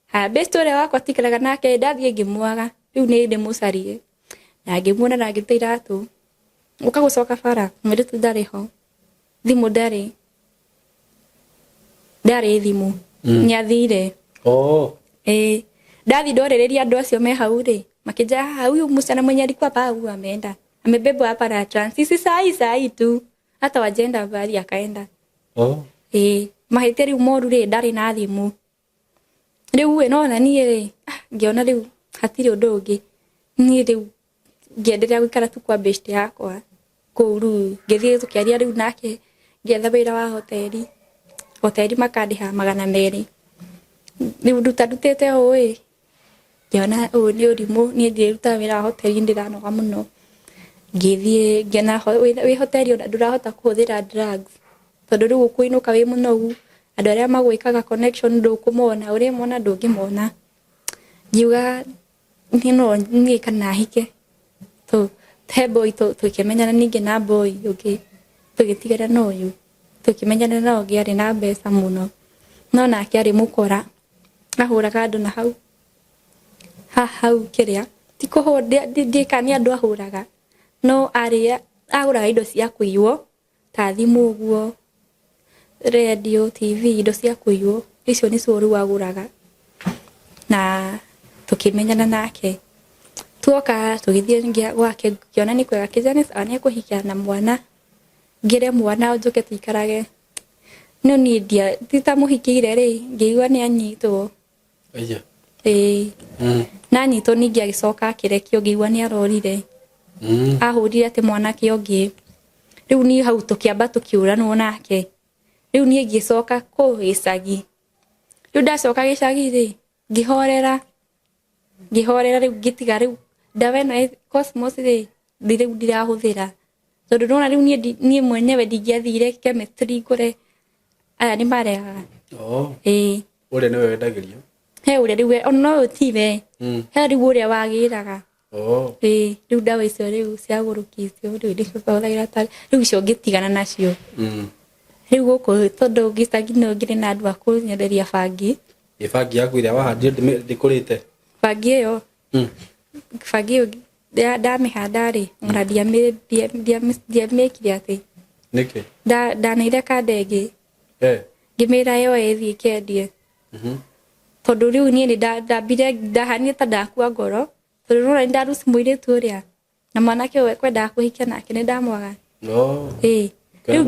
ha best ore wakwa tikaraga nake ndathie ngimwaga riu ni ndimucarie na ngimuona na ngite iratu ukagucoka bara mwiri tu ndariho thimu ndari thimu nyathire ndathi ndoreriria andu acio me hau ri makija hau mucana mwenye alikuwa pau ameenda amebebwa hapa na trans sisi sai tu hata wajenda bali akaenda mahiteri umoru ri ndari na thimu riu we no na nie ri ngiona riu hatiri undu ungi ni riu ngienderea guikara tu kwa best yakwa kuru ngithie tukiaria riu nake ngietha wira wa hoteli makandiha 200 riu ndutete oi ngiona ni urimu ni ndiruta wira wa hoteli ndiranoga muno ngithie ngena wi hoteli ndurahota kuhuthira drugs tondu riu kuinuka wi munogu andu aria magwikaga connection ndukumona uria mona ndungimona ngiuga ni kana hike to he boy tukimenyana ningi na boy ungi tugitigara no uyu tukimenyana na ungi ari na mbeca muno no nake ari mukora ahuraga andu na hau kiria tikuho ndikani andu ahuraga no Aria aguraga indo cia kuiyo ta thimu uguo radio TV indo cia kuiyo icio ni cio aguraga na tukimenyana nake tuoka tugithie ngia gwake kiona ni kwega kijana ane kuhikia na mwana ngire mwana njuke tuikarage no ni ndia titamuhikire ri ngiigwa ni anyitwo aya na nyitwo ningi agicoka akirekio ngiigwa ni arorire ahurire ati mwanake ongi riu ni hau tukiamba tukiuranwo nake riu ni ngicoka ku gicagi riu ndacoka gicagi ri ngihorera riu ngitiga riu ndawa no cosmos ri riu ndirahuthira tondu nona riu ni mwenyewe ndingiathire chemistry ngure aya ni maregaga ule niwe wendagirio he ule riu no tiwe he riu ule wagiraga riu ndawa icio riu cia gurukicio riu ndikuthagira ta riu icio ngitigana nacio riu guku tondu gicagi no ngire na andu akunyenderia bangi bangi yaku iria wahandire ndikurite bangi iyo bangi ndamihanda ri ona ndiamikire ati niki ndanaire kandenge ngimira yo ethi kendie tondu riu ni ndambire ndahanie ta ndakua ngoro tondu nona ndarusi muiritu uria na mwanake we kwenda kuhikia nake ni ndamwaga riu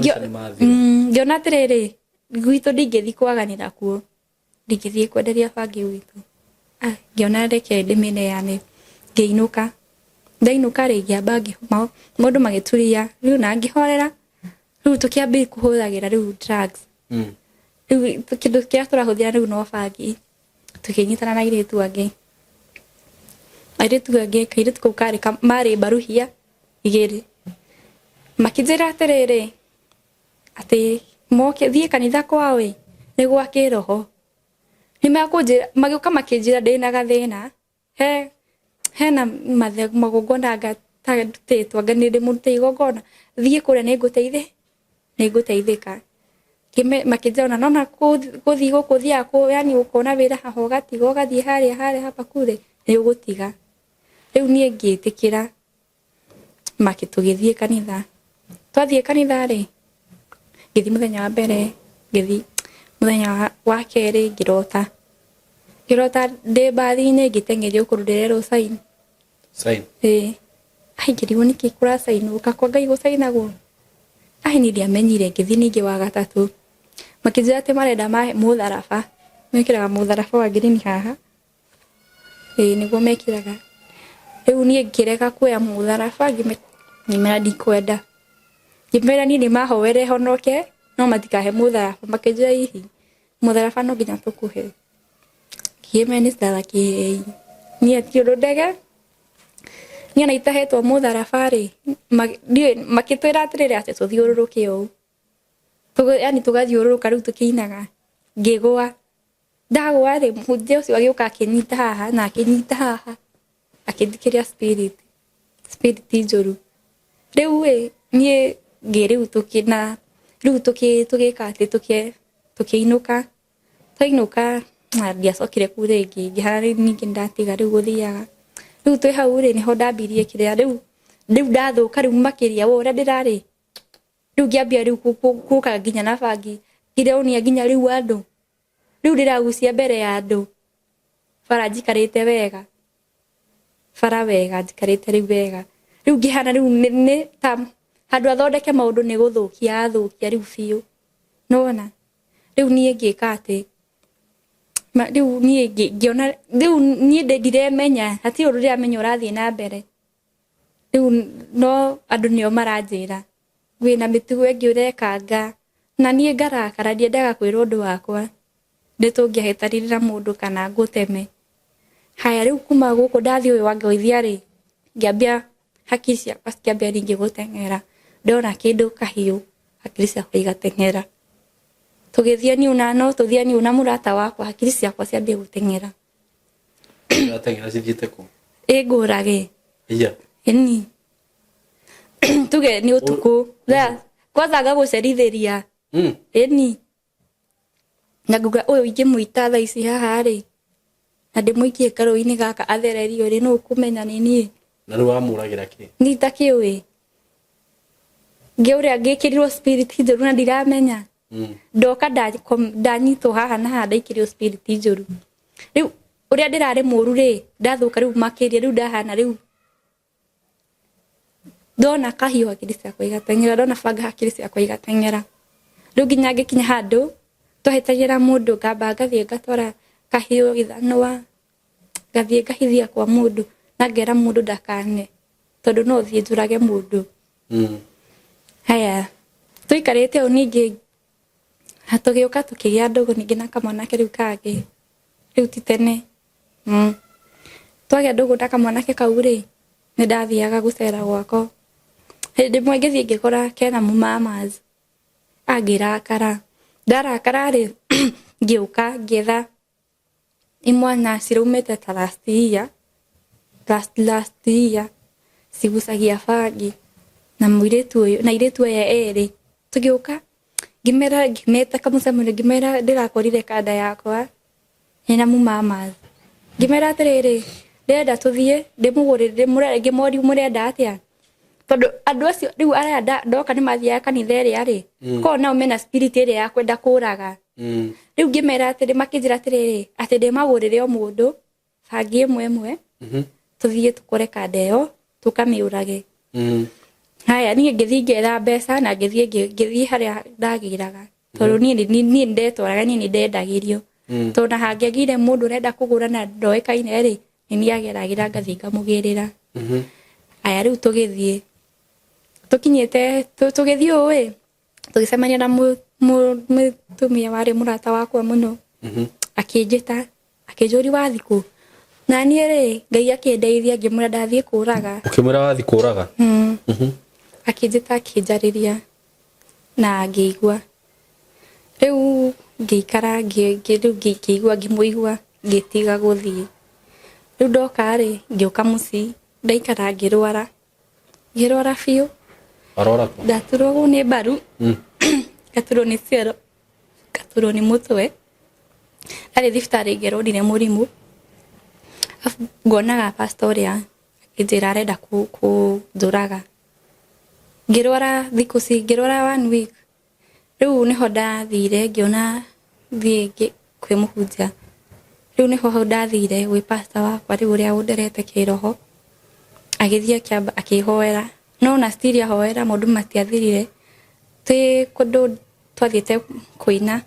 ngiona atiriri gwitu ndingithi kwaganira kuo ndingithie kwenderia bangi gwitu ngiona reke ndimineyane ngiinuka ndainuka ri ngiamba maundu magituria riu na ngihorera riu tukiambi kuhuthagira riu drugs riu kindu kia turahuthira riu no bangi tukinyitana na iritu angi kairitu kau kari mari baruhia igiri makijira atiriri ati moke thie kanitha kwawe ni gwake roho ni makunjira magiuka makinjira ndina gathina hena magogona gatatitwa ganire munte igogona thie kure ni nguteithika makijona nona kuthi gukuthia ku yani ukona wira haho gatigo gathie haria hapa kure ni ugutiga riu nie ngitikira makitugithie kanitha twathie kanitha ri ngithi muthenya wa mbere ngithi muthenya wa keri ngirota de bathine ngitengerio kurundirero sign ngiriwo niki kura sign ukakwa ngai gusainagwo ni ndiamenyire ngithi ningi wa gatatu makijira ati marenda mahe mutharaba mekiraga mutharaba wa ngirini haha niguo mekiraga riu nie ngireka kuoya mutharaba ngimera ndikwenda ngimera ni mahoere honoke no matikahe mutharaba makijira hihi mutharaba no nginya tukuhe kimenisala ki ni atiro ndege ni naitahetwo mutharaba ri makitwira atiriri ati tuthiururuke u yani tugathiururuka riu tukiinaga ngigwa ndagwa ri mujje ucio agiuka akinyita haha na akinyita haha akithikiria spirit njuru riu nie ngiriu tukina riu tukika ati tukiinuka twainuka ndiacokire ku ringi ngihara ningi ndatiga riu guthiaga riu twi hau ri niho ndambirie kiria riu ndathuka riu makiria wo uria ndirari riu ngiambia riu kuka nginya na bangi ngireunia nginya riu andu riu ndiragucia mbere ya andu bara njikarite wega njikarite riu wega riu ngihana riu ni ta handu athondeke maundu ni guthukia riu biu nona riu nie ngika ati riu nie ngiona riu nie ndiremenya hati uru ndiramenya urathie na mbere riu no andu nio maranjira gwina mitugo ingi urekanga na nie ngarakara ndiendaga kwirwo undu wakwa nditungiahetarira mundu kana nguteme haya riu kuma guku ndathie uyu wangeithia ri ngiambia hakiri ciakwa cikiambia ringi guteng'era ndona kindu kahiu hakiri ciakwa igateng'era tugithia ni una tuthia ni una murata wakwa hakiri ciakwa ciambia guteng'era ateng'era cithiite ku ngurage ni tuge ni utuku kwanza ngagucerithiria ni na nguga uyu ingimuita thaa ici haha ri na ndimuikie karuini gaka athererio ri no kumenya ni nie na riu wamuragira ki ni takiwe ngeuria ngikirirwo spirit njuru na ndiramenya ndoka ndanyitwo haha na haha ndaikirio spirit njuru riu uria ndirari muru ri ndathuka riu makiria riu ndahana riu ndona kahiu hakiri ciakwa igateng'era ndona banga hakiri ciakwa igateng'era riu nginya ngikinya handu twahetagira mundu ngamba ngathie ngatwara kahiu ithanwa ngathie ngahithia kwa mundu na ngera mundu ndakane tondu no thie njurage mundu haya tuikarite o ningi hatugiuka tukigia ndugu ningi na kamwanake riu kage riu titene twagia ndugu na kamwanake kau ri ni ndathiaga gucera gwako hindi mwe ngithie ngikora kena mumamas agirakara ndarakara ri ngiuka ngetha imwana cirumite ta last year cigucagia bangi na muiritu uyu na iritu aya eri tugiuka ngimeta kamucemano ngimera ndirakorire kada yakwa ina mumamas ngimera atiriri ndenda tuthie ndimugurire murenge mori murenda atia tondu andu acio riu aria ndoka ni mathiaga kanitha iri ari ko nao mena spirit iri ya kwenda kuraga riu ngimera atiri makinjira atiriri ati ndimagurire o mundu bangi imwe tuthie tukore kada iyo tukamiurage haya ni ngithie ngetha mbeca na ngithie haria ndagiraga tondu ni ndetwaraga ni ndendagirio tondu hangiagire mundu urenda kugura na ndoekaine ri ni ageragira ngathie ngamugirira aya riu tugithie tukinyite tugithie uwe tugicemania na mutumia wari murata wakwa muno akinjita akinjuri wa thiku na ni ri ngai akindeithia ngimura ndathie kuraga ukimura wathi kuraga akinjita akinjariria na ngigua riu ngikara ngigua ngimuigua ngitiga guthie riu ndoka ri ngiuka mucii ndaikara ngirwara fiu arora ndaturwo ni mbaru ngaturwo ni ciero ngaturwo ni mutwe ari thiftari ngerondire murimu ngonaga pastoria akijira arenda kunjuraga ngirwara thikuci ngirwara 1 week riu niho ndathire ngiona thie kwimuhunjia riu niho ndathire wi pastor wakwa riu uria underete kiroho agithie kiamba akihoera no na still ahoera mundu matiathirire ti kundu twathiete kuina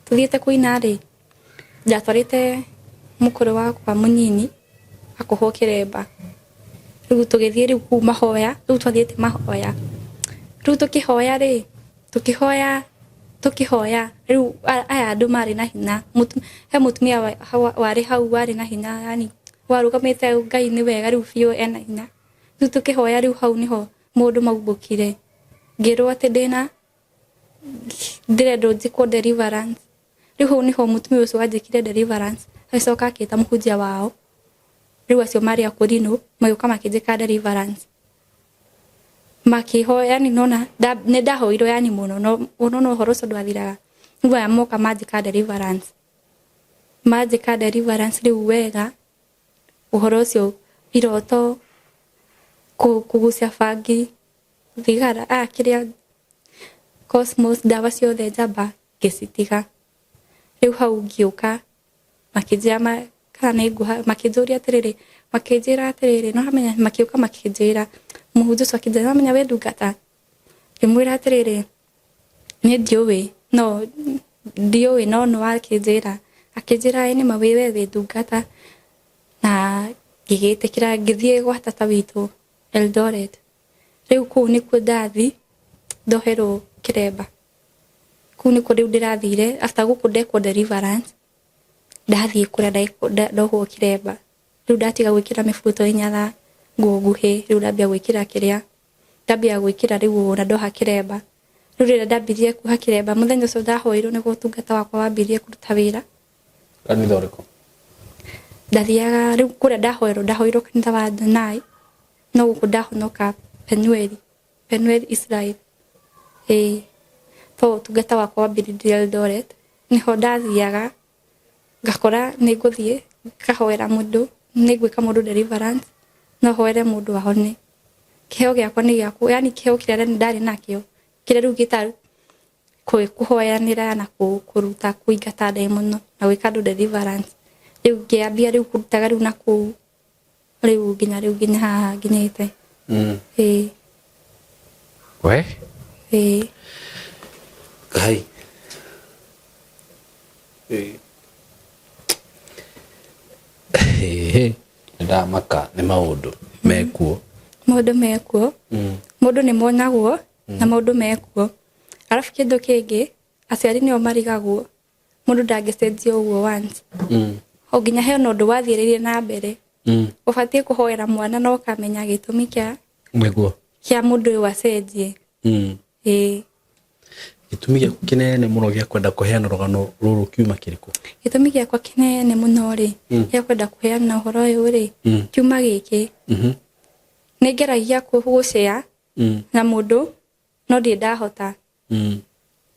tuthiete kuina ri ndatwarite mukuru wakwa munyini akuho kiremba riu tugithie riu kuma hoya riu twathiete mahoya riu tukihoya riu aya andu mari na hinya he mutumia wari hau wari na hinya yani warugamite ngai ni wega riu biu ena hinya riu tukihoya riu hau niho mundu maubukire ngirwo ati ndirenda njikwo deliverance riu hau niho mutumia ucio wanjikire deliverance acoka akita muhunjia wao riu acio mari akurino maguka makinjika deliverance makihoya yani nona ne ndahoirwo yani muno no horo so ndwathiraga riu aya moka majika deliverance riu wega uhoro ucio iroto kugucia bangi thigara kiria cosmos dawa ciothe njamba ngicitiga riu hau ngiuka makijama kana nguha makijuria atiriri makijira atiriri no hamenya makiuka makijira muhunjia ucio akijira hamenya we ndungata ngimwira atiriri ni ndiuwi no akijira ni mawiwe we ndungata na gigitikira ngithie gwata ta witu Eldoret riu ku ni ku ndathi ndoherwo kiremba ku ni ku riu ndirathire after guku ndekwo deliverance ndathie kuria ndohwo kiremba riu ndatiga gwikira mifuto inyatha nguguhi riu ndambia gwikira kiria ndambia gwikira riu na ndoha kiremba riu rira ndambirie kuha kiremba muthenya ucio ndahoirwo ni gutungata wakwa wambirie kuruta wira kanitha uriko ndathiaga riu kuria ndahoirwo kanitha wa Nawe no guku ndahonoka Penuel Israel to tungata wakwa wambirie Eldoret niho ndathiaga ngakora ni nguthie kahoera mundu ni gwika mundu deliverance no hoere mundu ahone kiheo giakwa ni giaku yani kiheo kiria ndari nakio kiria riu gitaru kuhoyanira na kuruta kuingata ndai muno na gwika andu deliverance riu ngiambia riu kurutaga riu naku riu nginya haha nginyite we kai ndamaka ni maundu mekuo maundu mekuo mundu ni monagwo na maundu mekuo alafu kindu kingi aciari nio marigagwo mundu ndangicenjia uguo once oginya he no ndu wathiririe na mbere ubatie kuhoera mwana no kamenya gitumi kia mweguo kia mundu wacenjie gitumi gia kinene muno gia kwenda kuheana rugano ruru kiuma kiriku gitumi gia kwa kinene muno ri gia kwenda kuheana uhoro uyu ri kiuma giki ningeragia kugucea na mundu no ndi ndahota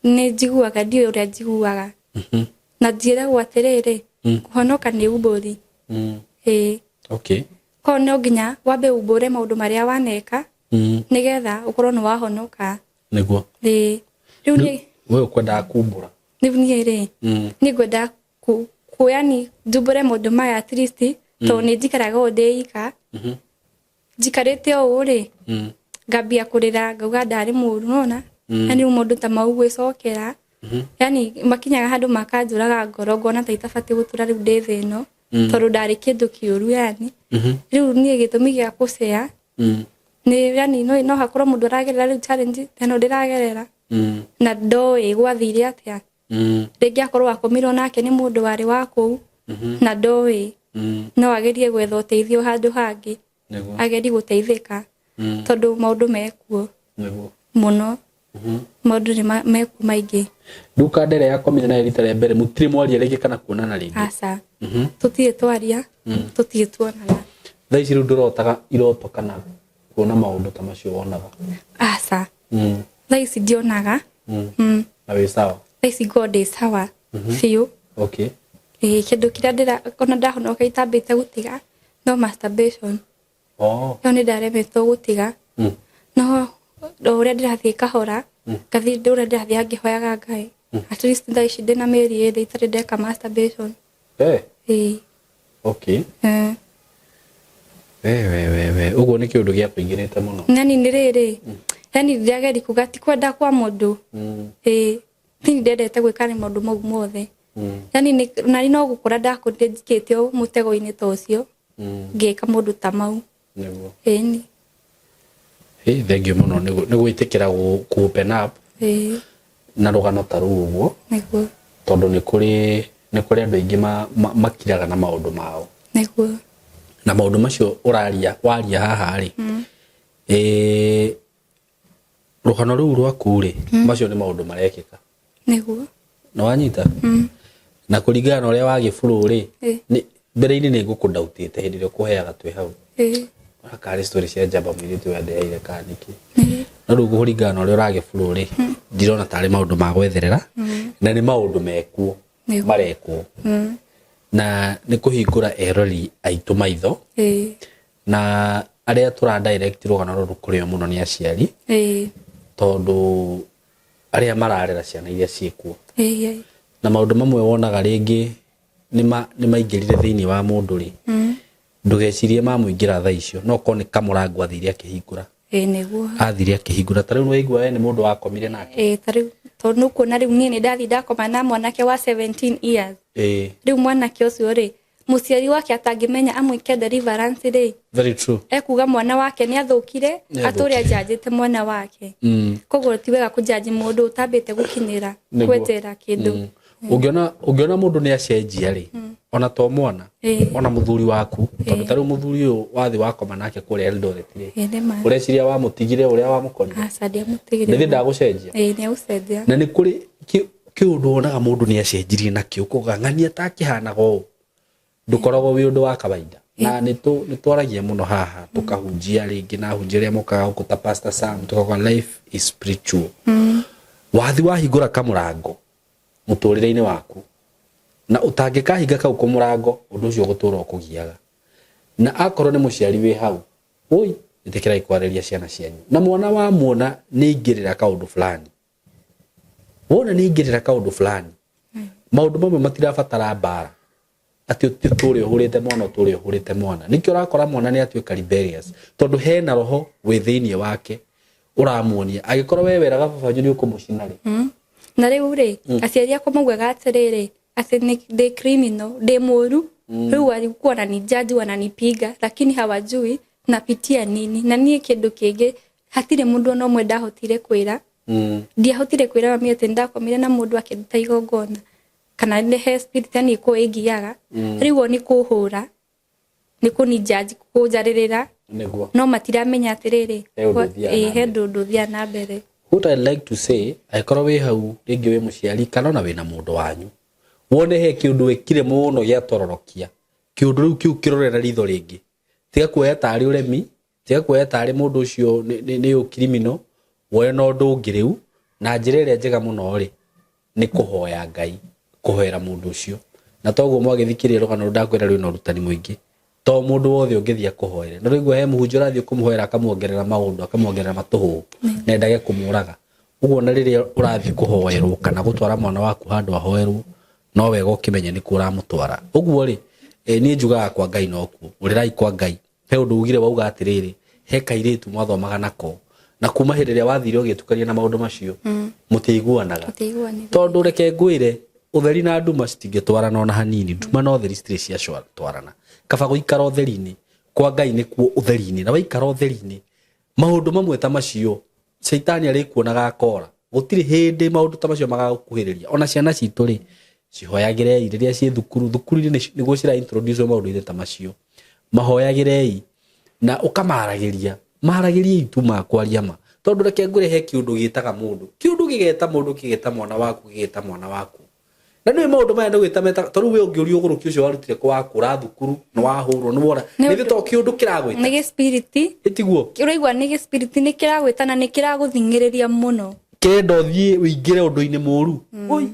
ni njiguaga ndi uria njiguaga na njiragwo atiriri kuhonoka ni uburi okay ko no nginya wambe ubure maundu maria waneka nigetha ukorwo ni wahonoka niguo riu ni wewe kwenda kumbura ni ri ni gwenda yani njubure maundu maya at least to ni njikaraga ondeika njikarite o ri ngambia kurira ngauga ndari muru nona yani mundu ta mau gwicokera yani makinyaga handu makanjuraga ngoro ngona ta itabati gutura riu ndi thino tondu ndari kindu kiuru yani riu nie gitumi gia kucea ni yani no hakorwo mundu aragerera riu challenge teno ndiragerera na ndoi gwathire atia ringi akorwo akomirwo nake ni mundu wari wa kuu na ndoi no agerie gwetha uteithio handu hangi ageri guteithika tondu maundu mekuo muno maundu ni mekuo maingi duka ndere yakomire na rita rĩa mbere mutiri mwaria ringi kana kuonana ringi asa tutie twaria tutie tuonana thaici riu ndurotaga iroto kana kuona maundu ta macio wonaga asa thaici ndionaga na we sawa thaici god is sawa fiu okay kindu kiria ndira kona ndahonoka itambite gutiga no masturbation yo ni ndaremetwo gutiga no uria ndirathie kahora kathi ndura ndirathie ngihoyaga Ngai at least thaici ndina meri iri itari ndeka masturbation okay we uguo ni kiundu gia kuingirite muno nani ni riri yani ndiageri kugati kwenda kwa mundu ni ndendete gwikana maundu mau mothe yani nari no gukura ndakurire njikite o mutego-ini ta ucio ngika mundu ta mau niguo ni thengio muno ni gwitikira ku open up na rugano ta ruu uguo niguo tondu ni kuri andu aingi makiraga na maundu mao niguo na maundu macio waria haha ri rugano ruu rwaku ri macio ni maundu marekika niguo no wanyita na kuringana uria wagi bururi ni mbere-ini ni ngukundautite hindi ria kuheaga twi hau akari story cia jamba mwiritu yadeire kaniki no riu kuringana uria uragi bururi ndirona tari maundu ma gwetherera na ni maundu mekuo marekwo na ni kuhingura erori aitu maitho na aria tura direct rugano ruru kurio muno ni aciari tondu aria mararera ciana iria ciekuo na maundu mamwe wonaga ringi ni maingirire thiini wa mundu ri ndugecirie mamuingira tha icio no ko ni kamurango athire akihingura niguo athire akihingura tariu no igua we ni mundu wakomire nake tariu tondu kuona riu ni ndathi ndakoma na mwanake wa 17 years riu mwanake ucio ri muciari wake atangimenya amwike deliverance ri very true ekuga mwana wake ni athukire aturi ajajite mwana wake koguo ti wega kujaji mundu utambite gukinyira kwetera kindu ungiona mundu ni acenjia ri ona to mwana ona muthuri waku tondu tariu muthuri uyu wathi wakoma nake kuri Eldoret ri ureciria wa mutigire uria wa mukorire acadia mutigire ni ndagucenjia ni ucenjia na ni kuri kiundu onaga mundu ni acenjirie nakio kugang'ania ta kihanaga uu ndukoragwo wi undu wa kawaida na ni twaragia muno haha tukahunjia ringi na hunjia mukaga gukuta Pastor Sam tukaga life is spiritual wathi wahingura kamurango muturire-ini waku na utangikahinga kau kumurango undu ucio gutura ukugiaga na akorwo ni muciari wi hau oi itikira ikwariria ciana cianyu na mwana wa muona ni ingirira kaundu fulani wona ni ingirira kaundu fulani maundu mamwe matirabatara mbara ati uturi uhurite mwana uturi uhurite mwana nikio rakora mwana ni atuika rebellious tondu hena roho withinie wake uramuonia agikorwo we weraga babanyu ni ukumucina ri na riu ri aciari akwa maugaga atiriri ati ni criminal de moru riu alikuwa ananijaji wananipiga lakini hawajui napitia nini na niĩ kĩndũ kĩngĩ hatirĩ mũndũ no mwe ndahotire kwĩra ndiahotire kwĩra mami atĩ ndakomire na mũndũ akĩruta igongona kana nĩ he spirit ni kũĩngiaga rĩu ni kũhũra ni kũnijudge kũnjarĩrĩra no matiramenya atĩrĩrĩ he ndũndũ thia na mbere. What I like to say aikorwo wĩ hau rĩngĩ wĩ mũciari kana na wĩna mũndũ wanyu wone he kĩũndũ wĩkire mũno gĩa tororokia kĩũndũ rĩu kĩu kĩrorera ritho rĩngĩ tiga kuoya tarĩ ũremi tiga kuoya tarĩ mũndũ ũcio nĩ criminal woe no ũndũ ũngĩ rĩu na njĩra ĩrĩa njega mũno rĩ nĩ kũhoya Ngai kũhoera mũndũ ũcio na toguo mwagĩthikĩrĩria rũgano ndakwĩra rwĩ na ũrutani mũingĩ to mũndũ wothe ũngĩthia kũhoera no rĩngĩ he mũhunjia ũrathiĩ kũmũhoera akamuongerera maũndũ akamuongerera matũhũ na endage kũmũraga ũguo na rĩrĩa ũrathiĩ kũhoerwo kana gũtwara mwana waku handũ ahoerwo no wega ũkĩmenya nĩ kũ ũramũtwara ũguo rĩ niĩ njugaga kwa Ngai no kuo ũrĩrai kwa Ngai he ũndũ ugire wauga atĩrĩrĩ he kairĩtu mwathomaga nako na kuma hĩndĩ ĩrĩa wathire ũgĩtukania na maũndũ macio mũtĩiguanaga tondũ reke ngwĩre ũtheri na nduma citingĩtwarana ona hanini nduma na ũtheri citirĩ cia twarana kaba gũikara ũtheri-inĩ kwa Ngai nĩkuo ũtheri-inĩ na waikara ũtheri-inĩ maũndũ mamwe ta macio Shaitani arĩkuonaga akora gũtirĩ hĩndĩ maũndũ ta macio magagũkuhĩrĩria ona ciana citũ rĩ cihoyagĩrei rĩrĩa ciĩ thukuru-inĩ nĩguo cira introduce maũndũ-inĩ ta macio mahoyagĩrei na ũkamaragĩria maragĩria itu makwaria ma tondũ reke ngũre he kĩũndũ gĩtaga mũndũ kĩũndũ gĩgeta mũndũ kĩgeta mwana waku na nĩ maũndũ maya ndũgĩta meta tondũ we ũngĩũrio ũgũrũki ũcio warutire kwa kũra thukuru nĩ wahũrwo nĩ wora nĩ to kĩũndũ kĩragwĩta nĩ spirit ĩtiguo ũraigua nĩ spirit nĩ kĩragwĩta na nĩ kĩragũthingĩrĩria mũno kĩrenda ũthiĩ ũingĩre ũndũ-inĩ mũru oi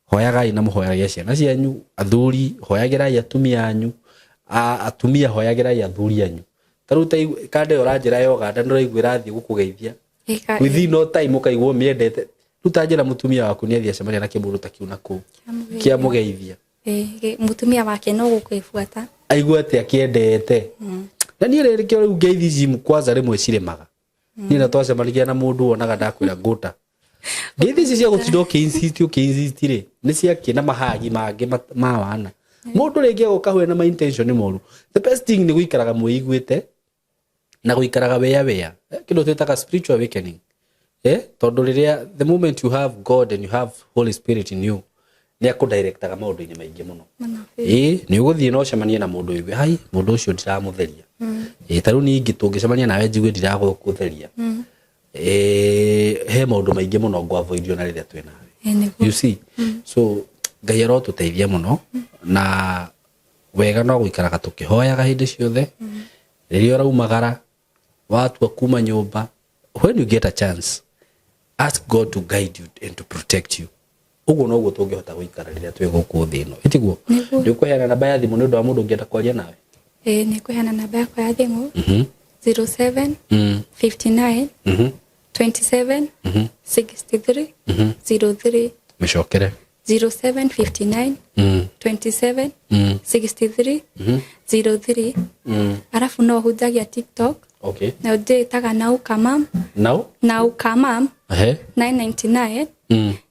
hoyagai na mũhoyagĩra ciana cianyu athuri hoyagĩrai atumia anyu atumia hoyagĩrai athuri anyu taruta kande ũranjĩra yoga ndanoraigua irathiĩ gũkũgeithia within no time ũkaigua mĩendete ruta njĩra mutumia waku nĩ athiĩ acemania na kĩmũndũ ta kĩu na kũu kĩa mũgeithia mutumia wake no gũkũibuata aigua atĩ akĩendete na niĩ rĩrĩ kĩo rĩu ngeithi jimu kwanza rĩmwe ciremaga niĩ na twacemanagia na mũndũ wonaga ndakwĩra ngũta ngeithi ici cia gũtinda ũkĩinsist rĩ nĩ ciakĩna mahagi mangĩ ma wana mũndũ rĩngĩ agũka na ma intention moru the best thing nĩ gũikaraga mwĩiguĩte na gũikaraga wea kĩndũ twĩtaga spiritual awakening tondũ rĩrĩa the moment you have God and you have Holy Spirit in you nĩ akũdirectaga maũndũ-inĩ maingĩ mũno nĩ ũgũthiĩ na ũcemanie na mũndũ ũigwe hai mũndũ ũcio ndiramũtheria tarĩu niĩ tũngĩcemania nawe njigue ndiragũtheria he maũndũ maingĩ mũno ngwavoidio na rĩrĩa twĩ nawe you see so Ngai arotũteithia mũno na wega no gũikaraga tũkĩhoyaga hĩndĩ ciothe rĩrĩa ũraumagara watua kuma nyũmba when you get a chance ask God to guide you and to protect you uguo no guo tũngĩhota gũikara rĩrĩa twĩ gũkũ thĩ ĩno ĩtiguo nĩ ũkũheana namba ya thimũ nĩ ũndũ wa mũndũ ũngĩenda kwaria nawe nĩ kũheana namba yakwa ya thimũ 07 59 27 63 03 mĩcokere 0759 27 63 03 arafu no hũthagĩra TikTok na ndĩtaga Now Kamam 999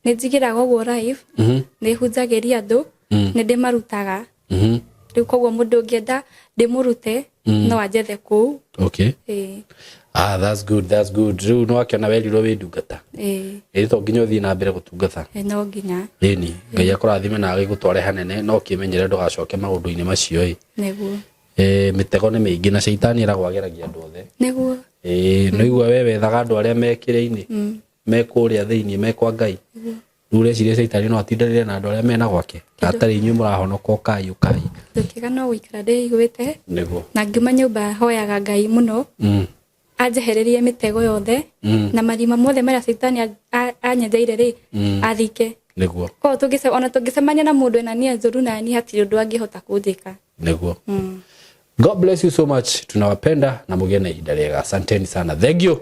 nĩ njigĩraga ũguo live nĩ hũthagĩria andũ nĩ ndĩmarutaga rĩu koguo mũndũ ũngĩenda ndĩmũrute no anjethe kũu that's good rĩu no akĩona werirwo wĩ ndungata to nginya ũthiĩ na mbere gũtungata no nginya ĩni Ngai akũrathime na agĩgũtware hanene no kĩmenyere ndũgacoke maũndũ-inĩ macio nĩguo mĩtego nĩ mĩingĩ na Shaitani aragwageragia andũ othe nĩguo no igua we wethaga andũ arĩa mekĩrĩ-inĩ mekũrĩa thĩinĩ mekwa Ngai rĩu reciria Shaitani no atindanĩre na andũ arĩa mena gwake atarĩ inyuĩ mũrahonoka ũkai ndũkiga no gũikara ndĩiguĩte nĩguo na ngiuma nyũmba hoyaga Ngai mũno anjehererie mĩtego yothe na marima mothe marĩa Shaitani anyenjeire rĩ athike nĩguo ko ona tũngĩcemania na mũndũ ena nia njoru na ni hatirĩ ũndũ angĩhota kũnjĩka nĩguo God bless you so much tunawapenda na mũgĩe na ihinda rĩega asanteni sana thank you